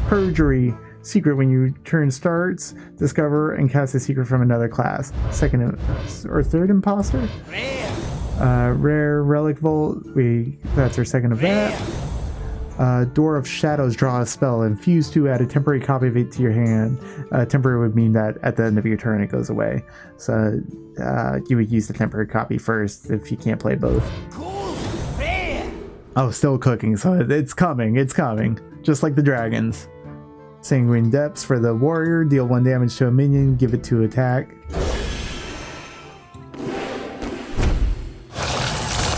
A: Perjury. Secret, when your turn starts, discover and cast a secret from another class. Second or third imposter? Rare Relic Vault. That's our second of that. Door of Shadows, draw a spell. Infuse 2, add a temporary copy of it to your hand. Temporary would mean that at the end of your turn it goes away. So you would use the temporary copy first if you can't play both. Oh, still cooking, so it's coming, just like the dragons. Sanguine Depths for the warrior, deal 1 damage to a minion, give it 2 attack.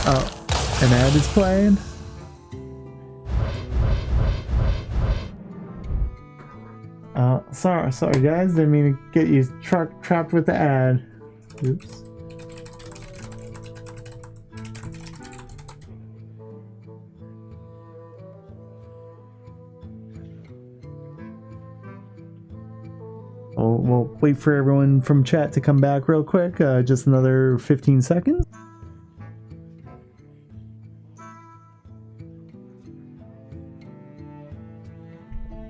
A: Oh, an ad is playing. Sorry guys, didn't mean to get you trapped with the ad. Oops. We'll wait for everyone from chat to come back real quick. Just another 15 seconds.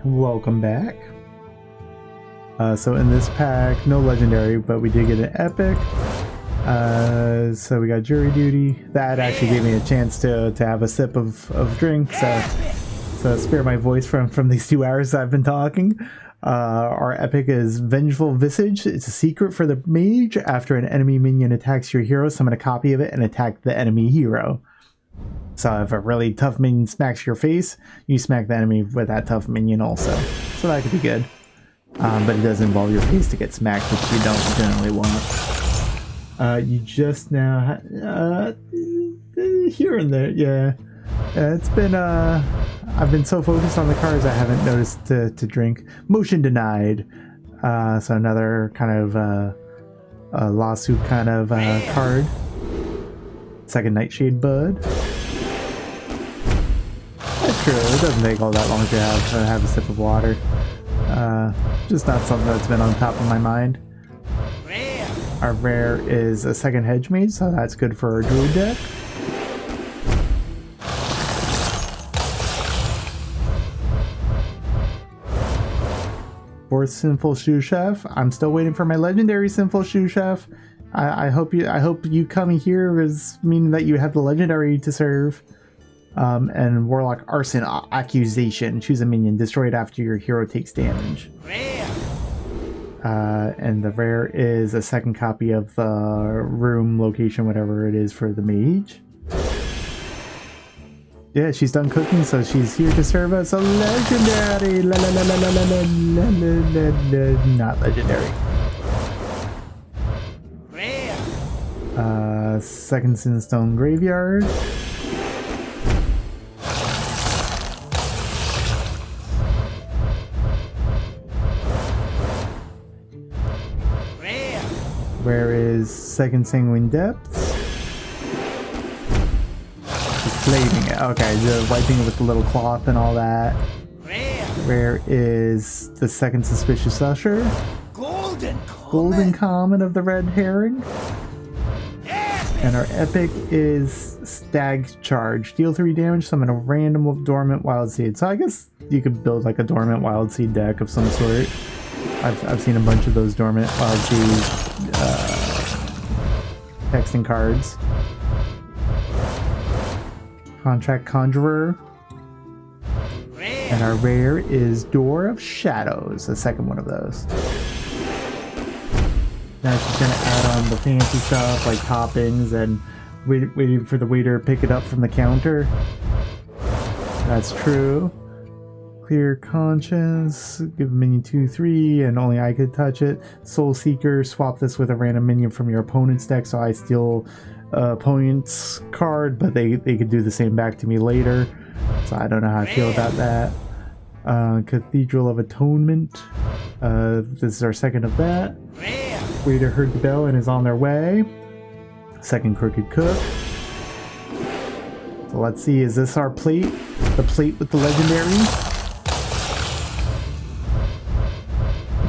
A: Welcome back. So in this pack, no legendary, but we did get an epic. So we got jury duty. That actually gave me a chance to have a sip of drink. So spare my voice from these 2 hours I've been talking. Our epic is Vengeful Visage. It's a secret for the mage. After an enemy minion attacks your hero, summon a copy of it and attack the enemy hero. So if a really tough minion smacks your face, you smack the enemy with that tough minion also. So that could be good. But it does involve your face to get smacked, which you don't generally want. You just now... here and there, yeah. It's been... I've been so focused on the cards I haven't noticed to drink. Motion denied. So another kind of a lawsuit kind of card. Second Nightshade Bud. That's true. It doesn't take all that long to have a sip of water. Just not something that's been on top of my mind. Our rare is a second Hedge Mage, so that's good for our druid deck. Fourth Sinful Shoe Chef. I'm still waiting for my legendary Sinful Shoe Chef. I hope you coming here is meaning that you have the legendary to serve. And Warlock Arson Accusation. Choose a minion, destroy it after your hero takes damage. And the rare is a second copy of the room, location, whatever it is for the mage. Yeah, she's done cooking, so she's here to serve us a legendary. Not legendary. Second Sinstone Graveyard. Where is Second Sanguine Depths? Just flaving it. Okay, the wiping it with the little cloth and all that.
B: Rare.
A: Where is the Second Suspicious Usher?
B: Golden
A: Golden
B: comet.
A: Comet of the Red Herring.
B: Epic.
A: And our epic is Stag Charge. Deal 3 damage, summon a random dormant wild seed. So I guess you could build like a dormant wild seed deck of some sort. I've seen a bunch of those dormant wild seed texting cards. Contract Conjurer.
B: Rare.
A: And our rare is Door of Shadows, the second one of those. Now she's gonna add on the fancy stuff like toppings and waiting for the waiter to pick it up from the counter. That's true. Clear Conscience, give minion 2/3 and only I could touch it. Soul Seeker, swap this with a random minion from your opponent's deck so I steal opponent's card, but they could do the same back to me later. So I don't know how I feel about that. Cathedral of Atonement. This is our second of that.
B: Rare.
A: Waiter heard the bell and is on their way. Second Crooked Cook. So let's see, is this our plate? The plate with the legendary?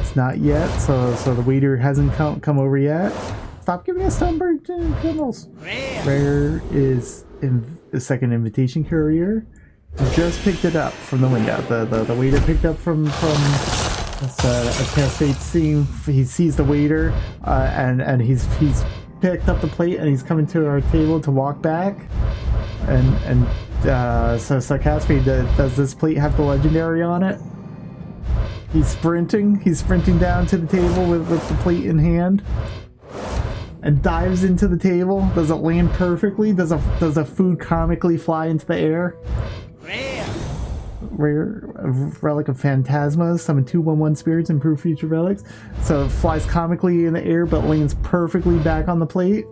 A: It's not yet, so the waiter hasn't come over yet. Stop giving us sunburned criminals.
B: Rare.
A: Rare is the second invitation courier. Just picked it up from the window. The waiter picked up from that's a cast scene. He sees the waiter and he's picked up the plate and he's coming to our table to walk back. So cast fade, does this plate have the legendary on it? He's sprinting down to the table with the plate in hand. And dives into the table. Does it land perfectly? Does a food comically fly into the air?
B: Rare.
A: Rare relic of Phantasma. Summon 2/1/1 spirits, improve future relics. So it flies comically in the air but lands perfectly back on the plate.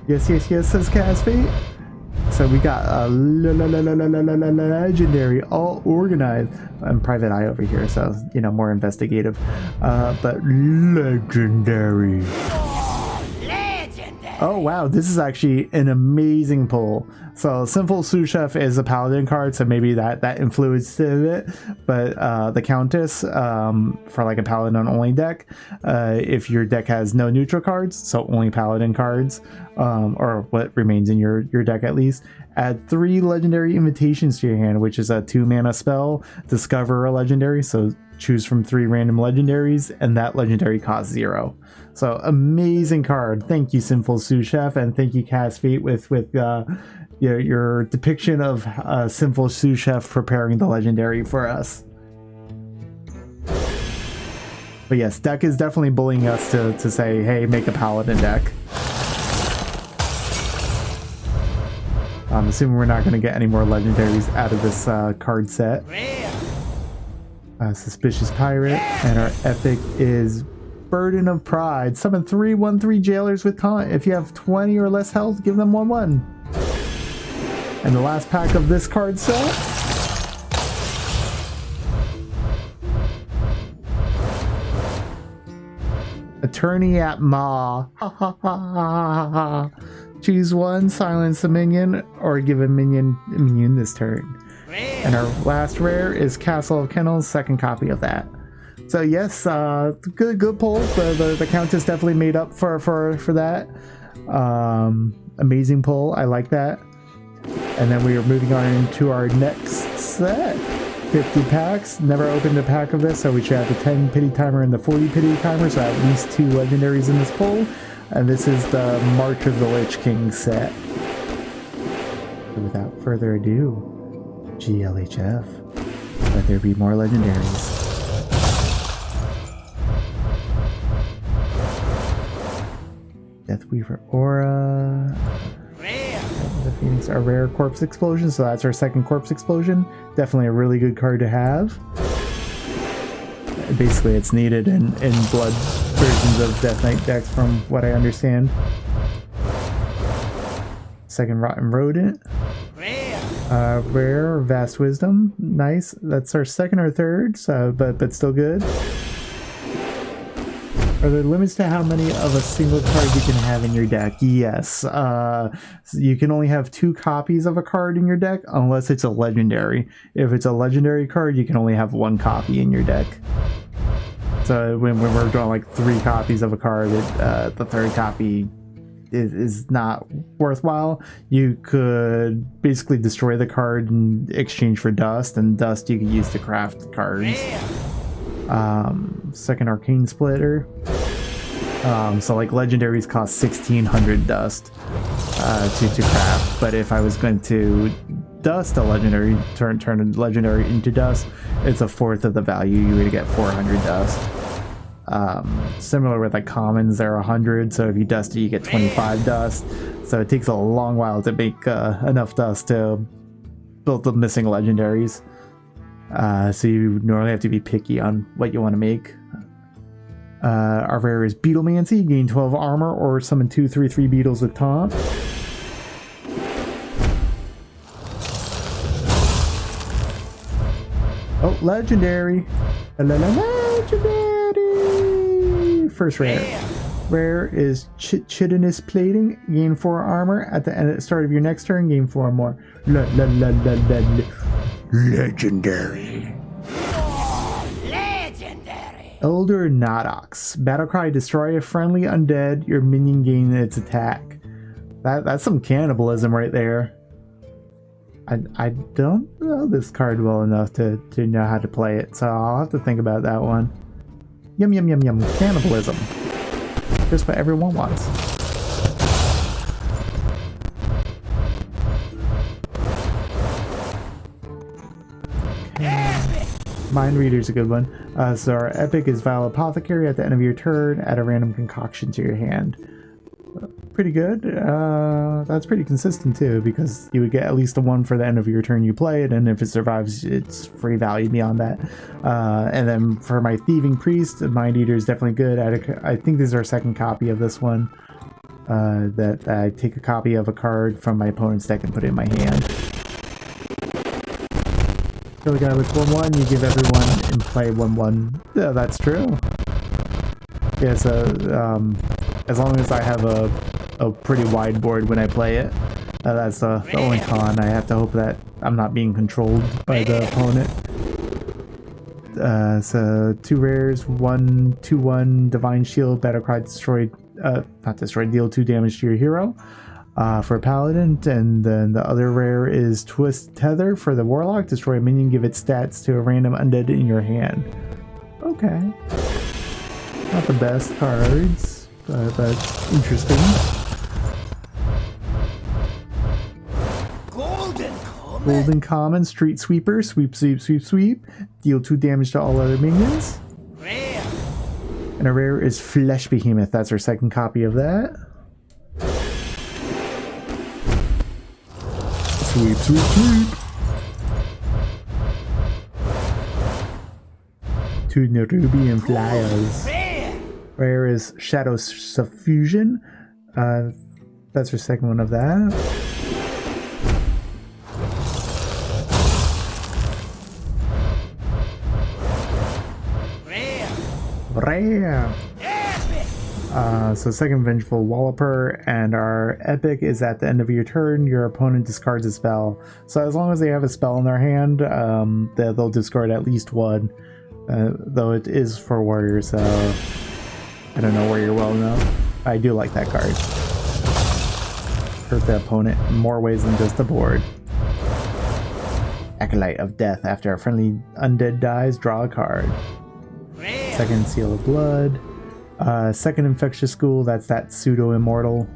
A: Yes, says Cast Fate. So we got a legendary, all organized. I'm private eye over here, so more investigative. But legendary.
B: Oh, legendary.
A: Oh wow, this is actually an amazing pull. So Sinful Sous Chef is a paladin card, so maybe that influenced it. But the Countess, for like a paladin only deck, if your deck has no neutral cards, so only paladin cards, or what remains in your deck at least, add 3 legendary invitations to your hand, which is a 2-mana spell. Discover a legendary, so choose from 3 random legendaries, and that legendary costs 0. So amazing card. Thank you, Sinful Sous Chef, and thank you, Cast Fate, with your depiction of Sinful Sous Chef preparing the legendary for us. But yes, deck is definitely bullying us to say, hey, make a paladin deck. I'm assuming we're not going to get any more legendaries out of this card set.
B: Rare.
A: Suspicious Pirate, and our epic is Burden of Pride. Summon 3/1/3 jailers with taunt. If you have 20 or less health, give them 1/1. And the last pack of this card set. Attorney at Maw. Choose one, silence a minion, or give a minion immune this turn.
B: Rare.
A: And our last rare is Castle of Kennels, second copy of that. So yes, good pull. The Countess definitely made up for that. Amazing pull. I like that. And then we are moving on into our next set. 50 packs. Never opened a pack of this, so we should have the 10 pity timer and the 40 pity timer, so at least 2 legendaries in this pull. And this is the March of the Lich King set. So without further ado, GLHF. Let there be more legendaries. Deathweaver Aura.
B: Rare.
A: The Phoenix, our rare Corpse Explosion, so that's our second Corpse Explosion. Definitely a really good card to have. Basically, it's needed in blood versions of Death Knight decks, from what I understand. Second Rotten Rodent.
B: Rare.
A: Rare Vast Wisdom. Nice. That's our second or third, so but still good. Are there limits to how many of a single card you can have in your deck? Yes. You can only have 2 copies of a card in your deck unless it's a legendary. If it's a legendary card, you can only have 1 copy in your deck. So when we're drawing like 3 copies of a card, the 3rd copy is not worthwhile. You could basically destroy the card in exchange for dust, and dust you could use to craft cards. Second arcane splitter. So like legendaries cost 1600 dust to craft, but if I was going to dust a legendary, turn a legendary into dust, it's a 1/4 of the value. You would get 400 dust. Similar with like commons, they're 100, so if you dust it you get 25 dust, so it takes a long while to make enough dust to build the missing legendaries. So you normally have to be picky on what you want to make. Our rare is Beetlemancy. Gain 12 armor or summon 2 3/3 beetles with taunt. Oh, legendary! Legendary! First rare. Rare is Chitinous Plating. Gain 4 armor. At the start of your next turn, gain 4 more. Legendary.
B: Legendary.
A: Elder Nodox. Battlecry, destroy a friendly undead. Your minion gain its attack. That's some cannibalism right there. I don't know this card well enough to know how to play it, so I'll have to think about that one. Yum yum yum yum. Cannibalism. Just what everyone wants. Mind Reader's a good one. So our epic is Vile Apothecary. At the end of your turn, add a random concoction to your hand. Pretty good. That's pretty consistent too, because you would get at least a 1 for the end of your turn you play it, and if it survives, it's free value beyond that. And then for my Thieving Priest, Mind Eater is definitely good. I think this is our 2nd copy of this one. That I take a copy of a card from my opponent's deck and put it in my hand. Kill a guy with 1/1, you give everyone in play 1/1. Yeah, that's true. Yeah, so as long as I have a pretty wide board when I play it, that's the only con. I have to hope that I'm not being controlled by the opponent. So 2 rares, 1 2/1 Divine Shield, Battlecry, deal 2 damage to your hero. For Paladin, and then the other rare is Twist Tether for the Warlock. Destroy a minion, give its stats to a random undead in your hand. Okay. Not the best cards, but interesting. Golden Common, Street Sweeper. Sweep, sweep, sweep, sweep. Deal 2 damage to all other minions.
B: Rare.
A: And a rare is Flesh Behemoth. That's our 2nd copy of that. Sweep, sweep, sweep. 2 Nerubian Flyers. Rare is Shadow Suffusion. That's our 2nd one of that. Rare. So 2nd Vengeful Walloper, and our epic is at the end of your turn, your opponent discards a spell. So as long as they have a spell in their hand, they'll discard at least 1. Though it is for warriors, so I don't know where you're well enough. I do like that card. Hurt the opponent in more ways than just the board. Acolyte of Death. After a friendly undead dies, draw a card. 2nd Seal of Blood. 2nd Infectious School, that's that pseudo-immortal.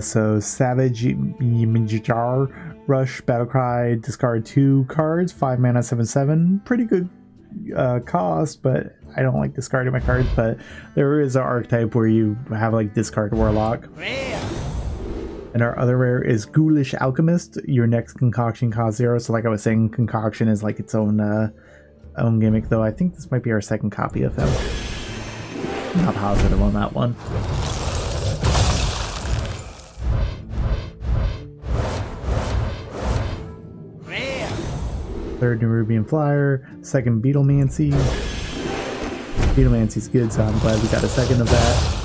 A: So Savage Yimijar Rush, Battlecry, discard 2 cards, 5 mana, 7/7. Pretty good cost, but I don't like discarding my cards. But there is an archetype where you have like discard Warlock. And our other rare is Ghoulish Alchemist. Your next concoction costs 0. So like I was saying, concoction is like its own gimmick, though I think this might be our 2nd copy of him. I'm not positive on that one. Third Nerubian Flyer. Second Beetlemancy. Beetlemancy's good, so I'm glad we got a second of that.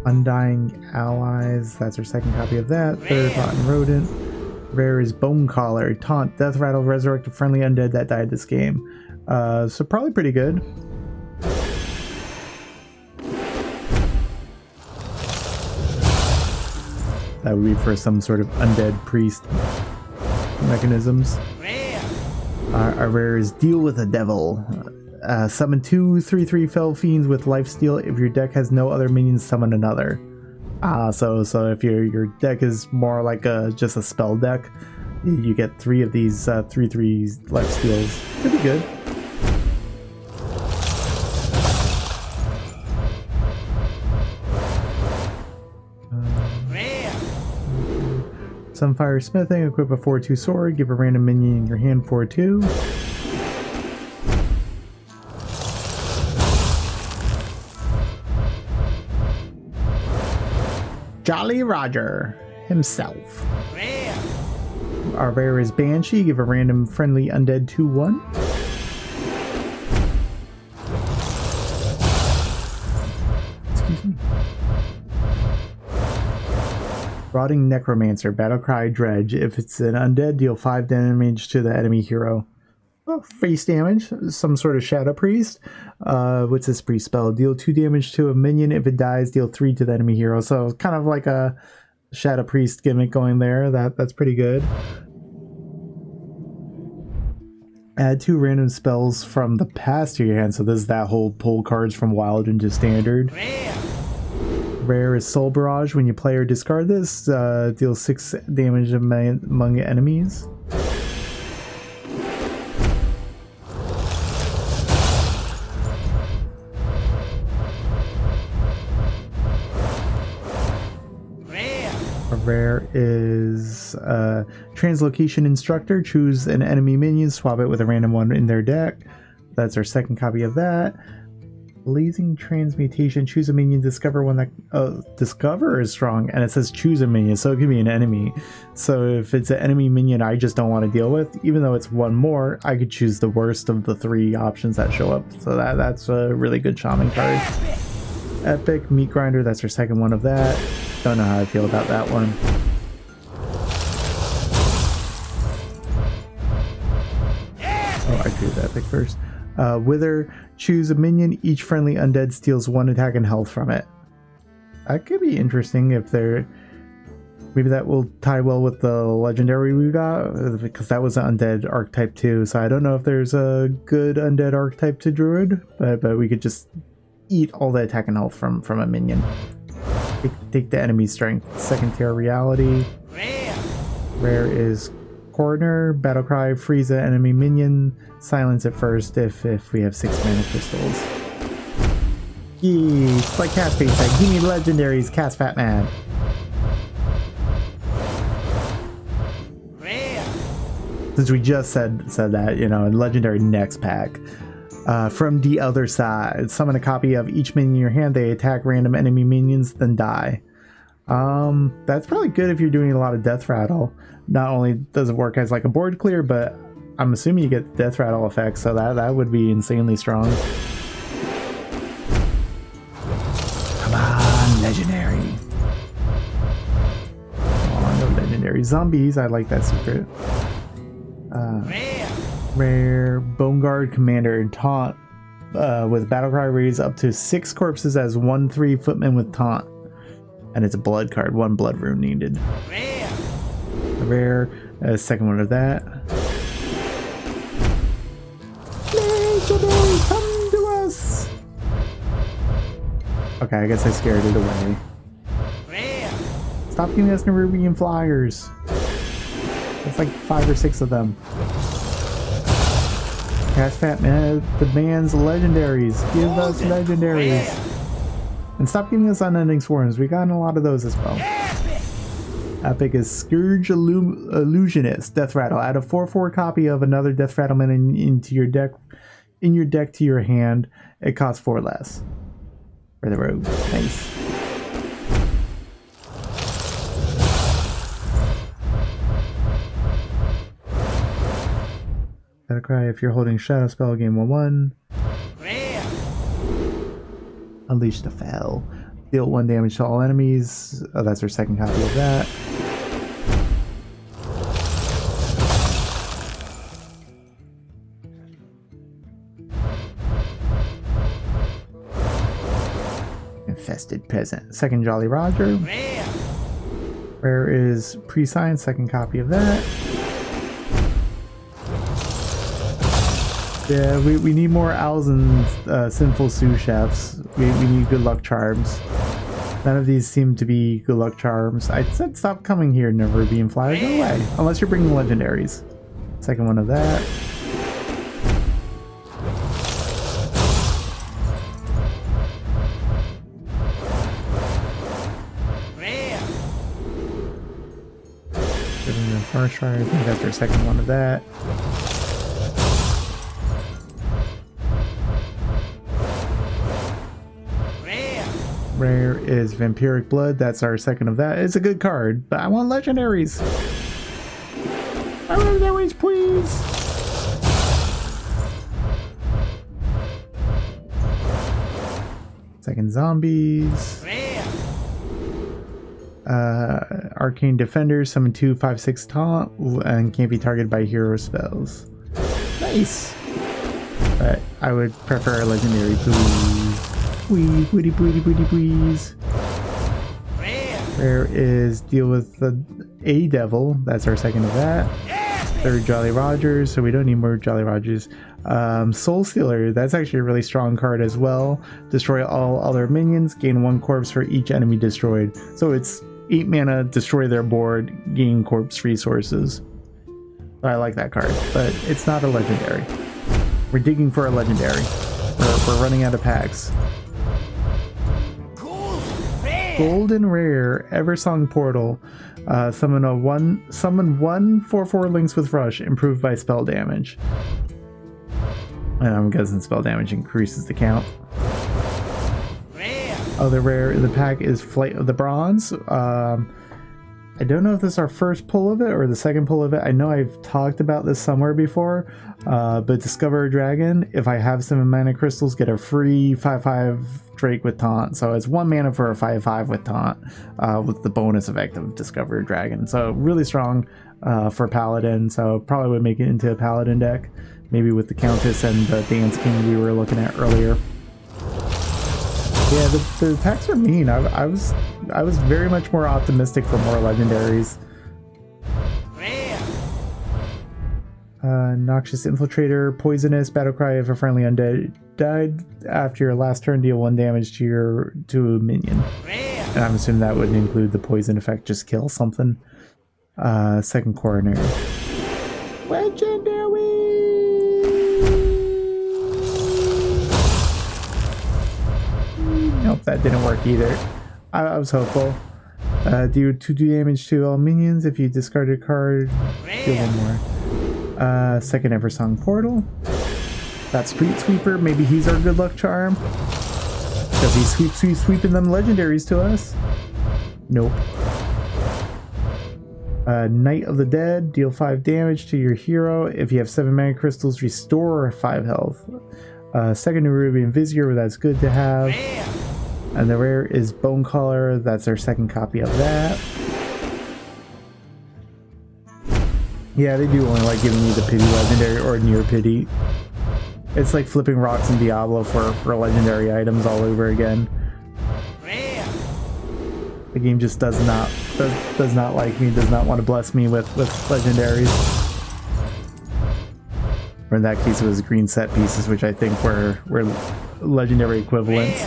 A: Undying Allies, that's our second copy of that. Third, Rotten Rodent. Rare is Bone Collar. Taunt, Death Rattle, resurrect a friendly undead that died this game. So probably pretty good. That would be for some sort of undead priest mechanisms. Our rare is Deal with a Devil. Summon 2 3/3 Fell Fiends with lifesteal. If your deck has no other minions, summon another. So if your deck is more like just a spell deck, you get 3 of these 3/3 lifesteals. Pretty good. Sunfire Smithing, equip a 4/2 sword, give a random minion in your hand 4/2. Jolly Roger himself. Our rare is Banshee, give a random friendly undead 2/1. Excuse me. Rotting Necromancer, Battlecry Dredge. If it's an undead, deal 5 damage to the enemy hero. Oh, face damage. Some sort of Shadow Priest. What's this priest spell? Deal 2 damage to a minion. If it dies, deal 3 to the enemy hero. So kind of like a Shadow Priest gimmick going there. That's pretty good. Add 2 random spells from the past to your hand. So this is that whole pull cards from Wild into Standard. Rare is Soul Barrage. When you play or discard this, deal 6 damage among enemies. Rare is Translocation Instructor. Choose an enemy minion, swap it with a random one in their deck. That's our second copy of that. Blazing Transmutation. Choose a minion, discover one that discover is strong, and it says choose a minion, so it could be an enemy. So if it's an enemy minion I just don't want to deal with, even though it's one more, I could choose the worst of the 3 options that show up. So that's a really good shaman card. Epic Meat Grinder. That's our second one of that. Don't know how I feel about that one. Oh, I drew the epic first. Wither. Choose a minion. Each friendly undead steals 1 attack and health from it. That could be interesting if they're... Maybe that will tie well with the legendary we got, because that was an undead archetype too. So I don't know if there's a good undead archetype to druid, but we could just eat all the attack and health from a minion. Take the enemy strength. Second tier reality. Rare is Corner. Battlecry. Freeze an enemy minion. Silence it first if we have 6 mana crystals. Yee, it's like Cast Face said. Give me legendaries, Cast Fat Man. Since we just said that, you know, in legendary next pack. From the other side, summon a copy of each minion in your hand. They attack random enemy minions, then die. That's probably good if you're doing a lot of Death Rattle. Not only does it work as like a board clear, but I'm assuming you get Death Rattle effects, so that would be insanely strong. Come on, legendary. Oh, no legendary. Zombies, I like that secret. Rare Bone Guard Commander. Taunt with Battlecry. Raise up to 6 corpses as 1/3 footman with taunt. And it's a blood card. 1 blood rune needed. Rare. Second one of that. Legendary, come to us! Okay, I guess I scared it away. Stop giving us Nerubian flyers. That's like 5 or 6 of them. Cast Fat Man demands legendaries. Give us legendaries. And stop giving us unending swarms. We've gotten a lot of those as well. Epic is Scourge Illusionist. Death Rattle. Add a 4/4 copy of another Death Rattleman into your deck. In your deck to your hand. It costs 4 less. For the rogue. Nice. Battle cry if you're holding shadow spell, gain 1/1.
B: Rare.
A: Unleash the Fel. Deal 1 damage to all enemies. Oh, that's our second copy of that. Infested Peasant. Second Jolly Roger.
B: Rare.
A: Rare is Pre-Sign. Second copy of that. Yeah, we need more owls and sinful sous chefs. We need good luck charms. None of these seem to be good luck charms. I said stop coming here, never being flyer. Go away. Unless you're bringing legendaries. Second one of that.
B: Rare.
A: Giving them First Try. I think that's our second one of that. Rare is Vampiric Blood. That's our second of that. It's a good card, but I want legendaries. I want legendaries, please. Second Zombies. Arcane Defender. Summon 2, 5, 6 taunt and can't be targeted by hero spells. Nice. But I would prefer a legendary, please. Please. Rare is deal with the A Devil. That's our second of that. Third Jolly Rogers, so we don't need more Jolly Rogers. Soul Stealer, that's actually a really strong card as well. Destroy all other minions, gain 1 corpse for each enemy destroyed. So it's 8 mana, destroy their board, gain corpse resources. I like that card, but it's not a legendary. We're digging for a legendary. We're running out of packs. Golden Rare, Eversong Portal. Summon 1 4/4 links with Rush, improved by spell damage. And I'm guessing spell damage increases the count. Other rare in the pack is Flight of the Bronze. I don't know if this is our first pull of it or the second pull of it. I know I've talked about this somewhere before, but Discover a Dragon. If I have 7 mana crystals, get a free 5/5 Drake with Taunt. So it's 1 mana for a 5/5 with Taunt, with the bonus effect of Discover a Dragon. So really strong for Paladin. So probably would make it into a Paladin deck, maybe with the Countess and the Dance King we were looking at earlier. Yeah, the packs are mean. I was very much more optimistic for more legendaries. Noxious Infiltrator, Poisonous, Battlecry if a friendly undead died after your last turn, deal 1 damage to a minion. And I'm assuming that would include the poison effect, just kill something. Second Coronary. Legendary! Nope, that didn't work either. I was hopeful. Do 2 damage to all minions. If you discard a card, deal 1 more. Second Eversong Portal. That Street Sweeper, maybe he's our good luck charm. Because he's sweeping them legendaries to us. Nope. Knight of the Dead, deal 5 damage to your hero. If you have 7 mana crystals, restore 5 health. Second Nerubian Vizier, that's good to have. And the rare is Bone Collar, that's our second copy of that. Yeah, they do only like giving you the pity legendary or near pity. It's like flipping rocks in Diablo for legendary items all over again. The game just does not like me, does not want to bless me with legendaries. Or in that case it was green set pieces, which I think were legendary equivalents.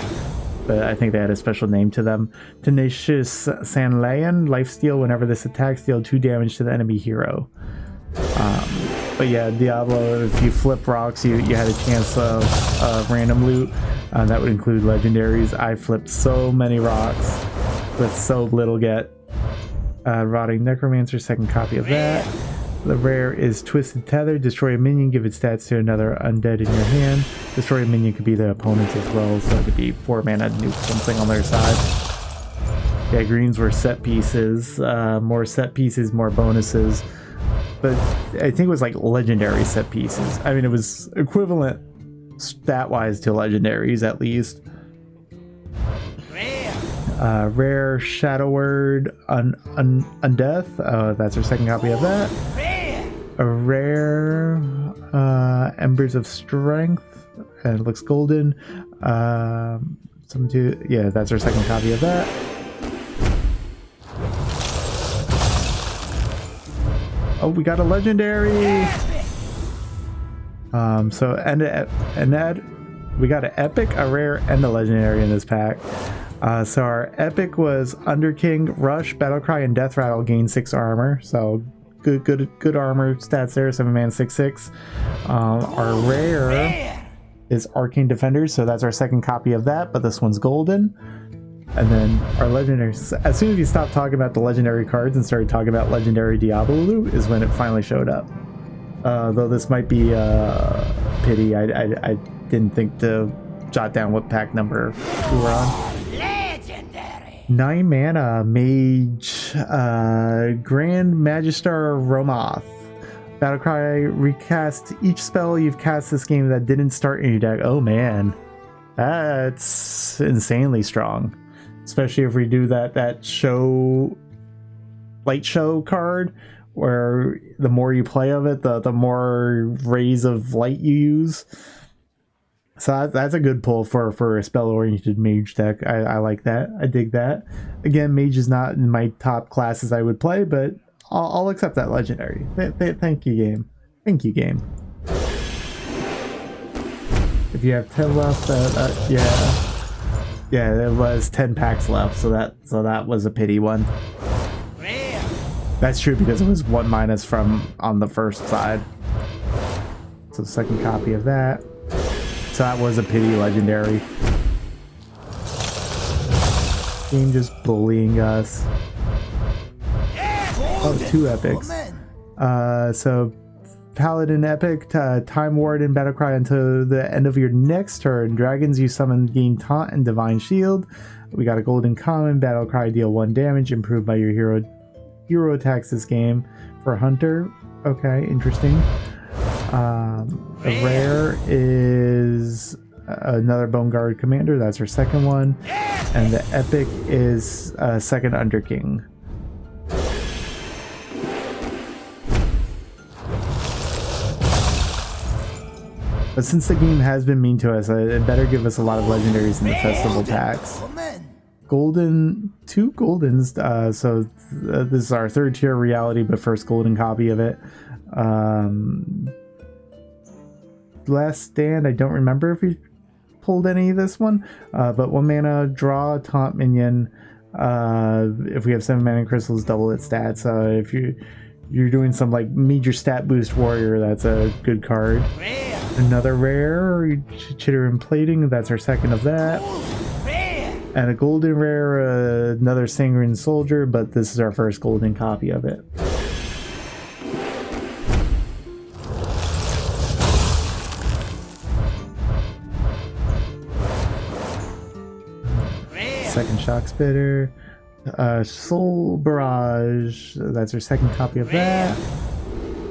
A: But I think they had a special name to them. Tenacious Sanlayan, lifesteal. Whenever this attacks, deal 2 damage to the enemy hero. But yeah, Diablo, if you flip rocks, you had a chance of random loot. That would include legendaries. I flipped so many rocks with so little get. Rotting Necromancer, second copy of that. The rare is Twisted Tether. Destroy a minion, give its stats to another undead in your hand. Destroy a minion could be the opponent's as well, so it could be 4 mana to nuke something on their side. Yeah, greens were set pieces. More set pieces, more bonuses. but I think it was like legendary set pieces. I mean, it was equivalent stat-wise to legendaries at least. Rare Shadow Word Undeath. That's our second copy of that. A rare Embers of Strength, and it looks golden. Yeah, that's our second copy of that. Oh, we got a legendary. We got an epic, a rare, and a legendary in this pack. So our epic was Underking, Rush, Battlecry, and Death Rattle gain 6 armor. So good armor stats there. 7-man, 6/6. Our rare is Arcane Defenders, so that's our second copy of that, but this one's golden. And then our legendary. As soon as you stopped talking about the legendary cards and started talking about legendary Diablo loot, is when it finally showed up. Though this might be pity. I didn't think to jot down what pack number we were on. 9 mana Mage, Grand Magister Romoth. Battlecry, recast each spell you've cast this game that didn't start in your deck. Oh man, that's insanely strong. Especially if we do that show, light show card, where the more you play of it, the more rays of light you use. So that's a good pull for a spell-oriented mage deck. I like that. I dig that. Again, mage is not in my top classes I would play, but I'll accept that legendary. Thank you, game. Thank you, game. If you have 10 left, yeah, there was 10 packs left, so that was a pity one. That's true because it was 1- from on the first side. So second copy of that. So that was a pity legendary. Game just bullying us. Oh, 2 epics. So Paladin epic, Time Warden, Battlecry until the end of your next turn. Dragons you summon gain Taunt and Divine Shield. We got a golden common, Battlecry deal 1 damage, improved by your hero attacks this game. For Hunter, okay, interesting. A rare is another Bone Guard Commander. That's her second one. And the epic is second Underking. But since the game has been mean to us, it better give us a lot of legendaries in the festival packs. Golden, 2 goldens. So this is our 3rd tier reality, but first golden copy of it. Last Stand, I don't remember if we pulled any of this one, but 1 mana, draw a taunt minion. If we have 7 mana crystals, double its stats. If you're doing some like major stat boost warrior, that's a good card. Another rare, Chitter and Plating, that's our second of that. And a golden rare, another Sanguine Soldier, but this is our first golden copy of it. Second Shock Spitter, Soul Barrage, that's our second copy of that,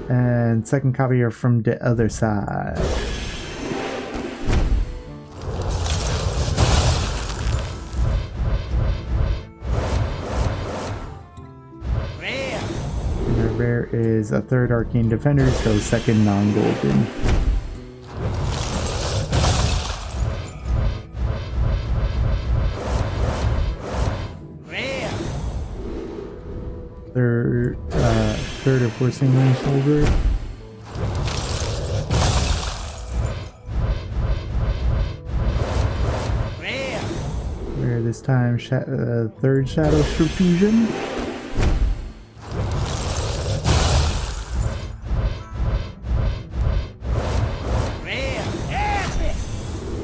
A: and second copy are from the other side. And our rare is a 3rd Arcane Defender, so second non-golden. Third or 4th Sanguine Soldier. Rare this time, 3rd Shadow Fusion.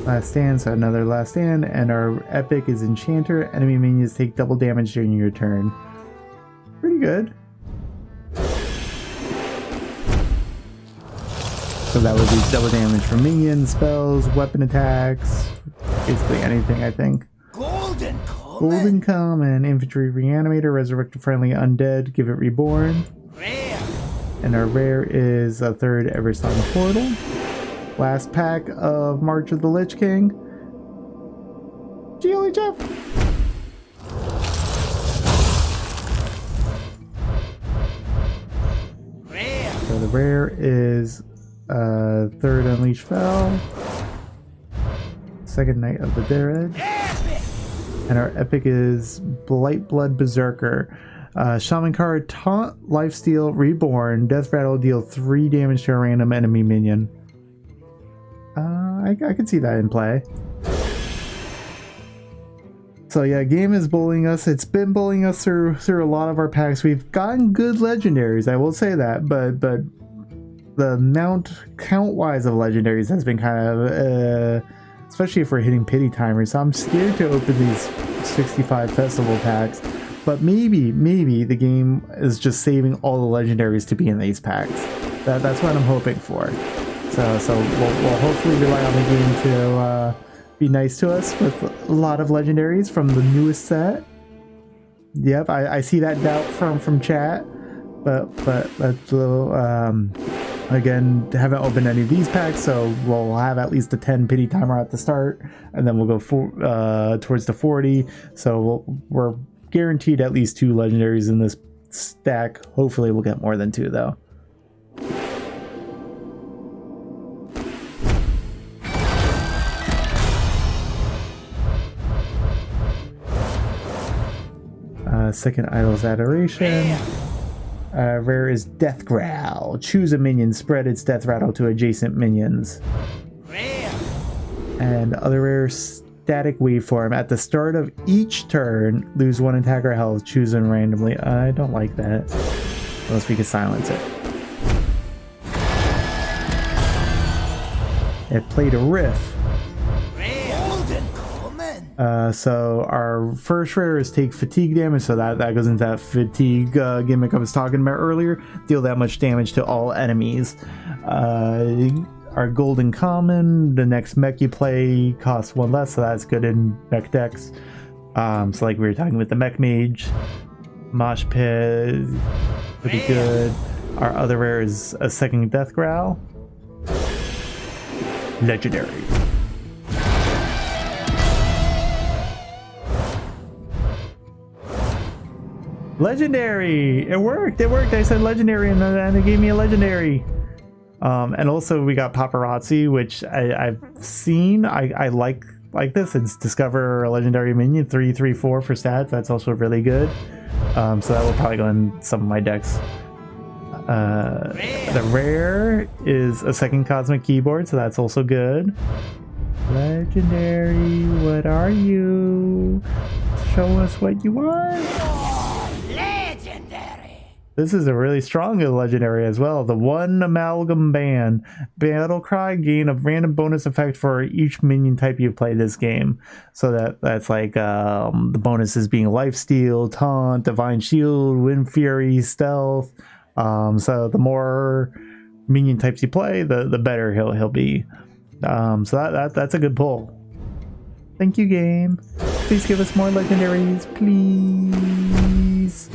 A: Last Stand, so another Last Stand, and our epic is Enchanter. Enemy minions take double damage during your turn. Pretty good. So that would be double damage from minions, spells, weapon attacks, basically anything, I think. Golden Common, Infantry Reanimator, resurrect a friendly undead, give it reborn. And our rare is a third Eversong Portal. Last pack of March of the Lich King. Geely Jeff.
B: Rare.
A: So the rare is third Unleash Fel. Second Knight of the Dead.
B: Epic.
A: And our epic is Blightblood Berserker. Shaman card, Taunt, Lifesteal, Reborn, Death Rattle, deal 3 damage to a random enemy minion. I can see that in play. So yeah, game is bullying us. It's been bullying us through a lot of our packs. We've gotten good legendaries, I will say that, but the amount count-wise of legendaries has been kind of especially if we're hitting pity timers. So I'm scared to open these 65 festival packs. But maybe the game is just saving all the legendaries to be in these packs. That's what I'm hoping for. So we'll hopefully rely on the game to be nice to us with a lot of legendaries from the newest set. Yep, I see that doubt from chat. But that's again, haven't opened any of these packs, so we'll have at least a 10 pity timer at the start, and then we'll go towards the 40. So we're guaranteed at least 2 legendaries in this stack. Hopefully we'll get more than 2 though. Second Idol's Adoration. Rare is Death Growl. Choose a minion, spread its death rattle to adjacent minions.
B: Rare.
A: And other rare, Static Waveform. At the start of each turn, lose 1 attacker health, chosen randomly. I don't like that. Unless we can silence it. It played a riff. So our first rare is take fatigue damage, so that goes into that fatigue gimmick I was talking about earlier. Deal that much damage to all enemies. Our golden common, the next mech you play costs 1 less, so that's good in mech decks. So like we were talking with the mech mage, mosh pit, pretty good. Our other rare is a second death growl. Legendary. Legendary! It worked! I said legendary and then it gave me a legendary. And also we got paparazzi, which I've seen. I like this. It's discover a legendary minion, 3/3/4 for stats. That's also really good. So that will probably go in some of my decks. The rare is a second cosmic keyboard, so that's also good. Legendary, what are you? Show us what you are. This is a really strong legendary as well. The 1 Amalgam Band. Battle Cry, gain a random bonus effect for each minion type you play this game. So that's like the bonuses being Lifesteal, Taunt, Divine Shield, Wind Fury, Stealth. So the more minion types you play, the better he'll be. So that's a good pull. Thank you, game. Please give us more legendaries, please.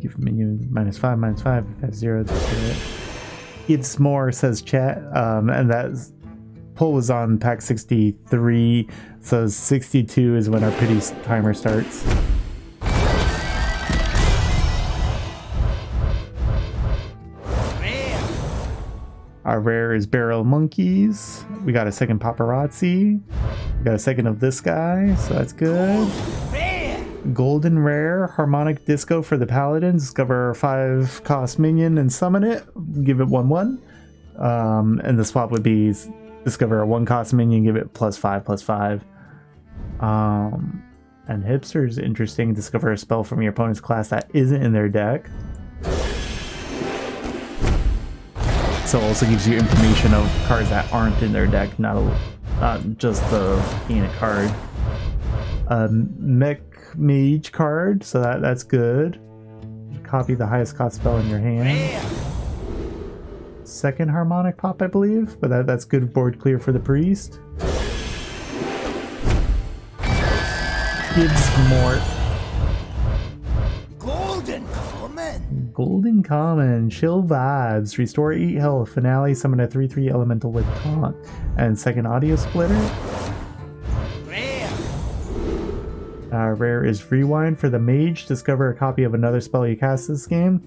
A: Give minion -5/-5. If that's 0, that's it. It's more, says chat. And that pull was on pack 63, so 62 is when our pity timer starts. Our rare is Barrel Monkeys. We got a second Paparazzi. We got a second of this guy, so that's good. Golden rare, Harmonic Disco for the Paladins. Discover a 5 cost minion and summon it. Give it 1/1. And the swap would be discover a 1 cost minion, give it +5/+5. And Hipster's interesting. Discover a spell from your opponent's class that isn't in their deck. So it also gives you information of cards that aren't in their deck, not just the being a card. Mech Mage card, so that's good. Copy the highest cost spell in your hand. second harmonic pop, I believe, but that's good board clear for the priest. Gives more.
B: Golden common.
A: Golden common, chill vibes, restore 8 health, finale, summon a 3/3 elemental with taunt, and second audio splitter.
B: Rare.
A: Rare is rewind for the mage. Discover a copy of another spell you cast this game.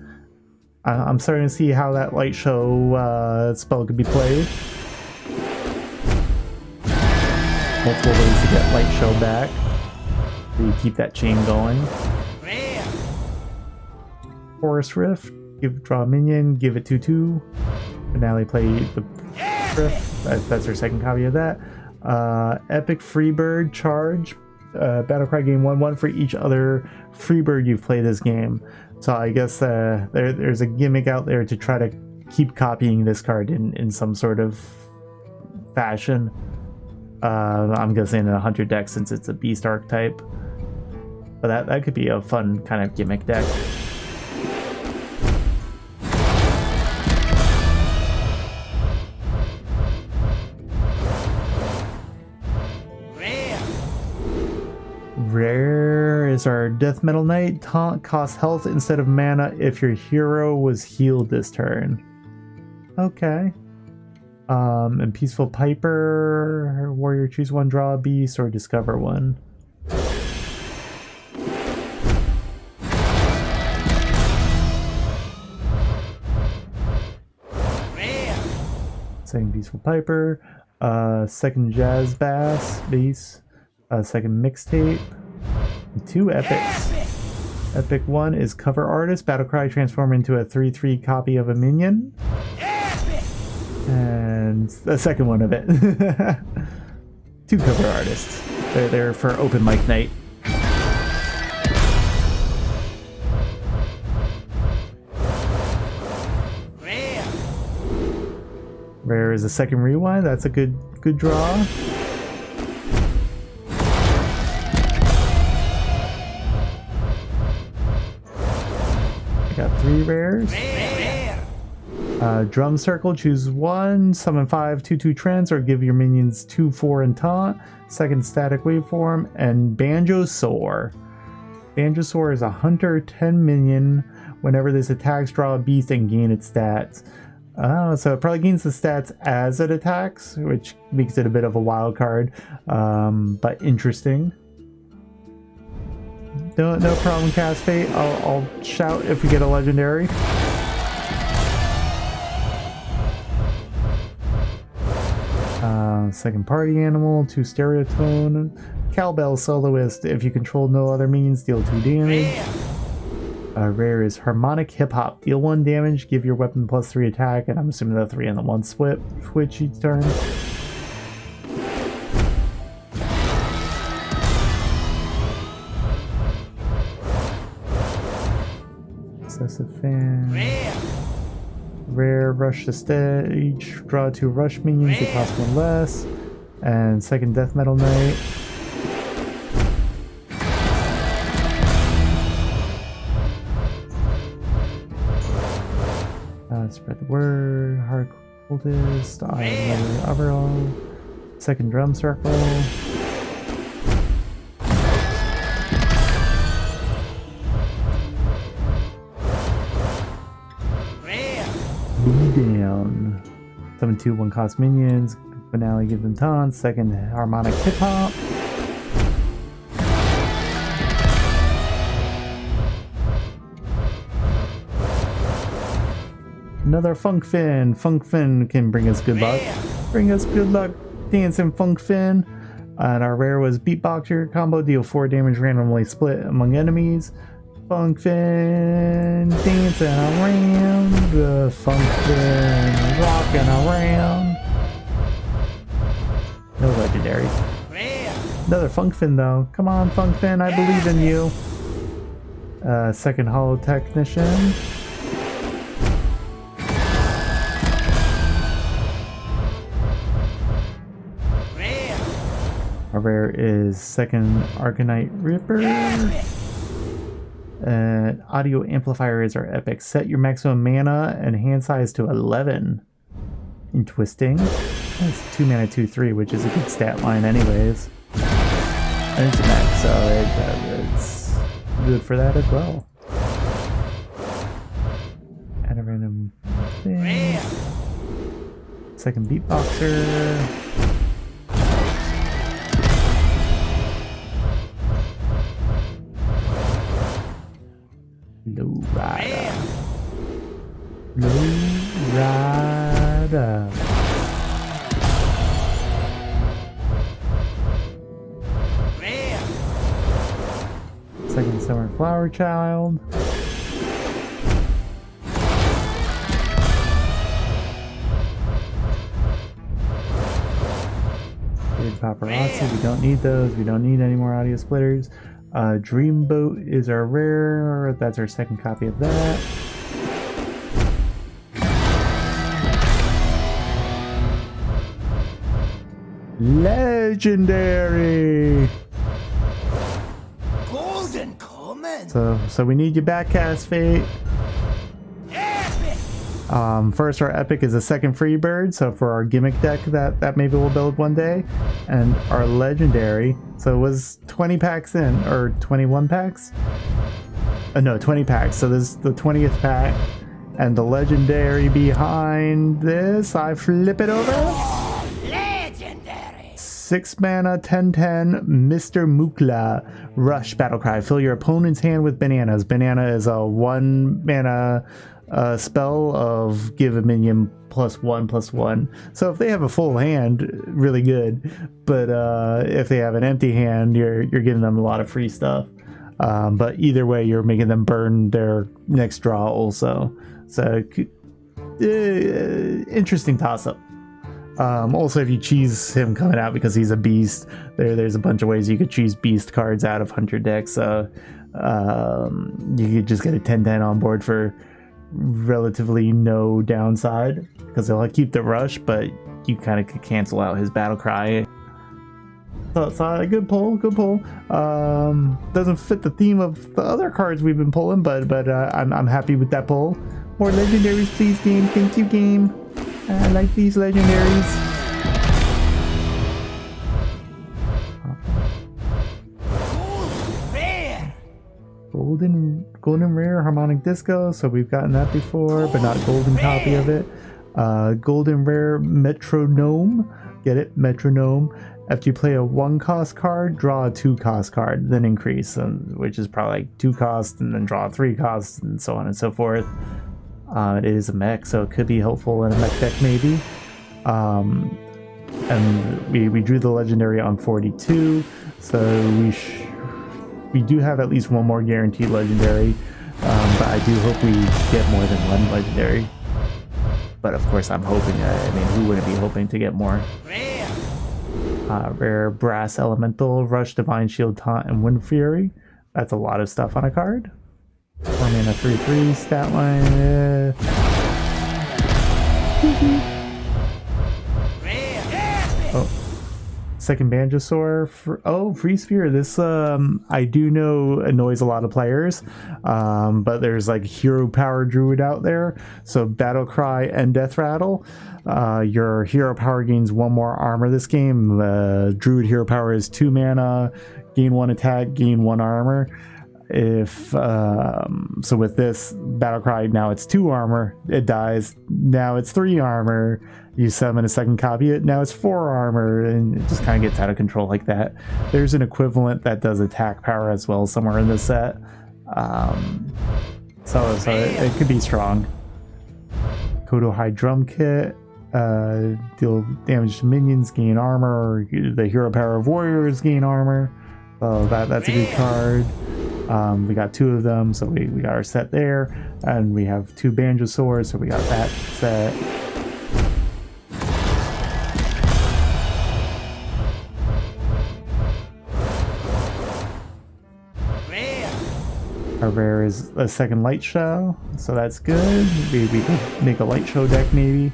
A: I'm starting to see how that light show spell could be played. Multiple ways to get light show back. So you keep that chain going.
B: Rare.
A: Forest Rift, draw a minion, give it 2/2. Finale, play the Rift. That's our second copy of that. Epic Freebird charge. Battlecry gain 1/1 for each other Freebird you've played this game. So I guess there's a gimmick out there to try to keep copying this card in some sort of fashion. I'm guessing in a hunter deck since it's a beast archetype. But that could be a fun kind of gimmick deck. Rare is our Death Metal Knight. Taunt costs health instead of mana if your hero was healed this turn. Okay. And Peaceful Piper. Warrior, choose one, draw a beast, or discover one.
B: Rare.
A: Second Peaceful Piper. Second Jazz Bass. Second Mixtape. 2 epics. Epic 1 is Cover Artist. Battlecry transform into a 3/3 copy of a minion. And the second one of it. 2 Cover Artists. They're there for Open Mic Night.
B: Rare.
A: Rare is a second Rewind. That's a good draw. Got 3 rares.
B: Rare.
A: Drum Circle, choose one, summon 5 2/2 trends, or give your minions 2/4 and taunt. Second Static Waveform, and Banjosaur. Banjosaur is a hunter 10 minion. Whenever this attacks, draw a beast and gain its stats. So it probably gains the stats as it attacks, which makes it a bit of a wild card, but interesting. No problem, Cast Fate. I'll shout if we get a legendary. Second Party Animal, 2 Stereotone. Cowbell Soloist. If you control no other minions, deal 2 damage. Rare is Harmonic Hip Hop. Deal 1 damage, give your weapon +3 attack, and I'm assuming the 3 and the 1 switch each turn. Excessive Fan. Rare, rush the stage, draw 2 rush minions, it costs 1 less. And second Death Metal Knight. Spread the word, Hard Cultist, overall. Second Drum Circle. Down. Summon 2 1-cost minions. Finale, give them taunts. Second Harmonic Hip Hop. Another Funk Fin. Funk Fin can bring us good luck. Bring us good luck, dancing Funk Fin. And our rare was Beatboxer combo. Deal 4 damage randomly split among enemies. Funk Fin dancing around, the Funk Fin rocking around. No legendary. Another Funk Fin though. Come on, Funk Fin, I believe in you. Second Hollow Technician. Our rare is second Arcanite Ripper. Audio Amplifier is our epic. Set your maximum mana and hand size to 11. in twisting. It's 2 mana 2/3, which is a good stat line anyways. And it's a max, so it's good for that as well. Add a random thing.
B: Rare.
A: Second beatboxer. Low rider. Low rider.
B: Rare.
A: Second summer flower child. Big paparazzi. We don't need those. We don't need any more audio splitters. Dreamboat is our rare. That's our second copy of that. Legendary.
B: Golden Common.
A: So we need you back, Cast Fate.
B: Epic.
A: First, our epic is a second free bird, so for our gimmick deck that maybe we'll build one day, and our legendary. So it was 20 packs in, or 21 packs? No, 20 packs. So this is the 20th pack, and the legendary behind this, I flip it over.
B: Legendary.
A: 6 mana, 10/10, Mr. Mukla. Rush Battlecry. Fill your opponent's hand with bananas. Banana is a 1 mana spell of give a minion +1/+1. So if they have a full hand, really good. But if they have an empty hand, you're giving them a lot of free stuff. But either way, you're making them burn their next draw also. So interesting toss-up. Also, if you cheese him coming out because he's a beast, there's a bunch of ways you could cheese beast cards out of Hunter decks. So you could just get a 10/10 on board for relatively no downside because they'll keep the rush, but you kind of could cancel out his battle cry. So good pull. Doesn't fit the theme of the other cards we've been pulling, but I'm happy with that pull. More legendaries, please, game. Thank you, game. I like these legendaries.
B: Rare.
A: Golden rare harmonic disco. So we've gotten that before, but not golden copy of it. Golden rare metronome. Get it? Metronome. After you play a 1-cost card, draw a 2-cost card, then increase, which is probably like 2 costs, and then draw 3 costs, and so on and so forth. It is a mech, so it could be helpful in a mech deck maybe. And we drew the legendary on 42, so we do have at least one more guaranteed legendary, but I do hope we get more than one legendary. But of course I'm hoping, I mean, who wouldn't be hoping to get more?
B: Rare.
A: Rare brass elemental, rush, divine shield, taunt, and wind fury. That's a lot of stuff on a card. 4 mana 3/3 stat line. Oh, second Banjosaur. Free Sphere. This I do know annoys a lot of players, but there's like hero power druid out there. So Battle Cry and Death Rattle. Your hero power gains 1 more armor this game. Druid hero power is 2 mana, gain 1 attack, gain 1 armor. If so with this Battlecry, now it's 2 armor, it dies, now it's 3 armor, you summon a second copy, now it's 4 armor, and it just kind of gets out of control like that. There's an equivalent that does attack power as well somewhere in the set, so it could be strong. Kodo High Drum Kit, deal damage to minions, gain armor, or the hero power of warriors gain armor, so that's a good card. We got 2 of them, so we got our set there, and we have 2 Banjosaurs, so we got that set.
B: Rare.
A: Our rare is a second light show, so that's good. We could make a light show deck maybe.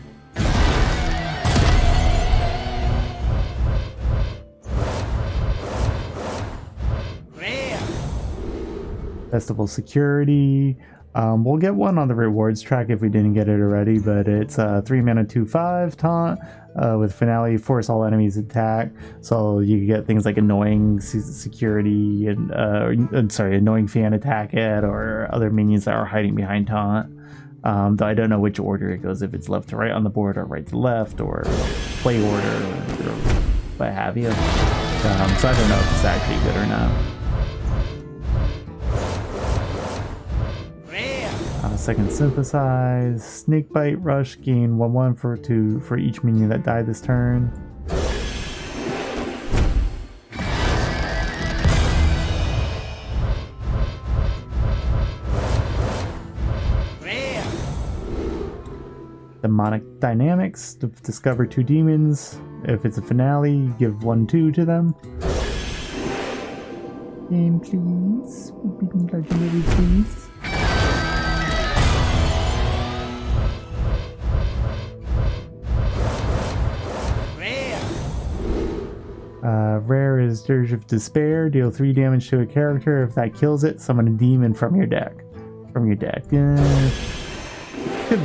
A: Festival Security, We'll get one on the rewards track if we didn't get it already, but it's 3 mana 2/5 taunt with finale, force all enemies attack. So you get things like annoying security and sorry, annoying fan attack it, or other minions that are hiding behind taunt. Though I don't know which order it goes, if it's left to right on the board or right to left or play order or what have you. So I don't know if it's actually good or not. Second synthesize, snake bite, rush, gain 1/1 for each minion that died this turn. Demonic dynamics, discover 2 demons. If it's a finale, you give 1/2 to them. Game please. Legendary please. Rare is Dirge of Despair. Deal 3 damage to a character. If that kills it, summon a demon from your deck. Could be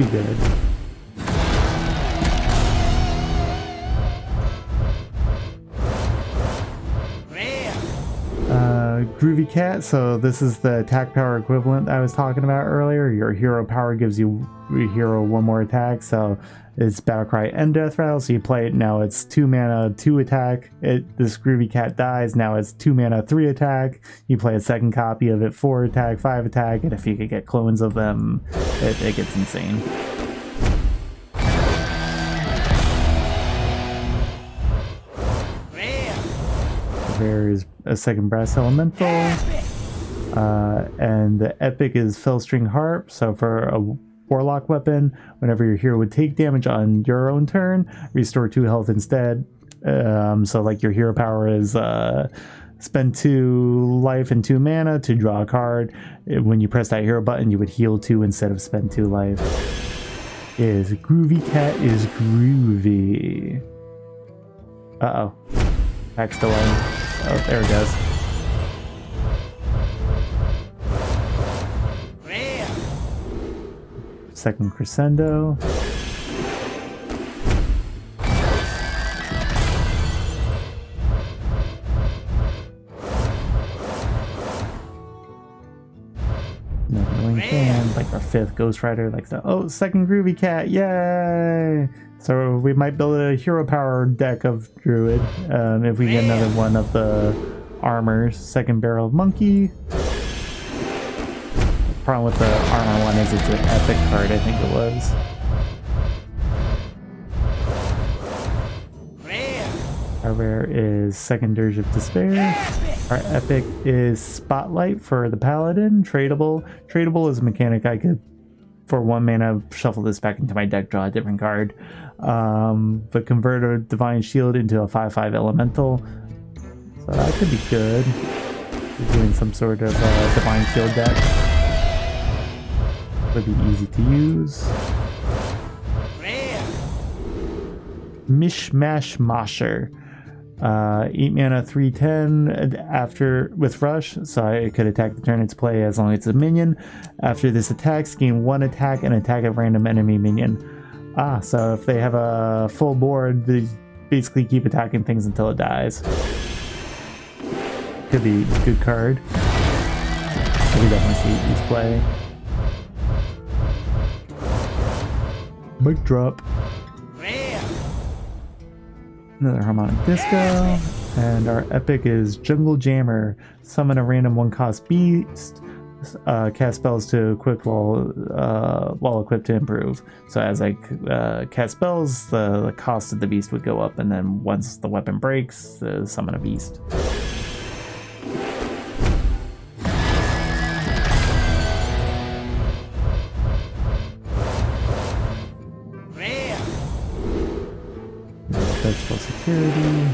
A: good. Groovy Cat. So this is the attack power equivalent I was talking about earlier. Your hero power gives you your hero 1 more attack. So it's Battlecry and Death Rattle. So you play it now. It's 2 mana 2 attack. This Groovy Cat dies. Now it's 2 mana 3 attack. You play a second copy of it 4 attack 5 attack. And if you could get clones of them, it gets insane. There is a second brass elemental, and the epic is Fellstring Harp. So for a warlock weapon, whenever your hero would take damage on your own turn, restore 2 health instead. So like your hero power is spend 2 life and 2 mana to draw a card. When you press that hero button, you would heal 2 instead of spend 2 life. Groovy Cat is groovy. Uh-oh. Pack's delaying. Oh, there it goes. Second crescendo. Annoying fan, like our 5th Ghost Rider, like the second Groovy Cat, yay! So we might build a hero power deck of Druid if we get another one of the armors. Second Barrel Monkey. The problem with the armor one is it's an epic card, I think it was. Our rare is Second Dirge of Despair. Our epic is Spotlight for the Paladin. Tradable. Tradable is a mechanic I could, for 1 mana, shuffle this back into my deck, draw a different card. But convert a Divine Shield into a 5/5 elemental. So that could be good. We're doing some sort of Divine Shield deck. Would be easy to use. Mishmash Mosher. 8 mana 3/10 after with rush, so it could attack the turn it's play as long as it's a minion. After this attack, gain 1 attack and attack a random enemy minion. So if they have a full board, they basically keep attacking things until it dies. Could be a good card. I could definitely see these play. Mic drop. Another Harmonic Disco, and our epic is Jungle Jammer. Summon a random 1-cost beast. Cast spells to equip while equipped to improve. So as I cast spells, the cost of the beast would go up, and then once the weapon breaks, summon a beast. Spell security.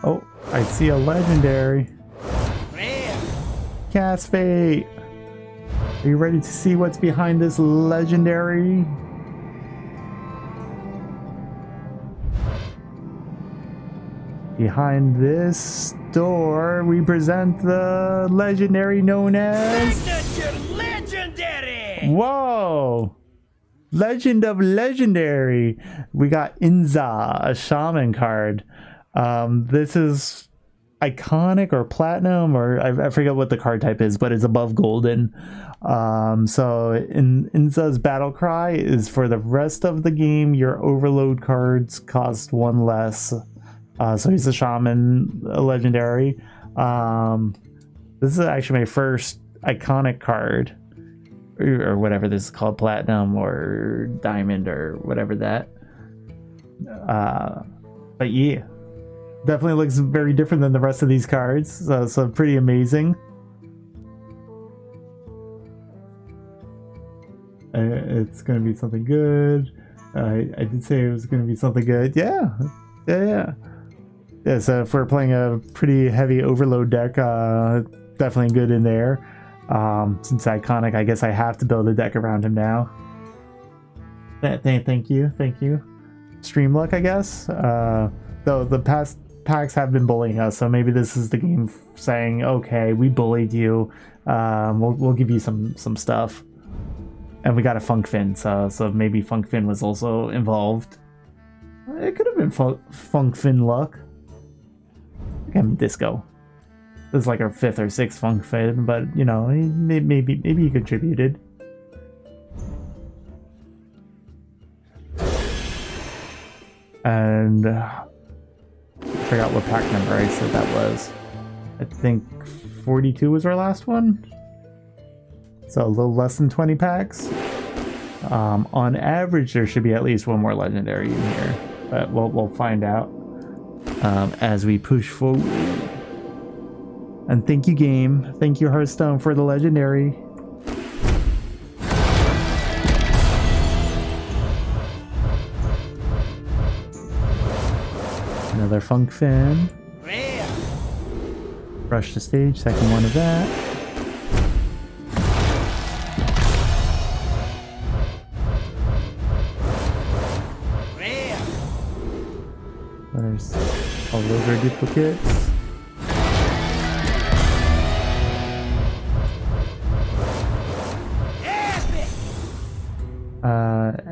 A: Oh, I see a legendary. Cast Fate. Are you ready to see what's behind this legendary? Behind this door, we present the legendary known as...
B: Signature legendary!
A: Whoa! Legend of Legendary. We got Inza, a shaman card. This is iconic or platinum, or I forget what the card type is, but it's above golden. So in Inza's battle cry is for the rest of the game, your overload cards cost one less. So he's a shaman, a legendary. This is actually my first iconic card, or whatever this is called, platinum or diamond or whatever that. But yeah, definitely looks very different than the rest of these cards. So pretty amazing. It's gonna be something good. I did say it was gonna be something good. Yeah. So if we're playing a pretty heavy overload deck, definitely good in there. Since iconic, I guess I have to build a deck around him now. Thank you. Stream luck, I guess. Though the past packs have been bullying us, so maybe this is the game saying, okay, we bullied you. We'll give you some stuff. And we got a Funk Fin, so maybe Funk Fin was also involved. It could have been Funk Fin luck. I'm Disco. This is like our 5th or 6th Funk Fin, but you know, maybe he contributed. And I forgot what pack number I said that was. I think 42 was our last one. So a little less than 20 packs. On average, there should be at least one more legendary in here, but we'll find out as we push forward. And thank you, game. Thank you, Hearthstone, for the legendary. Another Funk Fin.
B: Rare!
A: Rush the stage, second one of that.
B: Rare!
A: There's all those are duplicates.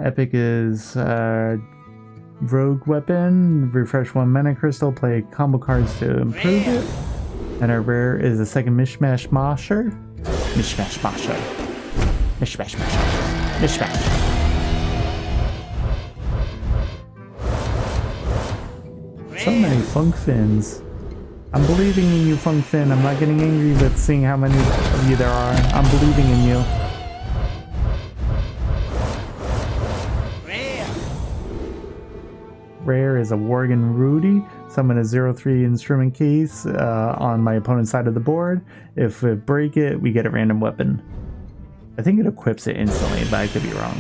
A: Epic is rogue weapon, refresh 1 mana crystal, play combo cards to improve it. And our rare is a second Mishmash Mosher. Mishmash Mosher. Mishmash Mosher. Mishmash. So many Funk Fins. I'm believing in you, Funk Fin. I'm not getting angry with seeing how many of you there are. I'm believing in you. Rare is a Worgen Rudy. Summon a 0/3 instrument case on my opponent's side of the board. If we break it, we get a random weapon. I think it equips it instantly, but I could be wrong.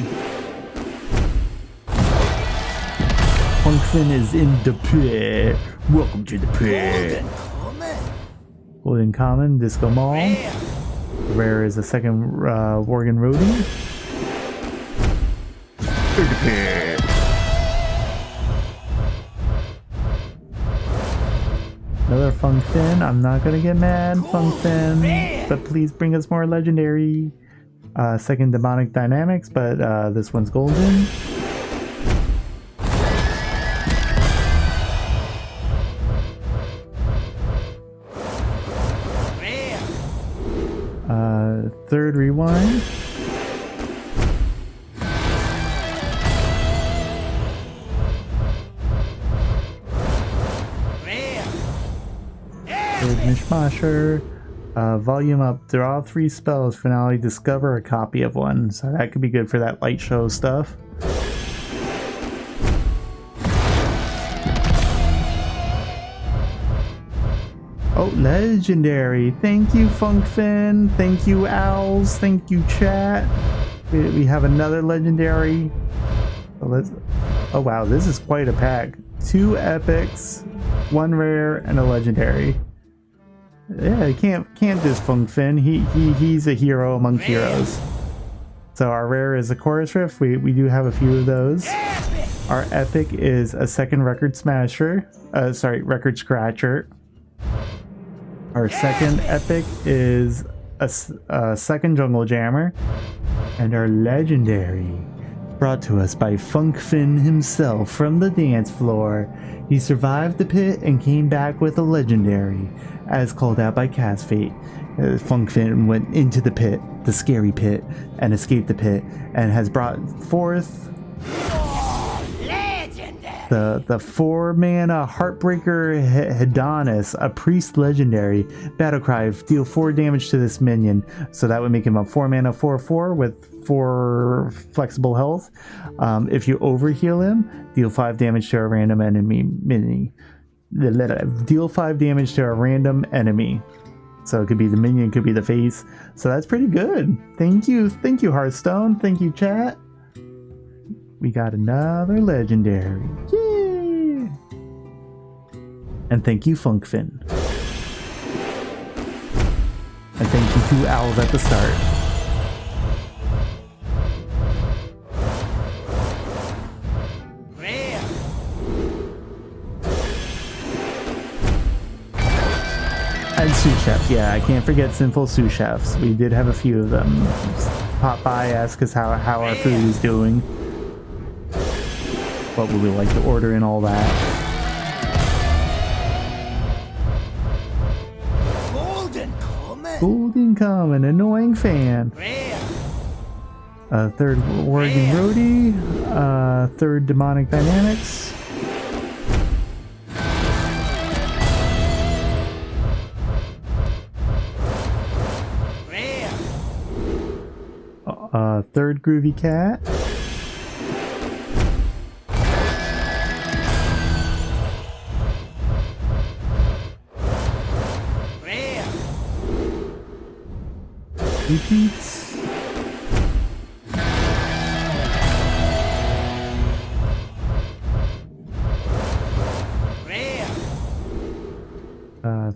A: Funk Fin is in the pit. Welcome to the pit. Golden Common, Disco Mall. Rare is a second Worgen Rudy. In the pit. Another Funk Fin. I'm not gonna get mad, Funk Fin, but please bring us more legendary. Second Demonic Dynamics, but this one's golden. Third Rewind. Mishmasher. Volume up, draw 3 spells, finale, discover a copy of one. So that could be good for that light show stuff. Oh, legendary. Thank you, Funk Fin. Thank you, Owls. Thank you, chat. We have another legendary. Oh wow, this is quite a pack. 2 epics, 1 rare, and a legendary. Yeah, you can't diss Funk Fin. He's a hero among heroes. So our rare is a Chorus Riff. We do have a few of those. Our epic is a second record smasher. Record scratcher. Our second epic is a second jungle jammer. And our legendary, brought to us by Funkfin himself from the dance floor. He survived the pit and came back with a legendary, as called out by Cast Fate. Funkfin went into the pit, the scary pit, and escaped the pit, and has brought forth the 4-mana Heartbreaker Hedonis, a priest legendary. Battlecry, deal 4 damage to this minion, so that would make him a 4-mana 4/4 with 4 flexible health. If you overheal him, deal 5 damage to a random enemy deal 5 damage to a random enemy. So it could be the minion, it could be the face. So that's pretty good. Thank you Hearthstone. Thank you, chat. We got another legendary. Yay! And thank you, Funkfin. And thank you to Owls at the start. And sous chef, yeah, I can't forget sinful sous chefs. We did have a few of them. Just pop by, ask us how our food is doing. What would we like to order and all that. Golden Common, annoying fan. Third Oregon Roadie. Third Demonic Dynamics. Third Groovy Cat. Repeats.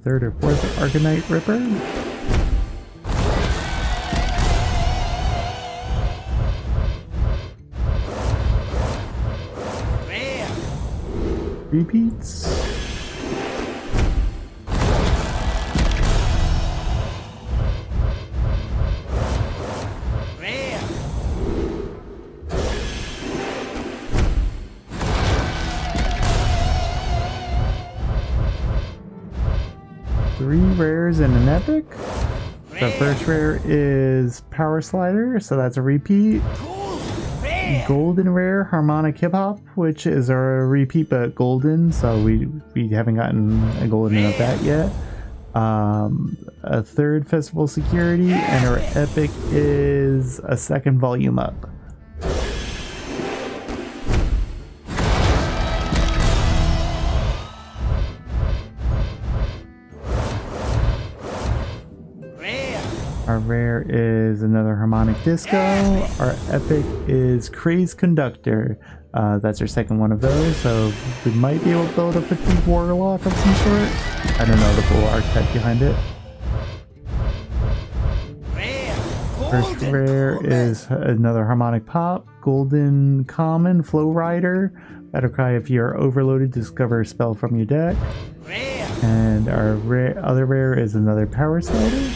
A: Third or fourth Arcanite Ripper. Repeats. Three rares and an epic. The first rare is Power Slider, so that's a repeat. Golden rare Harmonic Hip Hop, which is our repeat but golden, so we haven't gotten a golden of that yet. A third Festival Security, and our epic is a second volume up. Our rare is another Harmonic Disco. Our epic is Crazed Conductor. That's our second one of those, so we might be able to build a Fatigue Warlock of some sort. I don't know the full archetype behind it. First rare is another Harmonic Pop. Golden Common Flow Rider. Battlecry, if you're overloaded, discover a spell from your deck. And our other rare is another Power Slider.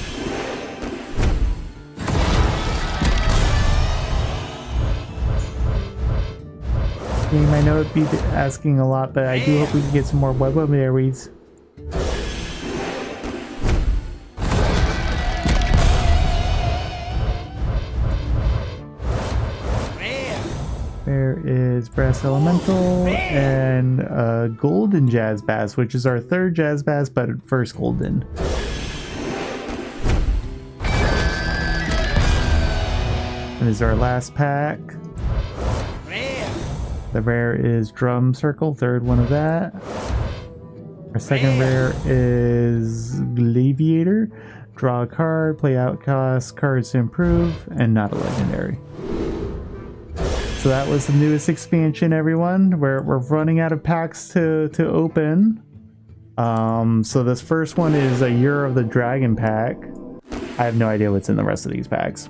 A: I know it'd be asking a lot, but I do hope we can get some more Webberries. There is Brass Elemental and Golden Jazz Bass, which is our third Jazz Bass, but first Golden. And this is our last pack. The rare is Drum Circle, third one of that. Our second rare is Gladiator. Draw a card, play outcast cards to improve, and not a legendary. So that was the newest expansion, everyone. We're running out of packs to open. So this first one is a Year of the Dragon pack. I have no idea what's in the rest of these packs.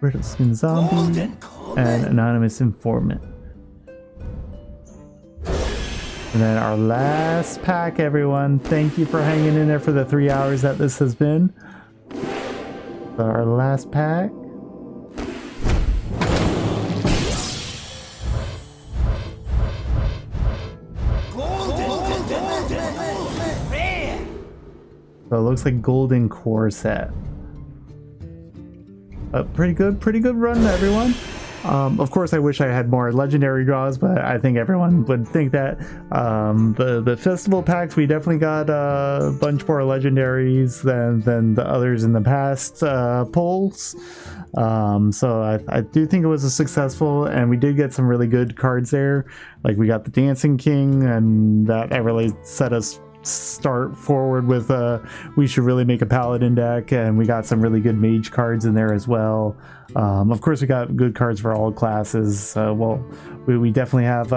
A: Riddle Skin Zombie,
B: Golden Comet.
A: and Anonymous Informant. And then our last pack, everyone. Thank you for hanging in there for the 3 hours that this has been. So our last pack.
B: Rare.
A: So it looks like Golden Core set. Pretty good run, everyone. Of course, I wish I had more legendary draws, but I think everyone would think that. The festival packs, we definitely got a bunch more legendaries than the others in the past pulls. So I do think it was a successful, and we did get some really good cards there. Like we got the Dancing King, and that really set us start forward with we should really make a paladin deck, and we got some really good mage cards in there as well. Of course, we got good cards for all classes. Well, we definitely have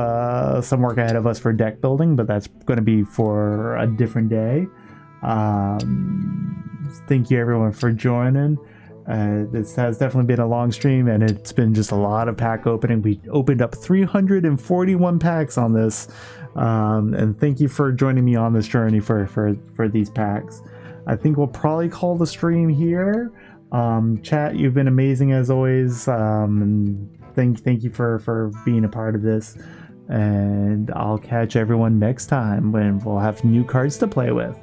A: some work ahead of us for deck building, but that's going to be for a different day. Thank you everyone for joining. This has definitely been a long stream, and it's been just a lot of pack opening. We opened up 341 packs on this, and thank you for joining me on this journey for these packs. I think we'll probably call the stream here. Chat, you've been amazing as always, and thank you for being a part of this, and I'll catch everyone next time when we'll have new cards to play with.